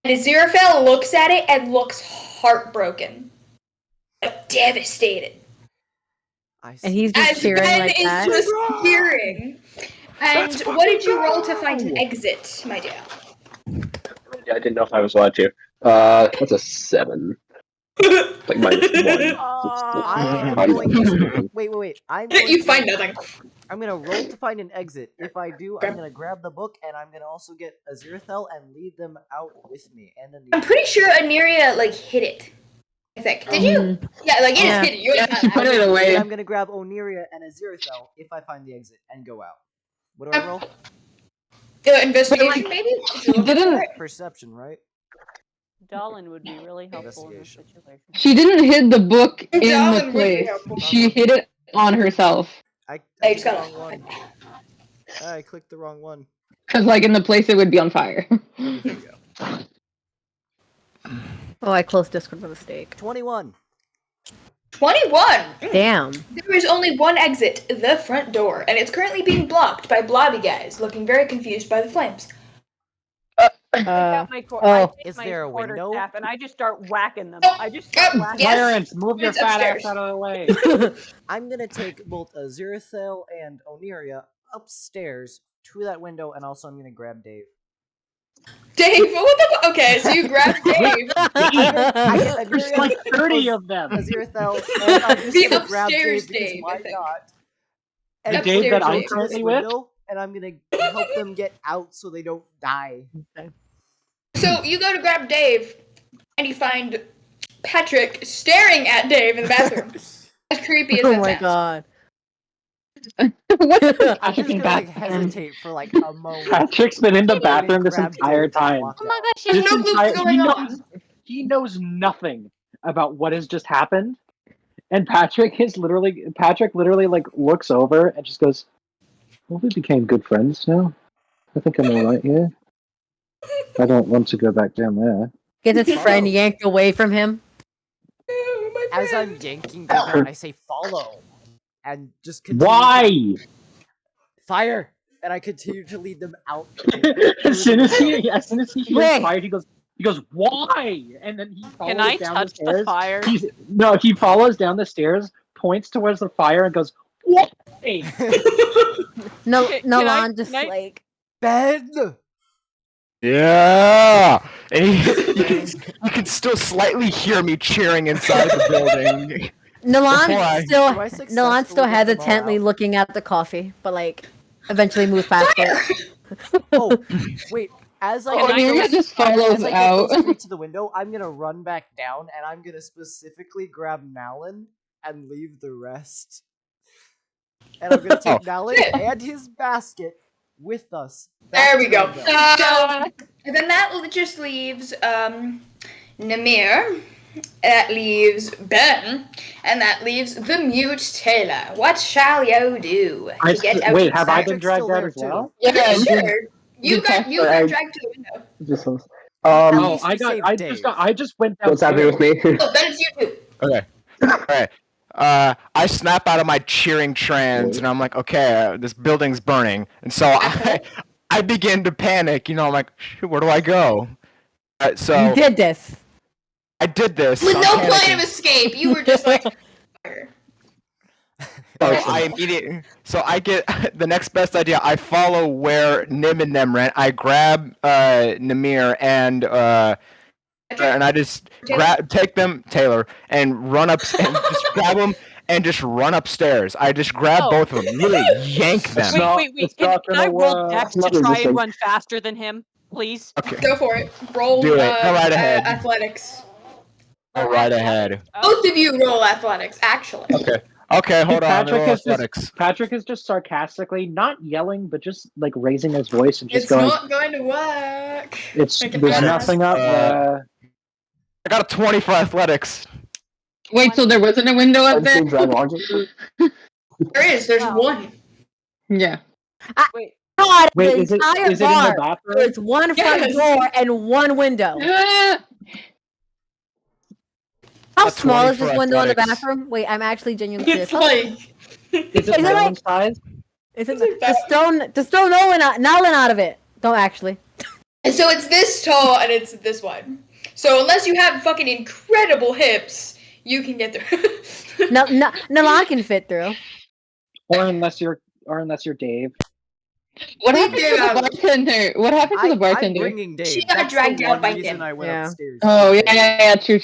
And Aziraphale looks at it and looks heartbroken, like devastated. And he's just As cheering Ben like is that. just cheering. And what did you roll to find an exit, my dear? Yeah, I didn't know if I was allowed to. That's a 7. Like -1. I am going to... Wait. You find nothing. I'm gonna roll to find an exit. If I do, I'm gonna grab the book, and I'm gonna also get Aziraphale and lead them out with me. And then I'm pretty sure Aneria, like, hit it. I think. Did you? Yeah, like you just hit it. You She put it away. I'm gonna grab Oniria and Aziraphale if I find the exit and go out. What do I roll? Investigation, maybe? She didn't. Perception, right? Dolan would be really helpful in this situation. She didn't hit the book in Dolan the would be place. helpful. She hit it on herself. I Hey, did just the gotta- wrong one. I clicked the wrong one. Because, like, in the place it would be on fire. Okay, there we go. Oh, I closed Discord by mistake. 21. 21! Damn. There is only one exit, the front door, and it's currently being blocked by blobby guys, looking very confused by the flames. I got my Is there a window? Staff and I just start whacking them. I just Oh, start whacking yes. Clarence, move your It's fat upstairs. ass out of the way. I'm gonna take both Aziraphale and Oniria upstairs to that window, and also I'm gonna grab Dave. Dave, what the fuck? Okay, so you grab Dave. There's like 30 of them. Aziraphale, and I'm just The gonna grab upstairs Dave because Dave, why I think. not? The And Dave that Upstairs I'm Dave. to this currently with? window, and I'm gonna help them get out so they don't die. So you go to grab Dave, and you find Patrick staring at Dave in the bathroom. As creepy as Oh that my sounds. god. What the I'm just gonna like bathroom? hesitate for like a moment. Patrick's been in the and then bathroom this grab entire Dave and time. walk Oh my out. gosh, you have This no clue entire- what's going on. He knows nothing about what has just happened. And Patrick literally like looks over and just goes, well, we became good friends now. I think I'm alright here. I don't want to go back down there. Gets his friend yanked away from him. Oh, my As I'm friend. yanking down, I say follow, and just continue. Why? Fire! And I continue to lead them out. as soon as he hears Rick. fire, he goes, why? And then he follows Can I down touch the stairs. the fire? He follows down the stairs, points towards the fire, and goes, why? No, Can Nolan I- just can I- like Ben! Yeah, and you can still slightly hear me cheering inside the building. Nolan Before I- still Do I successfully Nolan still get them all hesitantly out? looking at the coffee, but like eventually moves past it. Oh, wait. As I Oh, get Oniria those- just follows as I get out. those three to the window, I'm gonna run back down, and I'm gonna specifically grab Nalin and leave the rest. And I'm gonna take Nalin and his basket with us. back There to we the go. window. So then that just leaves Namir, that leaves Ben, and that leaves the mute Taylor. What shall you do to get out Wait, of have I sight? been Patrick's dragged still out there, as too. well? Yeah, Sure. You Good got test, you but got I- dragged to the window. Just At um, least we saved Dave. I just went downstairs. what's happening with me? Oh, Ben, it's you too. Okay. Alright. I snap out of my cheering trance and I'm like, okay, this building's burning. And so I begin to panic, you know, I'm like, shoot, where do I go? So You did this. I did this. With I'm no plan panicking. of escape, you were just like fire. So I get the next best idea. I follow where Nim and them ran. I grab Namir and I just take them, Taylor, and run up and just grab them and just run upstairs. I just grab Oh. both of them, really yank them. Wait. it's Can not I gonna roll work. Dex It's to not try resisting. and run faster than him, please? Okay, Go for it. Roll Do it. Go right ahead. athletics. go right ahead. Both of you roll athletics, actually. Okay, hold on. Patrick Roll has athletics. Patrick is just sarcastically, not yelling, but just like raising his voice and just It's going, not going to work. "It's Make it there's fast. nothing up there." I got a 20 for athletics. Wait, so there wasn't a window up there? There is. There's Wow. one. Yeah. Wait. God, Wait, the is it entire in the bar. bathroom? There's one front Yes. door and one window. Ah! How A small 20 is this for window in the athletics. bathroom? Wait, I'm actually genuinely It's curious. like Is it Is it melon like- size? Is it It's like the that. stone Nolan out of it? Don't actually. And so it's this tall and it's this wide. So unless you have fucking incredible hips, you can get through. Nolan can fit through. Or unless you're Dave. What Leave happened to Dave the out. bartender? What happened to the I'm bartender? bringing Dave. She got That's dragged the out one by reason him. I went Yeah. upstairs. Oh, yeah, true.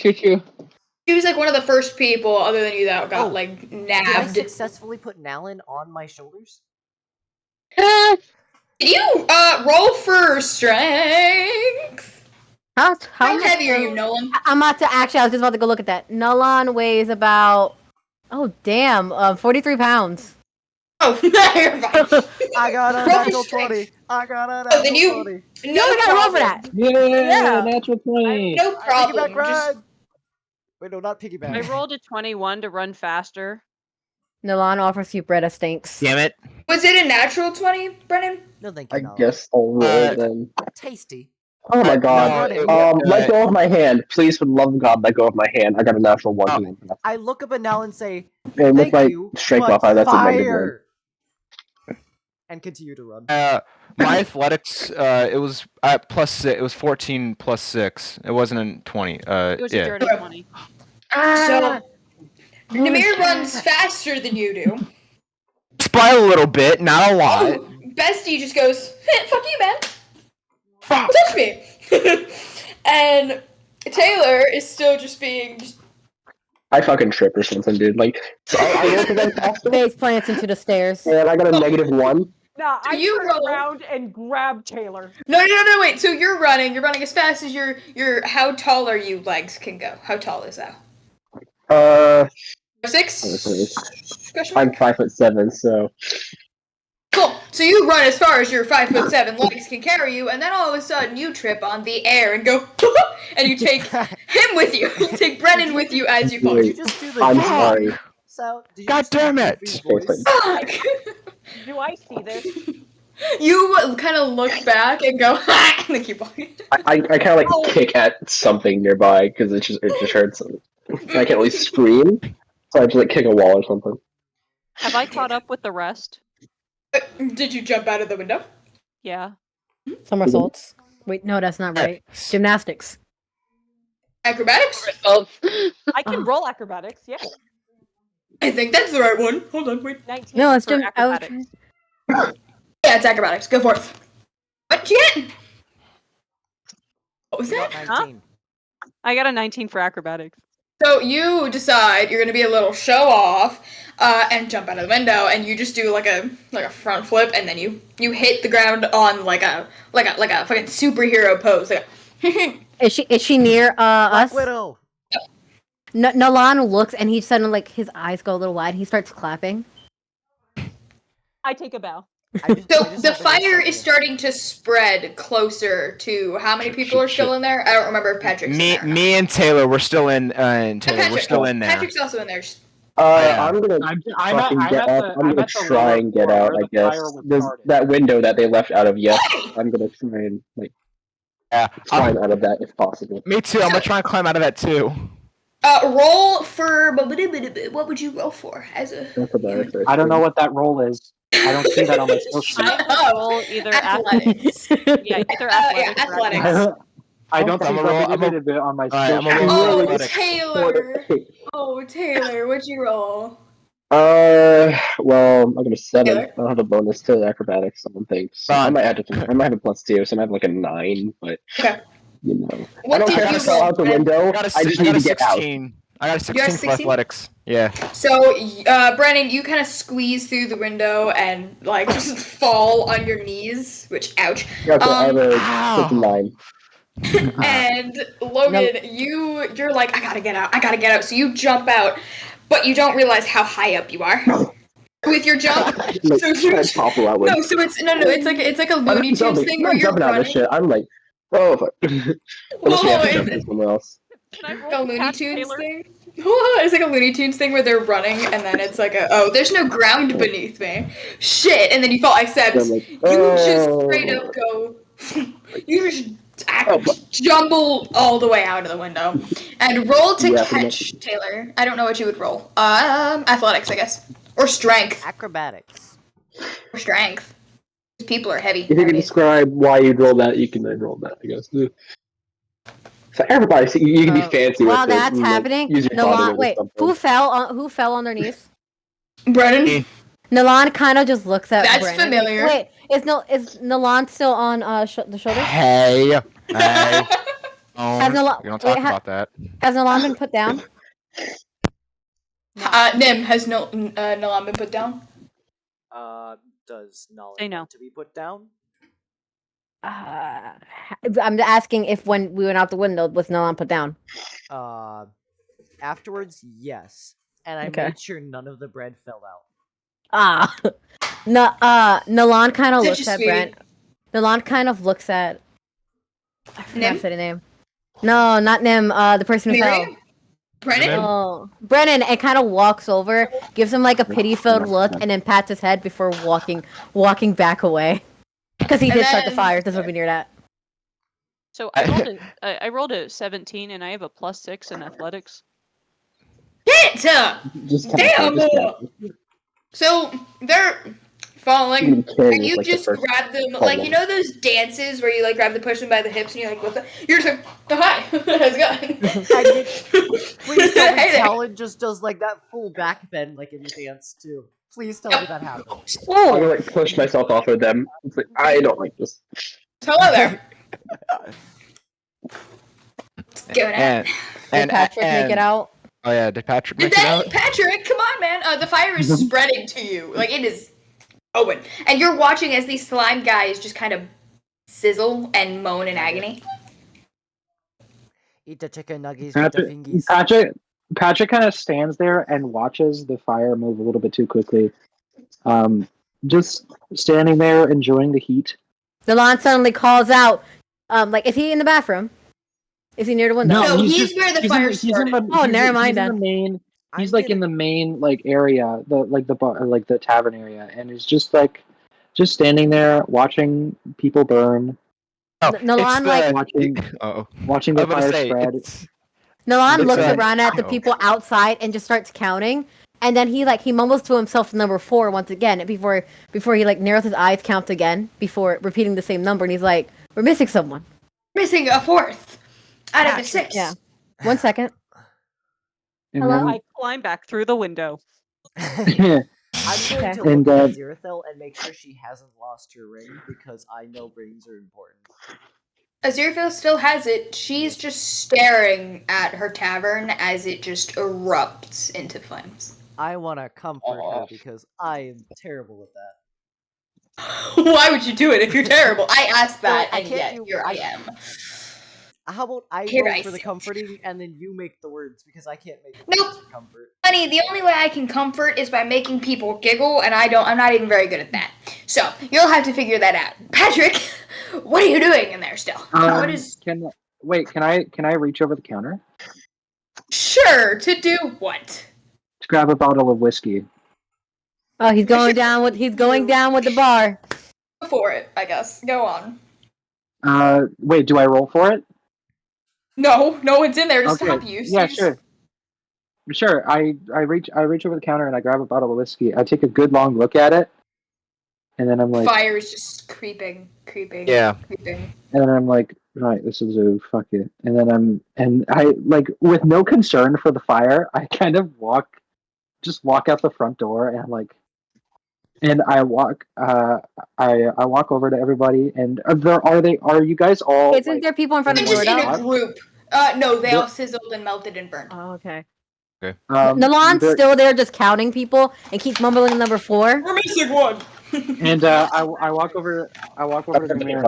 She was like one of the first people, other than you, that got Oh, like Did I nabbed. successfully put Nalin on my shoulders? Ah, Did you roll for strength? How much heavy are does- you, Nolan? I'm about to actually. I was just about to go look at that. Nolan weighs about. Oh damn! 43 pounds. Oh, you're fine. I got a Roll for natural strength. 20. I got a Oh, then natural 20. You only gotta roll for that. Yeah, natural 20. No problem. Piggyback Just ride. Wait, no, not piggyback. I rolled a 21 to run faster. Nolan offers you bread of stinks. Damn it. was it a natural 20, Brennan? No, thank you. I Nolan. guess I'll roll then. Tasty. Oh my No, god. it- Let go of my hand. Please, for the love of God, let go of my hand. I got a natural 1 to 1. I look up at Nal and say, And with "Thank my you, strength but modifier, that's a negative 1. fire!" And continue to run. My athletics, it was plus 6. It was 14 plus 6. It wasn't a 20. It was a Yeah. dirty 20. So, Namir runs faster than you do. Just by a little bit, not a lot. Oh, Bestie just goes, fuck you, man. Fuck. Touch me. And Taylor is still just being. I fucking trip or something, dude. Like, so I rolled because I'm faster, Face plants into the stairs. and I got a negative 1. Nah, I you turn roll. around and grab Taylor. No, wait. So you're running. You're running as fast as your. How tall are you? Legs can go. How tall is that? 6? Question I'm mark? 5'7", so Cool. So you run as far as your 5'7" legs can carry you, and then all of a sudden you trip on the air and go, and you take him with you. You take Brennan with you as you fall. Did you just do the I'm goofy sorry. sound? Did you God just do the damn it. goofy voice? Fuck! Do I see this? You kind of look back and go, and then keep walking. I kind of like kick at something nearby because it just hurts. I can't really scream, so I just like kick a wall or something. Have I caught up with the rest? Did you jump out of the window? Yeah. Somersaults. Wait, no, that's not right. Gymnastics. Acrobatics? I can roll acrobatics, yeah. I think that's the right one. Hold on, wait. 19 No, it's for acrobatics. Yeah, it's acrobatics. Go forth. What you get? What was You got that? 19. I got a 19 for acrobatics. So you decide you're gonna be a little show off, and jump out of the window, and you just do like a front flip, and then you hit the ground on like a fucking superhero pose. Like Is she near us? Widow. Nolan looks and he suddenly like his eyes go a little wide. He starts clapping. I take a bow. So the fire is starting to spread closer to how many people are still in there? I don't remember if Patrick's in there. Me and Taylor, we're still in. Taylor, we're still in there. Patrick's also in there. I'm gonna I'm fucking at get the- up. I'm I'm gonna at the try lower and get floor out. where I the fire guess was there's started. that window that they left out of. Yes, I'm gonna try and like Yeah. climb out of that if possible. Me too. I'm gonna try and climb out of that too. Roll for what would you roll for as a? That's about it. I don't know what that roll is. I don't see that on my skill sheet. I would roll either Athletics. yeah, either athletics or athletics. acrobatics. I don't see I'm gonna roll- what it is on my Alright, skill I'm gonna sheet. roll Oh, athletics. Taylor. Oh, Taylor, what'd you roll? Well, I'm gonna 7. Taylor? I don't have a bonus to acrobatics. I don't think. So I Fine. might have I might have a +2, so I might have like a 9. But Okay. you know, What I don't did care you to fall roll? out the window. I I just need to get out. 16. I got a You got 16 for 16? athletics. Yeah. So, Brennan, you kind of squeeze through the window and like just fall on your knees, which ouch. Okay, I have a Ow. 9. And Logan, you're like, I gotta get out. So you jump out, but you don't realize how high up you are with your jump. Like, So you I topple out. no, so it's like a Looney Tunes thing where I'm you're jumping out of this running. shit. I'm like, oh, fuck. Unless we have to jump Whoa, to somewhere else. Can I roll a to Looney catch Tunes Taylor? thing. It's like a Looney Tunes thing where they're running and then it's like there's no ground beneath me. Shit, and then you fall. Except I'm like, you just straight up go. You just jumble all the way out of the window and roll to Yeah, pretty catch Taylor. I don't know what you would roll. Athletics, I guess, or strength. Acrobatics. Or strength. People are heavy. If you can nowadays. describe why you'd roll that, you can then roll that, I guess. So everybody, so you can be fancy with While it. that's and, like, happening, use your body Nolan. weight or Wait, something. who fell on their knees? Brennan. Nolan kind of just looks at. That's Brennan. familiar. Wait, is Nolan still on the shoulder? Hey. Hey. Has Nolan, We don't talk about that. Has Nolan been put down? Nim, has Nolan been put down? Does knowledge Say no. want to be put down? I'm asking if when we went out the window was Nolan put down. Afterwards, yes, and I Okay. made sure none of the bread fell out. No. Nolan kind of Such looks a at sweetie. Brent. Nolan kind of looks at. I forgot Nim? to say the name. No, not Nim. The person who fell. Miriam? Brennan? Oh, Brennan, and kind of walks over, gives him like a pity-filled look, and then pats his head before walking back away. Because he And did start the then- fire. Doesn't want to be near that. So I rolled a 17 and I have a +6 in athletics. Get! Just Damn! So they're falling, Carry and is, you like, the just first grab them, problem. like, you know those dances where you like grab the person by the hips and you're like, what's up? You're just like, oh, hi, how's it going? Please tell me Hey there. Talon just does like that full back bend like in the dance too. Please tell me that happened. I'm gonna like push myself off of them. It's like I don't like this. Hello there. What's going on? Did Patrick make it out? Oh yeah, did Patrick Did make it that, out? Patrick, come on, man. The fire is spreading to you. Like, it is open. And you're watching as these slime guys just kind of sizzle and moan in agony. Eat the chicken nuggets with the fingies. Patrick kind of stands there and watches the fire move a little bit too quickly. Just standing there enjoying the heat. Nolan suddenly calls out, like, is he in the bathroom? Is he near the window? No, he's where the fire started. Never mind He's in then. the main. He's like in the main like area, the bar, like the tavern area, and he's just standing there watching people burn. Nolan like watching the fire spread. Nolan It's looks a- around at the people outside and just starts counting, and then he mumbles to himself number 4 once again before he like narrows his eyes, counts again before repeating the same number, and he's like, "We're missing someone." Missing a fourth out of the 6. Yeah. 1 second. Hello? I climb back through the window. I'm going to look And, at Aziraphale and make sure she hasn't lost her ring because I know rings are important. Aziraphale still has it. She's just staring at her tavern as it just erupts into flames. I want to comfort her because I am terrible at that. Why would you do it if you're terrible? I asked that, I and can't yet do- here I am. How about I Here go I for the sit. comforting and then you make the words because I can't make the Nope. words for comfort. Honey, the only way I can comfort is by making people giggle, and I'm not even very good at that. So, you'll have to figure that out. Patrick, what are you doing in there still? What is... Can I reach over the counter Sure, to do what? to grab a bottle of whiskey? Oh, he's going down with the bar. Go for it, I guess. Go on. Wait, do I roll for it? No one's in there to stop you. So Yeah, you just- sure. I reach over the counter and I grab a bottle of whiskey. I take a good long look at it, and then I'm like, Fire is just creeping. Yeah. Creeping. and then I'm like, right, this is a fuck it. And I like with no concern for the fire, I kind of walk out the front door and I'm like, and I walk over to everybody and are you guys all? Isn't like, there people in front of the They're door just in now? a group. No, they all sizzled and melted and burned. Oh, okay. Um, Nolan's there- still there just counting people and keeps mumbling number 4. We're missing one. And I walk over to the mirror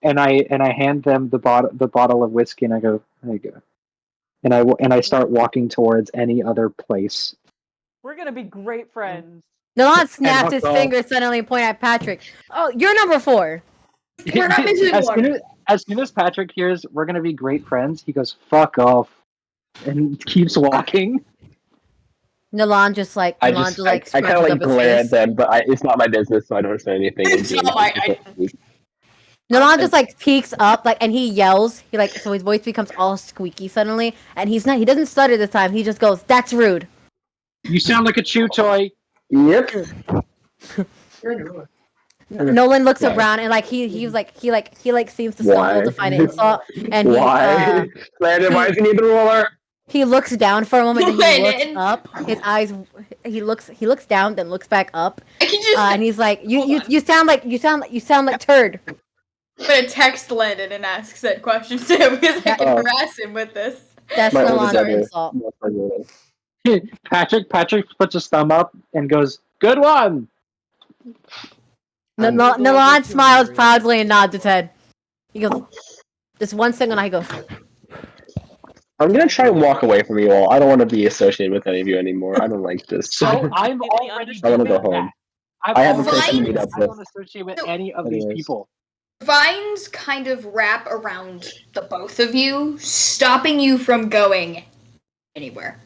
and I hand them the bottle of whiskey and I go, there you go. And I start walking towards any other place. We're gonna be great friends. Nolan snapped And his also- finger suddenly and pointed at Patrick. Oh, you're number 4. We're not missing one. As soon as Patrick hears we're gonna be great friends, he goes, fuck off. And keeps walking. Nolan just like I scrunches kind of like up his glare face. at them, but it's not my business, so I don't say anything. It's not my- Nolan just like peeks up, like, and he yells. So his voice becomes all squeaky suddenly, and he doesn't stutter this time. He just goes, "That's rude." You sound like a chew toy. Yep. Nolan looks Why? around and he seems to Why? stumble to find an insult, and Why? Landon, why does he need the ruler? he looks down for a moment, then he looks Landon. up. His eyes, he looks down, then looks back up, I can just and he's like, "You sound like turd." I'm gonna text Landon and ask said question to him because I can Oh. harass him with this. That's My Nolan's older brother. insult. Patrick puts his thumb up and goes, good one. Nolan smiles proudly and nods his head. He goes, just one second. He goes, I'm gonna try and walk away from you all. I don't want to be associated with any of you anymore. I don't like this. So I'm Completely already I want to doing go home. that. I have a Fine. person to meet up I with. don't associate with any of these Anyways. people. Vines kind of wrap around the both of you, stopping you from going anywhere.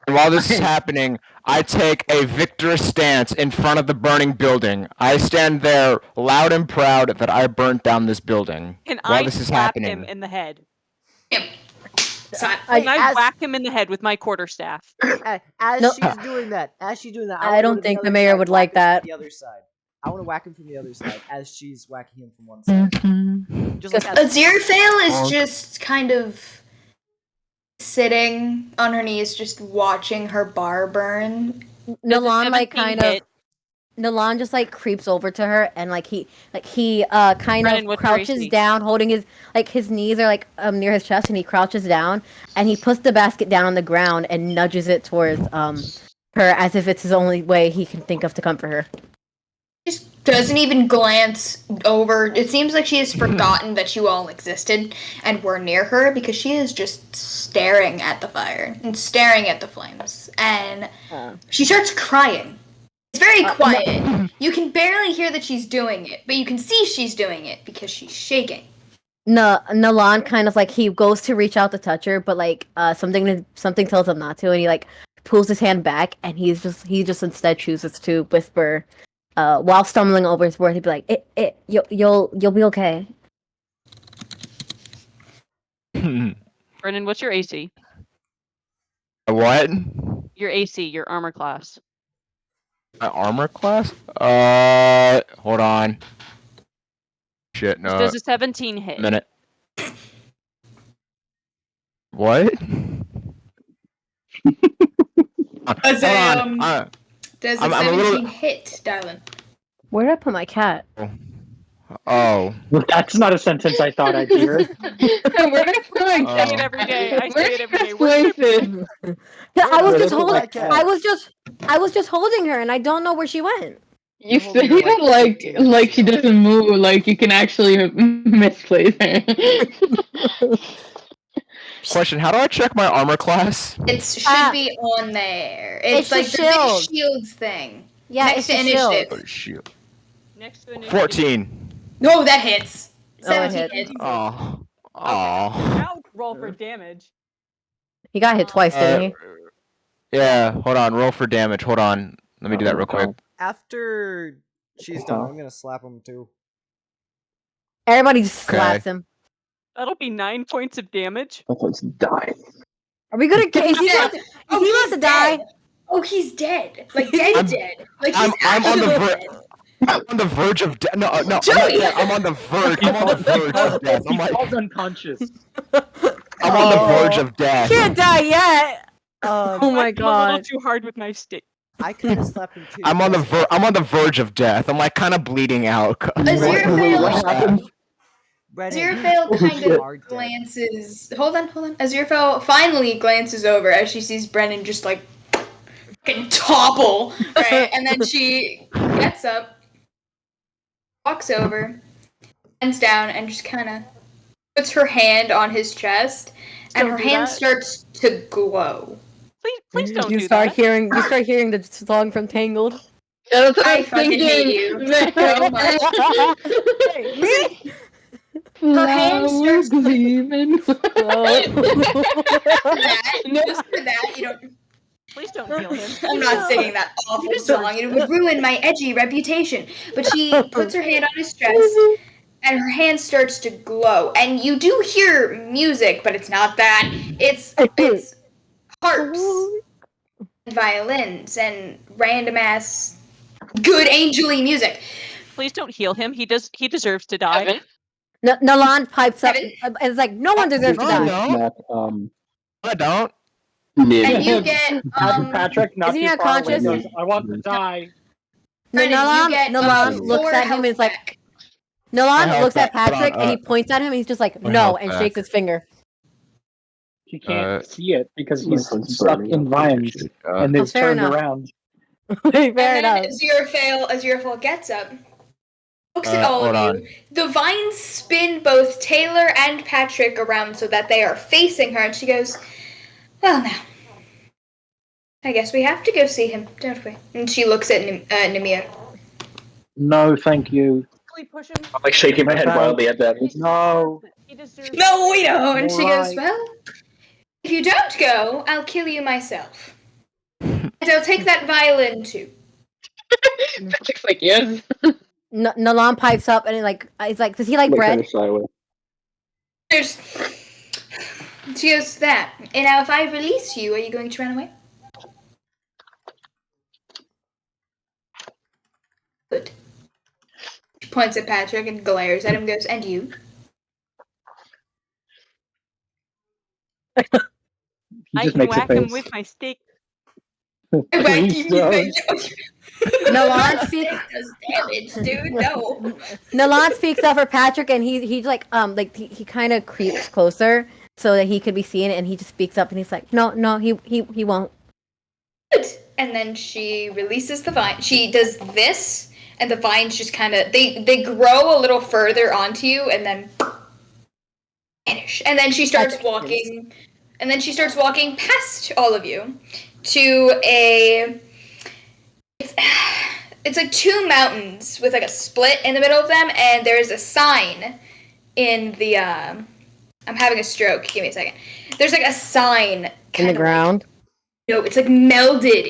And while this is happening, I take a victorious stance in front of the burning building. I stand there loud and proud that I burnt down this building. Can while I this is slap happening. him in the head? Can Can I whack him in the head with my quarterstaff? As No. she's doing that, I I don't think the mayor would like that. The other side. I want to whack him from the other side as she's whacking him from one side. Just like Aziraphale is just kind of sitting on her knees, just watching her bar burn. Nalan like 17 kind hit? of. Nalan just like creeps over to her and he kind Brennan, of what's your crouches AC? down, holding his knees are like near his chest, and he crouches down and he puts the basket down on the ground and nudges it towards her as if it's his only way he can think of to comfort her. Just doesn't even glance over. It seems like she has forgotten that you all existed and were near her, because she is just staring at the fire and staring at the flames. And she starts crying. It's very quiet. You can barely hear that she's doing it, but you can see she's doing it because she's shaking. Nalan kind of like he goes to reach out to touch her, but like something tells him not to, and he like pulls his hand back, and he just instead chooses to whisper, while stumbling over his words. He'd be like, "You'll be okay." Brennan, what's your AC? What? Your AC, your armor class. My armor class? Hold on. Shit, no. Does a 17 hit? Minute. What? Does Hold on. does a I'm a 17 little- hit, Dylan? Where did I put my cat? Oh. That's not a sentence I thought I'd hear. We're gonna put my Oh. I say it every day. I say it every day. Where's this? I was Where just did I put my holding. cat? I was just holding her, and I don't know where she went. You Hold say on, it like, like 15 like she doesn't move, like you can actually misplace her. Question, how do I check my armor class? It should be on there. It's the like the big shield. shields thing. Yeah, Next it's to the shield. initiative. Oh, shoot. Next to initiative. 14. No, that hits. Oh, it 17 hit. hits. Oh. Okay, Oh. now roll for damage. He got hit twice, didn't he? Yeah, hold on. Roll for damage. Hold on. Let me do that real quick. after she's done, I'm gonna slap him too. Everybody just Okay. slaps him. That'll be 9 points of damage. Let's die. Are we gonna? Is he about to, is he about he's to die? dead. Oh, he's dead. Like dead. Like he's I'm on the actually dead. I'm on the verge of death. No, I'm not Joey! dead. I'm on the verge. I'm on the verge of death. He falls unconscious. I'm on the verge of death. Can't die yet. Oh my I'm a little god. too hard with my stick. I kind of slapped him too. I'm on the verge of death. I'm like kind of bleeding out. Aziraphale Brennan, Aziraphale kind are of dead. glances. Hold on. Aziraphale finally glances over as she sees Brennan just like fucking topple, right? And then she gets up, walks over, bends down, and just kind of puts her hand on his chest, and her do hand that. starts to glow. Please don't You do start that. hearing the song from Tangled. That's what I was fucking hate you so much. Me? Her hand starts to gleaming. just for that, you don't. Please don't heal him. I'm not singing that awful song. It would ruin my edgy reputation. But she puts her hand on his chest, and her hand starts to glow. And you do hear music, but it's not that. It's harps, and violins, and random ass good angel-y music. Please don't heal him. He deserves to die. Nalan pipes up. Kevin? And it's like no one deserves to die. No. I don't. Mid. And you get Patrick, not Isn't he too far away, unconscious? goes, I want to die. Brennan, you get Nalan looks 4 at him health and is like, back. Nalan My looks at health back. Patrick Hold on, and he points at him and he's just like, my no, health and back. shakes his finger. He can't see it because My he's phone's stuck burning in up. vines and they've fair turned enough. around. Fair And then enough. Aziraphale gets up, Looks at all of you. The vines spin both Taylor and Patrick around so that they are facing her, and she goes, "Well, now, I guess we have to go see him, don't we?" And she looks at Namir. No, thank you. Push him. I'm like shaking my head wildly at them. No. He deserves No, we don't. And she goes, Right. "Well, if you don't go, I'll kill you myself. And I'll take that violin too." Patrick's like, yes. Nalan pipes up and he's like, does he like bread? Kind of shy away. She goes, "That. And now if I release you, are you going to run away?" Good. She points at Patrick and glares at him, goes, "And you?" I can whack him with my stick. Please don't. Nalan speaks. Does damage, dude. No. Nalan speaks up for Patrick, and he kind of creeps closer so that he could be seen, and he just speaks up, and he's like, no, he won't. Good. And then she releases the vine. She does this, and the vines just kind of they grow a little further onto you, and then vanish. And then she starts walking. And then she starts walking past all of you to it's like two mountains with like a split in the middle of them, and there's a sign in the I'm having a stroke. Give me a second. There's like a sign In the ground. No, it's like melded